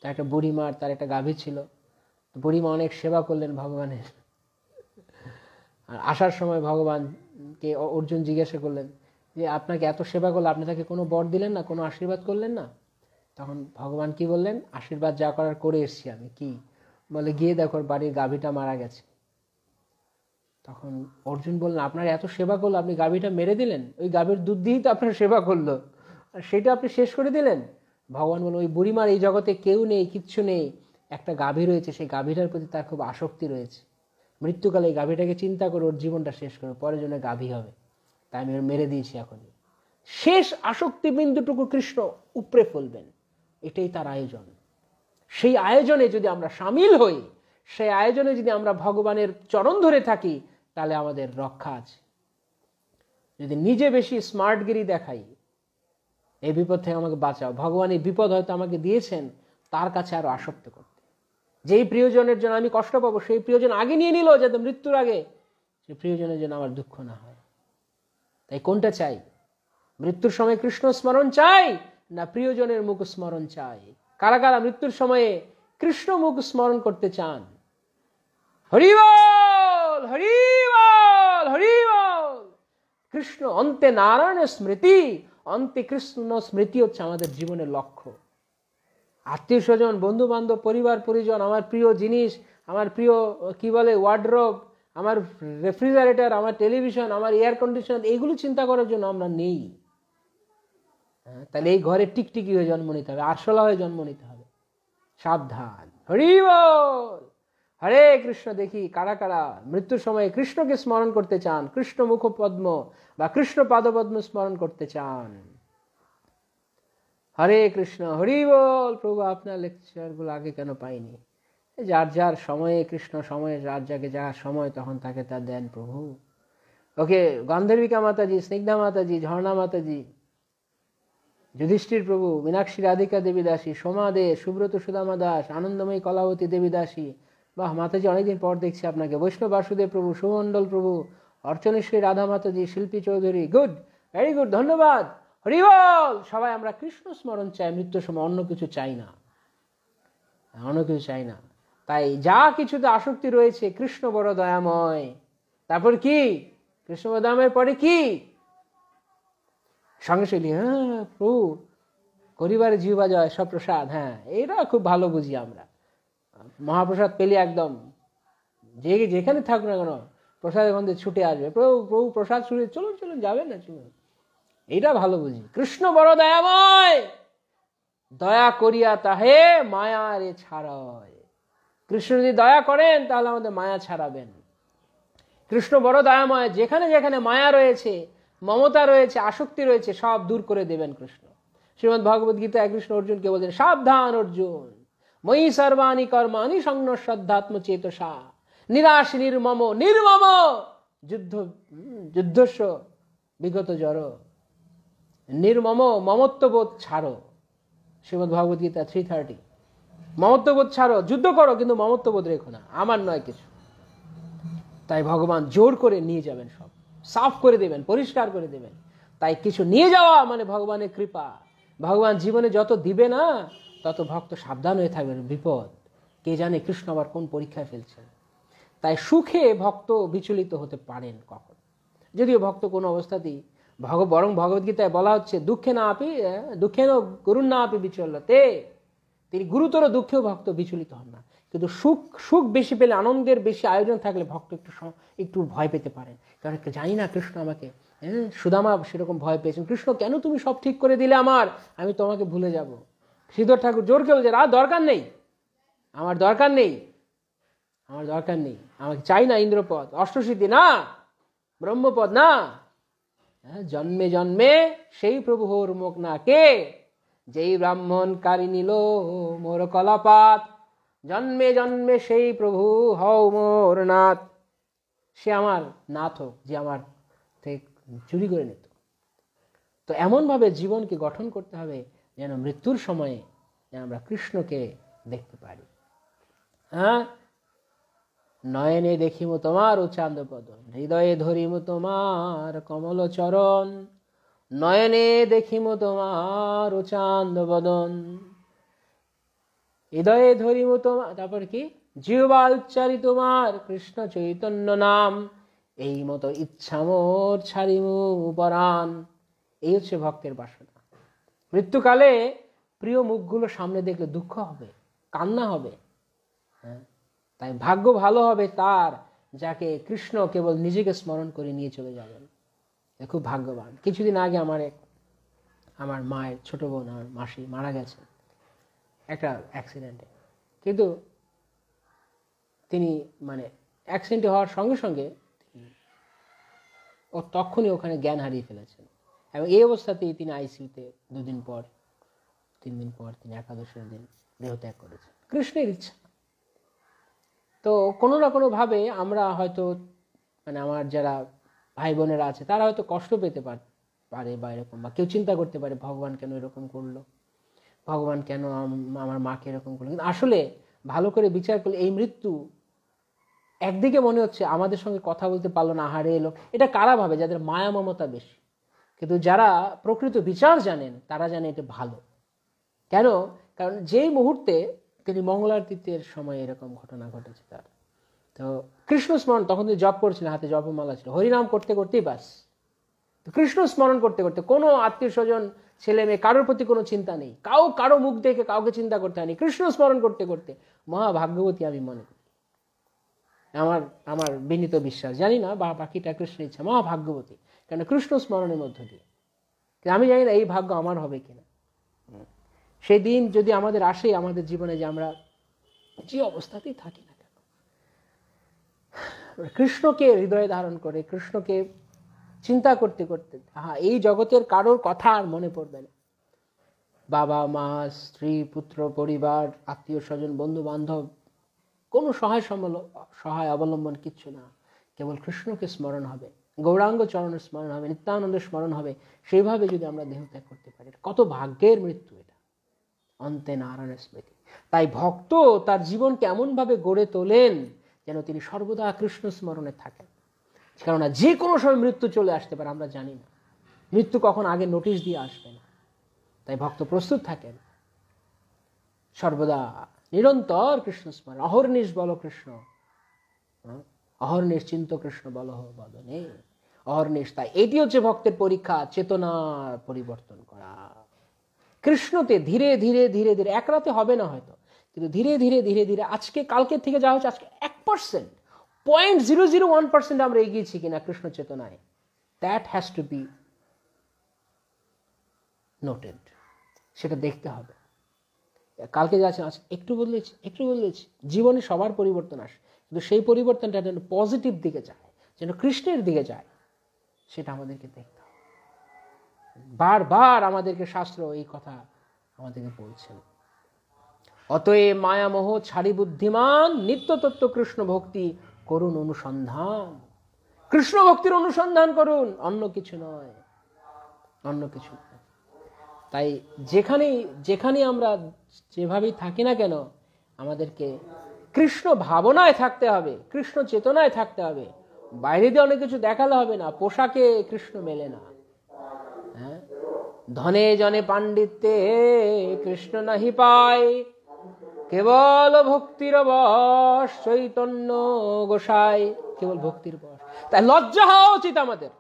Speaker 2: তার একটা বুড়িমার, তার একটা গাভী ছিল, বুড়িমা অনেক সেবা করলেন ভগবানের। আর আসার সময় ভগবানকে অর্জুন জিজ্ঞাসা করলেন যে আপনাকে এত সেবা করলে আপনি তাকে কোনো বর দিলেন না, কোনো আশীর্বাদ করলেন না? তখন ভগবান কি বললেন, আশীর্বাদ যা করার করে এসছি আমি। কি বলে, গিয়ে দেখো বাড়ির গাভীটা মারা গেছে। তখন অর্জুন বললেন আপনার এত সেবা করলো, আপনি গাভীটা মেরে দিলেন? ওই গাভীর দুধ দিয়েই তো আপনার সেবা করলো, আর সেটা আপনি শেষ করে দিলেন। ভগবান বললেন ওই বুড়িমার এই জগতে কেউ নেই, কিচ্ছু নেই, একটা গাভী রয়েছে, সেই গাভীটার প্রতি তার খুব আসক্তি রয়েছে। মৃত্যুকালে এই গাভীটাকে চিন্তা করে ওর জীবনটা শেষ করে, পরের জন্য গাভী হবে, তাই আমি মেরে দিয়েছি। এখনই শেষ আসক্তি বিন্দুটুকু কৃষ্ণ উপড়ে ফেলবেন, এটাই তার আয়োজন। সেই আয়োজনে যদি আমরা সামিল হই, সেই আয়োজনে যদি আমরা ভগবানের চরণ ধরে থাকি, তাহলে আমাদের রক্ষা আছে। যদি নিজে বেশি স্মার্টগিরি দেখাই, এই বিপদ থেকে আমাকে বাঁচাও, ভগবান এই বিপদ হয়তো আমাকে দিয়েছেন তার কাছে আরো আসক্ত করতে। যেই প্রিয়জনের জন্য আমি কষ্ট পাবো, সেই প্রিয়জন আগে নিয়ে নিল যাতে মৃত্যুর আগে সেই প্রিয়জনের জন্য আমার দুঃখ না হয়। তাই কোনটা চাই? মৃত্যুর সময় কৃষ্ণ স্মরণ চাই না প্রিয়জনের মুখ স্মরণ চাই? কারা কারা মৃত্যুর সময়ে কৃষ্ণ মুখ স্মরণ করতে চান? হরি বল, হরি বল, হরি বল। কৃষ্ণ অন্তে নারায়ণের স্মৃতি, অন্তে কৃষ্ণ স্মৃতি হচ্ছে আমাদের জীবনের লক্ষ্য। আত্মীয় স্বজন, বন্ধু বান্ধব, পরিবার পরিজন, আমার প্রিয় জিনিস, আমার প্রিয় কি বলে ওয়ার্ডরোব, আমার রেফ্রিজারেটর, আমার টেলিভিশন, আমার এয়ার কন্ডিশনার, এইগুলো চিন্তা করার জন্য আমরা নেই। তাহলে এই ঘরে টিকটিকি হয়ে জন্ম নিতে হবে, আরশোলা হয়ে জন্ম নিতে হবে। সাবধান। হরি বল, হরে কৃষ্ণ। দেখি কারা কারা মৃত্যুর সময় কৃষ্ণকে স্মরণ করতে চান, কৃষ্ণ মুখ পদ্ম বা কৃষ্ণ পাদপদ্ম স্মরণ করতে চান। হরে কৃষ্ণ, হরি বল। প্রভু আপনার লেকচারগুলো আগে কেন পাইনি? যার যার সময়ে কৃষ্ণ সময়ে, যার যাকে যার সময় তখন তাকে তা দেন প্রভু। ওকে, গান্ধর্বিকা মাতাজি, স্নিগ্ধা মাতাজি, ঝর্ণা মাতাজি, যুধিষ্ঠির প্রভু, মীনাক্ষী রাধিকা দেবী দাসী, সোমা দে, সুব্রত সুদামা দাস, আনন্দময়ী কলাবতী দেবী দাসী, বাহ মাতাজি অনেকদিন পর দেখছি আপনাকে। বৈষ্ণব বাসুদেব প্রভু, সুমণ্ডল প্রভু, অর্চনেশ্বরী রাধা মাতাজি, শিল্পী চৌধুরী, গুড, ভেরি গুড, ধন্যবাদ। হরি বল। সবাই আমরা কৃষ্ণ স্মরণ চাই মৃত্যুর সময়, অন্য কিছু চাই না, অন্য কিছু চাই না। তাই যা কিছুতে আসক্তি রয়েছে, কৃষ্ণ বড় দয়াময়। তারপর কি? কৃষ্ণ বড় দয়াময়ের পরে কি? সঙ্গে শৈলী, হ্যাঁ প্রভু পরিবারে জিহ্বা জয় সব প্রসাদ, হ্যাঁ এটা খুব ভালো বুঝি আমরা। মহাপ্রসাদ পেলে একদম যেখানে থাকুক না কেন প্রসাদের গন্ধে ছুটে আসবে, প্রভু প্রভু প্রসাদ ছুটে, চলুন চলুন, যাবেন না, চলুন, এইটা ভালো বুঝি। কৃষ্ণ বড় দয়াময়, দয়া করিয়া তাহে মায়া রে ছাড়য়। কৃষ্ণ যদি দয়া করেন তাহলে আমাদের মায়া ছাড়াবেন। কৃষ্ণ বড় দয়াময়, যেখানে যেখানে মায়া রয়েছে, মমতা রয়েছে, আসক্তি রয়েছে, সব দূর করে দেবেন কৃষ্ণ। শ্রীমদ্ ভগবদ গীতায় কৃষ্ণ অর্জুনকে বলছেন, সাবধান অর্জুন, ময়ি সর্বাণি কর্মাণি সংন শ্রদ্ধাত্ম চেতসা নিরাশ নির্মম নির্মম যুদ্ধস্য বিগত জড়। নির্মম, মমত্ববোধ ছাড়ো। শ্রীমদ্ ভগবদ গীতা 3:30। মমত্ববোধ ছাড়ো, যুদ্ধ করো কিন্তু মমত্ববোধ রেখো না, আমার নয় কিছু। তাই ভগবান জোর করে নিয়ে যাবেন, সব সাফ করে দেবেন, পরিষ্কার করে দেবেন। তাই কিছু নিয়ে যাওয়া মানে ভগবানের কৃপা। ভগবান জীবনে যত দিবে না তত ভক্ত সাবধান হয়ে থাকবেন, বিপদ। কে জানে কৃষ্ণ আবার কোন পরীক্ষায় ফেলছেন। তাই সুখে ভক্ত বিচলিত হতে পারেন কখন, যদিও ভক্ত কোনো অবস্থাতেই বরং ভগবদ্গীতায় বলা হচ্ছে দুঃখে ন গুরুর না আপি বিচলতে। তিনি গুরুতর দুঃখেও ভক্ত বিচলিত হন না। কিন্তু সুখ বেশি পেলে, আনন্দের বেশি আয়োজন থাকলে ভক্ত একটু ভয় পেতে পারেন, কারণ জানি না কৃষ্ণ আমাকে সুদামা সেরকম ভয় পেয়েছেন, কৃষ্ণ কেন তুমি সব ঠিক করে দিলে আমার, আমি তোমাকে ভুলে যাব। শ্রীধর ঠাকুর জোর কেউ যে দরকার নেই, আমার দরকার নেই, আমার দরকার নেই, আমাকে চাই না ইন্দ্রপদ, অষ্টসিদ্ধি না, ব্রহ্মপদ না, জন্মে জন্মে সেই প্রভু হোর মুখ না কে, যেই ব্রাহ্মণ কারি নিল মোর কলাপাত, জন্মে জন্মে সেই প্রভু হও মোর নাথ। সে আমার নাথ হোক যে আমার থেকে চুরি করে নিত। তো এমনভাবে জীবনকে গঠন করতে হবে যেন মৃত্যুর সময়ে যেন আমরা কৃষ্ণকে দেখতে পারি। হ্যাঁ, নয়নে দেখিম তোমার উচান্দ পদন, হৃদয়ে ধরিম তোমার কমল চরণ, নয়নে দেখিম তোমার উচান্দ বদন, হৃদয়ে ধরিম তোমার, তারপর কি, জিহ্বা উচ্চারি তোমার কৃষ্ণ চৈতন্য নাম, এই মতো ইচ্ছা মোর ছাড়িমু পরাণ। এই হচ্ছে ভক্তের বাসনা। মৃত্যুকালে প্রিয় মুখগুলো সামনে দেখলে দুঃখ হবে, কান্না হবে। হ্যাঁ, তাই ভাগ্য ভালো হবে তার যাকে কৃষ্ণ কেবল নিজেকে স্মরণ করে নিয়ে চলে যাবেন, খুব ভাগ্যবান। কিছুদিন আগে আমার মায়ের ছোট বোন, আমার মাসি মারা গেছেন একটা অ্যাক্সিডেন্টে। কিন্তু তিনি মানে অ্যাক্সিডেন্ট হওয়ার সঙ্গে সঙ্গে ও তখনই ওখানে জ্ঞান হারিয়ে ফেলেছেন, এবং এই অবস্থাতেই তিনি আইসিইউতে 2 দিন পর 3 দিন পর তিনি একাদশের দিন দেহত্যাগ করেছেন। কৃষ্ণের ইচ্ছা। তো কোনো না কোনোভাবে আমরা হয়তো মানে আমার যারা ভাই বোনেরা আছে তারা হয়তো কষ্ট পেতে পারে বা এরকম, বা কেউ চিন্তা করতে পারে ভগবান কেন এরকম করলো, ভগবান কেন আমার মাকে এরকম করলো। কিন্তু আসলে ভালো করে বিচার করলে এই মৃত্যু একদিকে মনে হচ্ছে আমাদের সঙ্গে কথা বলতে পারলো না, হারে এলো, এটা কারা ভাবে? যাদের মায়া মমতা বেশি। কিন্তু যারা প্রকৃত বিচার জানেন তারা জানে এটা ভালো। কেন? কারণ যেই মুহূর্তে তিনি মঙ্গলারতির সময় এরকম ঘটনা ঘটেছে তার, তো কৃষ্ণ স্মরণ, তখন তিনি জপ করছিলেন, হাতে জপমালা ছিল, হরিনাম করতে করতেই বাস, কৃষ্ণ স্মরণ করতে করতে, কোনো আত্মীয় স্বজন ছেলে মেয়ে কারোর প্রতি কোনো চিন্তা নেই, কারো মুখ দেখে কাউকে চিন্তা করতে হয়নি, কৃষ্ণ স্মরণ করতে করতে মহাভাগ্যবতী আমি মনে করি। আমার বিনীত বিশ্বাস, জানি না বা বাকিটা কৃষ্ণের ইচ্ছা, মহাভাগ্যবতী, কেন কৃষ্ণ স্মরণের মধ্য দিয়ে। আমি জানি না এই ভাগ্য আমার হবে কিনা। সেই দিন যদি আমাদের আসে আমাদের জীবনে, যে আমরা যে অবস্থাতেই থাকি না কেন কৃষ্ণকে হৃদয়ে ধারণ করে, কৃষ্ণকে চিন্তা করতে করতে, এই জগতের কারোর কথা আর মনে পড়বে না। বাবা মা, স্ত্রী, পুত্র, পরিবার, আত্মীয় স্বজন, বন্ধু বান্ধব, কোনো সহায় অবলম্বন কিচ্ছু না, কেবল কৃষ্ণকে স্মরণ হবে, গৌরাঙ্গ চরণের স্মরণ হবে, নিত্যানন্দের স্মরণ হবে। সেইভাবে যদি আমরা দেহত্যাগ করতে পারি, কত ভাগ্যের মৃত্যু এটা, অন্তে নারায়ণের স্মৃতি। তাই ভক্ত তার জীবনকে এমনভাবে গড়ে তোলেন যেন তিনি সর্বদা কৃষ্ণ স্মরণে থাকেন। কেননা যে কোনো সময় মৃত্যু চলে আসতে পারে, আমরা জানি না মৃত্যু কখন আগে নোটিশ দিয়ে আসবে না। তাই ভক্ত প্রস্তুত থাকেন সর্বদা নিরন্তর কৃষ্ণ স্মরণ, অহর্নিশ বল কৃষ্ণ, অহর্নিশ চিন্ত কৃষ্ণ বল বদনে, অহর্নিশ। তাই এটি হচ্ছে ভক্তের পরীক্ষা, চেতনা পরিবর্তন করা। কৃষ্ণতে ধীরে ধীরে ধীরে ধীরে, এক রাতে হবে না হয়তো, কিন্তু ধীরে ধীরে ধীরে ধীরে, আজকে কালকের থেকে যা হচ্ছে, আজকে 1%, 0.001% আমরা এগিয়েছি কিনা কৃষ্ণ চেতনায়, that has to be noted. সেটা দেখতে হবে। কালকে যা আছে একটু বদলেছি। জীবনে সবার পরিবর্তন আসে, কিন্তু সেই পরিবর্তনটা যেন পজিটিভ দিকে যায়, যেন কৃষ্ণের দিকে যায়, সেটা আমাদেরকে দেখতে হবে। বারবার আমাদেরকে শাস্ত্র এই কথা আমাদেরকে বলছেন। অতএব মায়ামোহ ছাড়ি বুদ্ধিমান, নিত্য তত্ত্ব কৃষ্ণ ভক্তি করুন অনুসন্ধান। কৃষ্ণ ভক্তির অনুসন্ধান করুন, অন্য কিছু নয়। তাই যেখানে আমরা যেভাবেই থাকি না কেন, আমাদেরকে কৃষ্ণ ভাবনায় থাকতে হবে, কৃষ্ণ চেতনায় থাকতে হবে। বাইরে দিয়ে অনেক কিছু দেখালে হবে না, পোশাকে কৃষ্ণ মেলে না। হ্যাঁ, ধনে জনে পাণ্ডিত্যে কৃষ্ণ নাহি পায়, কেবল ভক্তির বশ চৈতন্য গোসাই, কেবল ভক্তির বশ। তাই লজ্জা হওয়া উচিত আমাদের,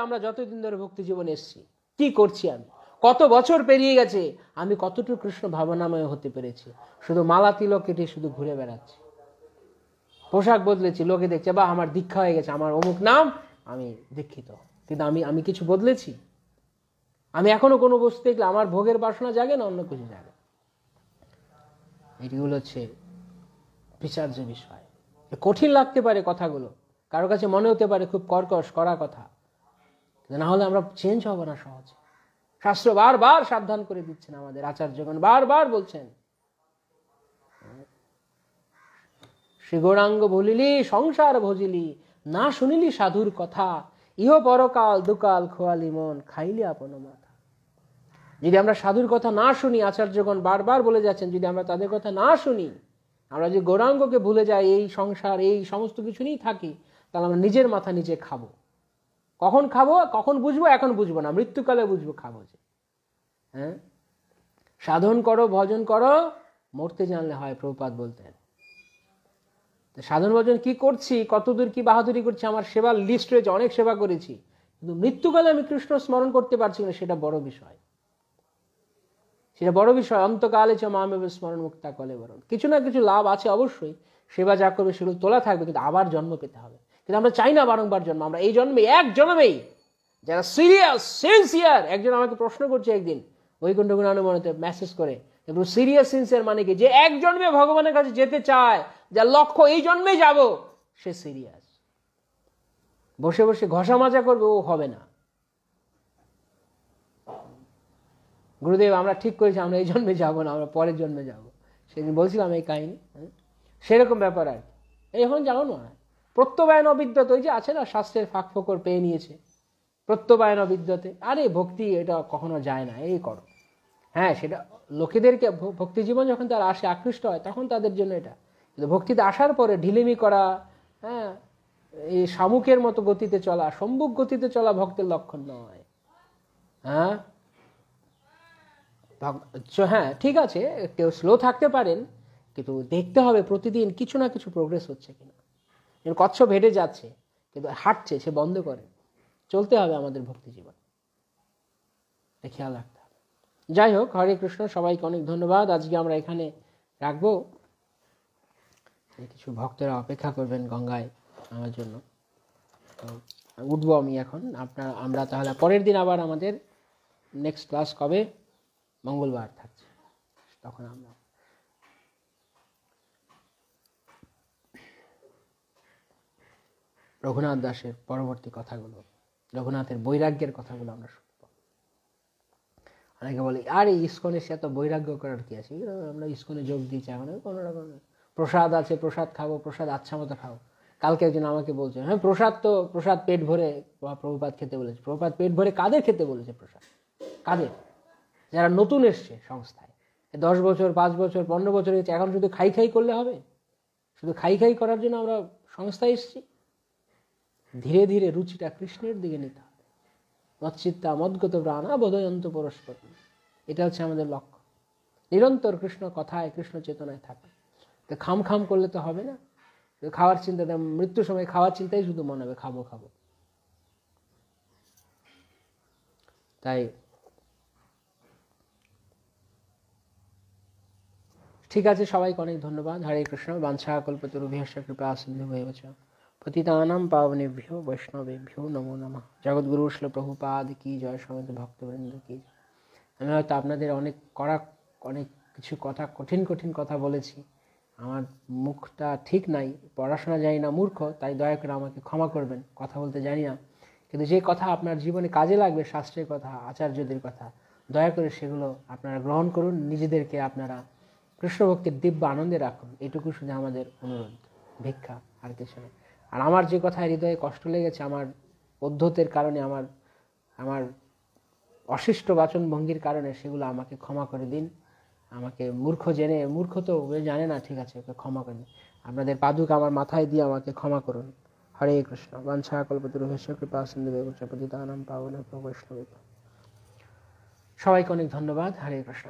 Speaker 2: আমরা যতদিন ধরে ভক্তি জীবনে এসেছি, কি করছি আমি, কত বছর পেরিয়ে গেছে, আমি কতটুকু কৃষ্ণ ভাবনাময় হতে পেরেছি। শুধু মালা তিলক কেটে শুধু ঘুরে বেড়াচ্ছি, পোশাক বদলেছি, লোকে দেখছে বা আমার দীক্ষা হয়ে গেছে, আমার অমুক নাম, আমি দীক্ষিত, কিন্তু আমি কিছু বদলেছি? আমি এখনো কোনো বস্তু দেখলে আমার ভোগের বাসনা জাগে না অন্য কিছু জাগে? এগুলো হচ্ছে বিচার্য বিষয়। কঠিন লাগতে পারে কথাগুলো, কারো কাছে মনে হতে পারে খুব কর্কশ করা কথা, না হলে আমরা চেঞ্জ হব না সহজে। শাস্ত্র বারবার সাবধান করে দিচ্ছেন, আমাদের আচার্যগণ বারবার বলছেন, শ্রী গৌরাঙ্গ বলিলি সংসার ভজিলি, না শুনিলি সাধুর কথা, ইহ পরকাল দুকাল খোয়ালি মন, খাইলি আপন মাথা। যদি আমরা সাধুর কথা না শুনি, আচার্যগণ বারবার বলে যাচ্ছেন, যদি আমরা তাদের কথা না শুনি, আমরা যদি গৌরাঙ্গকে ভুলে যাই, এই সংসার এই সমস্ত কিছু নিয়েই থাকি, তাহলে আমরা নিজের মাথা নিজে খাবো। কখন খাবো, কখন বুঝবো? এখন বুঝবো না, মৃত্যুকালে বুঝবো খাবো যে। হ্যাঁ, সাধন করো, ভজন করো, মরতে জানলে হয়, প্রভুপাদ বলতেন। সাধন ভজন কি করছি, কতদূর কি বাহাদুরি করছি, আমার সেবার লিস্ট রয়েছে, অনেক সেবা করেছি, কিন্তু মৃত্যুকালে আমি কৃষ্ণ স্মরণ করতে পারছি না, সেটা বড় বিষয়। সেটা বড় বিষয়। অন্তকালে চ মামেব স্মরণ মুক্তা কলে বরণ। কিছু না কিছু লাভ আছে অবশ্যই, সেবা যা করবে সেগুলো তোলা থাকবে, কিন্তু আবার জন্ম পেতে হবে। কিন্তু আমরা চাই না বারংবার জন্ম। আমরা এই জন্মে, এক জন্মেই যারা সিরিয়াস সিনসিয়ার, একজন আমাকে প্রশ্ন করছে একদিন বৈকুণ্ঠ গুণানুমনেতে মেসেজ করে, কিন্তু সিরিয়াস সিনসিয়ার মানে কি? যে এক জন্মে ভগবানের কাছে যেতে চায়, যার লক্ষ্য এই জন্মে যাব, সে সিরিয়াস। বসে বসে ঘষা মাজা করবে, ও হবে না। গুরুদেব আমরা ঠিক করেছি, আমরা এই জন্মে যাব না, আমরা পরের জন্মে যাব। সেদিন বলছিলাম এই কাহিনী, সেরকম ব্যাপার আর কি। এখন যাও না, প্রত্যবায়ন অবিদ্যতে, ওই যে আছে না, শাস্ত্রের ফাঁক ফোকর পেয়ে নিয়েছে, প্রত্যবায়ন অবিদ্যতে। আরে ভক্তি এটা কখনো যায় না, এই করো। হ্যাঁ, সেটা লোকেদেরকে, ভক্তি জীবন যখন তারা আসে, আকৃষ্ট হয়, তখন তাদের জন্য এটা। কিন্তু ভক্তিতে আসার পরে ঢিলেমি করা, হ্যাঁ, এই শামুকের মতো গতিতে চলা, সম্মুখ গতিতে চলা ভক্তের লক্ষণ নয়। হ্যাঁ হ্যাঁ, ঠিক আছে, কেউ স্লো থাকতে পারেন, কিন্তু দেখতে হবে প্রতিদিন কিছু না কিছু প্রোগ্রেস হচ্ছে কিনা। কচ্ছপ হেঁটে যাচ্ছে, কিন্তু হাঁটছে, সে বন্ধ করে। চলতে হবে আমাদের ভক্তি জীবন, খেয়াল রাখতে হবে। যাই হোক, হরে কৃষ্ণ, সবাইকে অনেক ধন্যবাদ। আজকে আমরা এখানে রাখবো, কিছু ভক্তরা অপেক্ষা করবেন গঙ্গায় আমার জন্য, তো উঠবো আমি এখন। আমরা তাহলে পরের দিন আবার আমাদের নেক্সট ক্লাস কবে? মঙ্গলবার থাকছে, তখন আমরা রঘুনাথ দাসের পরবর্তী কথাগুলো, রঘুনাথের বৈরাগ্যের কথাগুলো আমরা শুনবো। অনেকে বলে, আরে ইস্কনে সে এত বৈরাগ্য করার কি আছে, আমরা ইস্কনে যোগ দিয়েছি, এখন কোনো রকম প্রসাদ আছে, প্রসাদ খাবো, প্রসাদ আচ্ছা মতো খাবো। কালকে একজন আমাকে বলছে, হ্যাঁ প্রসাদ পেট ভরে প্রভুপাদ খেতে বলেছে। প্রভুপাদ পেট ভরে কাদের খেতে বলেছে? প্রসাদ কাদের? যারা নতুন এসছে সংস্থায়, 10 বছর 5 বছর 15 বছর হয়েছে, এখন শুধু খাই খাই করলে হবে? শুধু খাই খাই করার জন্য আমরা সংস্থায় এসছি? ধীরে ধীরে রুচিটা কৃষ্ণের দিকে নিতে হবে। মৎচিত্তা মদ্গত প্রাণা বোধয়ন্ত পরস্পর, এটা হচ্ছে আমাদের লক্ষ্য। নিরন্তর কৃষ্ণ কথায়, কৃষ্ণ চেতনায় থাকা। তো খাম খাম করলে তো হবে না। খাওয়ার চিন্তা, মৃত্যুর সময় খাওয়ার চিন্তাই শুধু মনে হবে, খাবো খাবো। তাই ঠিক আছে, সবাইকে অনেক ধন্যবাদ। হরে কৃষ্ণ। বাঞ্ছা কল্পতরুভ্যশ্চ কৃপা সিন্ধুভ্যেব চ পতিতানাং পাবনেভ্যো বৈষ্ণবেভ্যো নমো নমঃ। জগৎগুরু শ্রী প্রভুপাদ কি জয়, সমস্ত ভক্তবৃন্দ কি জয়। আমি হয়তো আপনাদের অনেক কিছু কথা, কঠিন কথা বলেছি, আমার মুখটা ঠিক নাই, পড়াশোনা জানি না, মূর্খ, তাই দয়া করে আমাকে ক্ষমা করবেন, কথা বলতে জানি না। কিন্তু যে কথা আপনার জীবনে কাজে লাগবে, শাস্ত্রের কথা, আচার্যদের কথা, দয়া করে সেগুলো আপনারা গ্রহণ করুন, নিজেদেরকে আপনারা কৃষ্ণ ভক্তির দিব্য আনন্দে রাখুন। এটুকু শুধু আমাদের অনুরোধ, ভিক্ষা, আর কিছু না। আর আমার যে কথা হৃদয়ে কষ্ট লেগেছে, আমার পদ্ধতির কারণে, আমার অশিষ্ট বাচন ভঙ্গির কারণে, সেগুলো আমাকে ক্ষমা করে দিন। আমাকে মূর্খ জেনে, মূর্খ তো জানে না, ঠিক আছে, ওকে ক্ষমা করে দিন। আপনাদের পাদুক আমার মাথায় দিয়ে আমাকে ক্ষমা করুন। হরে কৃষ্ণ। বাঞ্ছা কল্পতরুভ্যশ্চ কৃপা সিন্ধুভ্যেব চ পতিতানাং পাবনেভ্যো বৈষ্ণবেভ্যো। সবাইকে অনেক ধন্যবাদ। হরে কৃষ্ণ।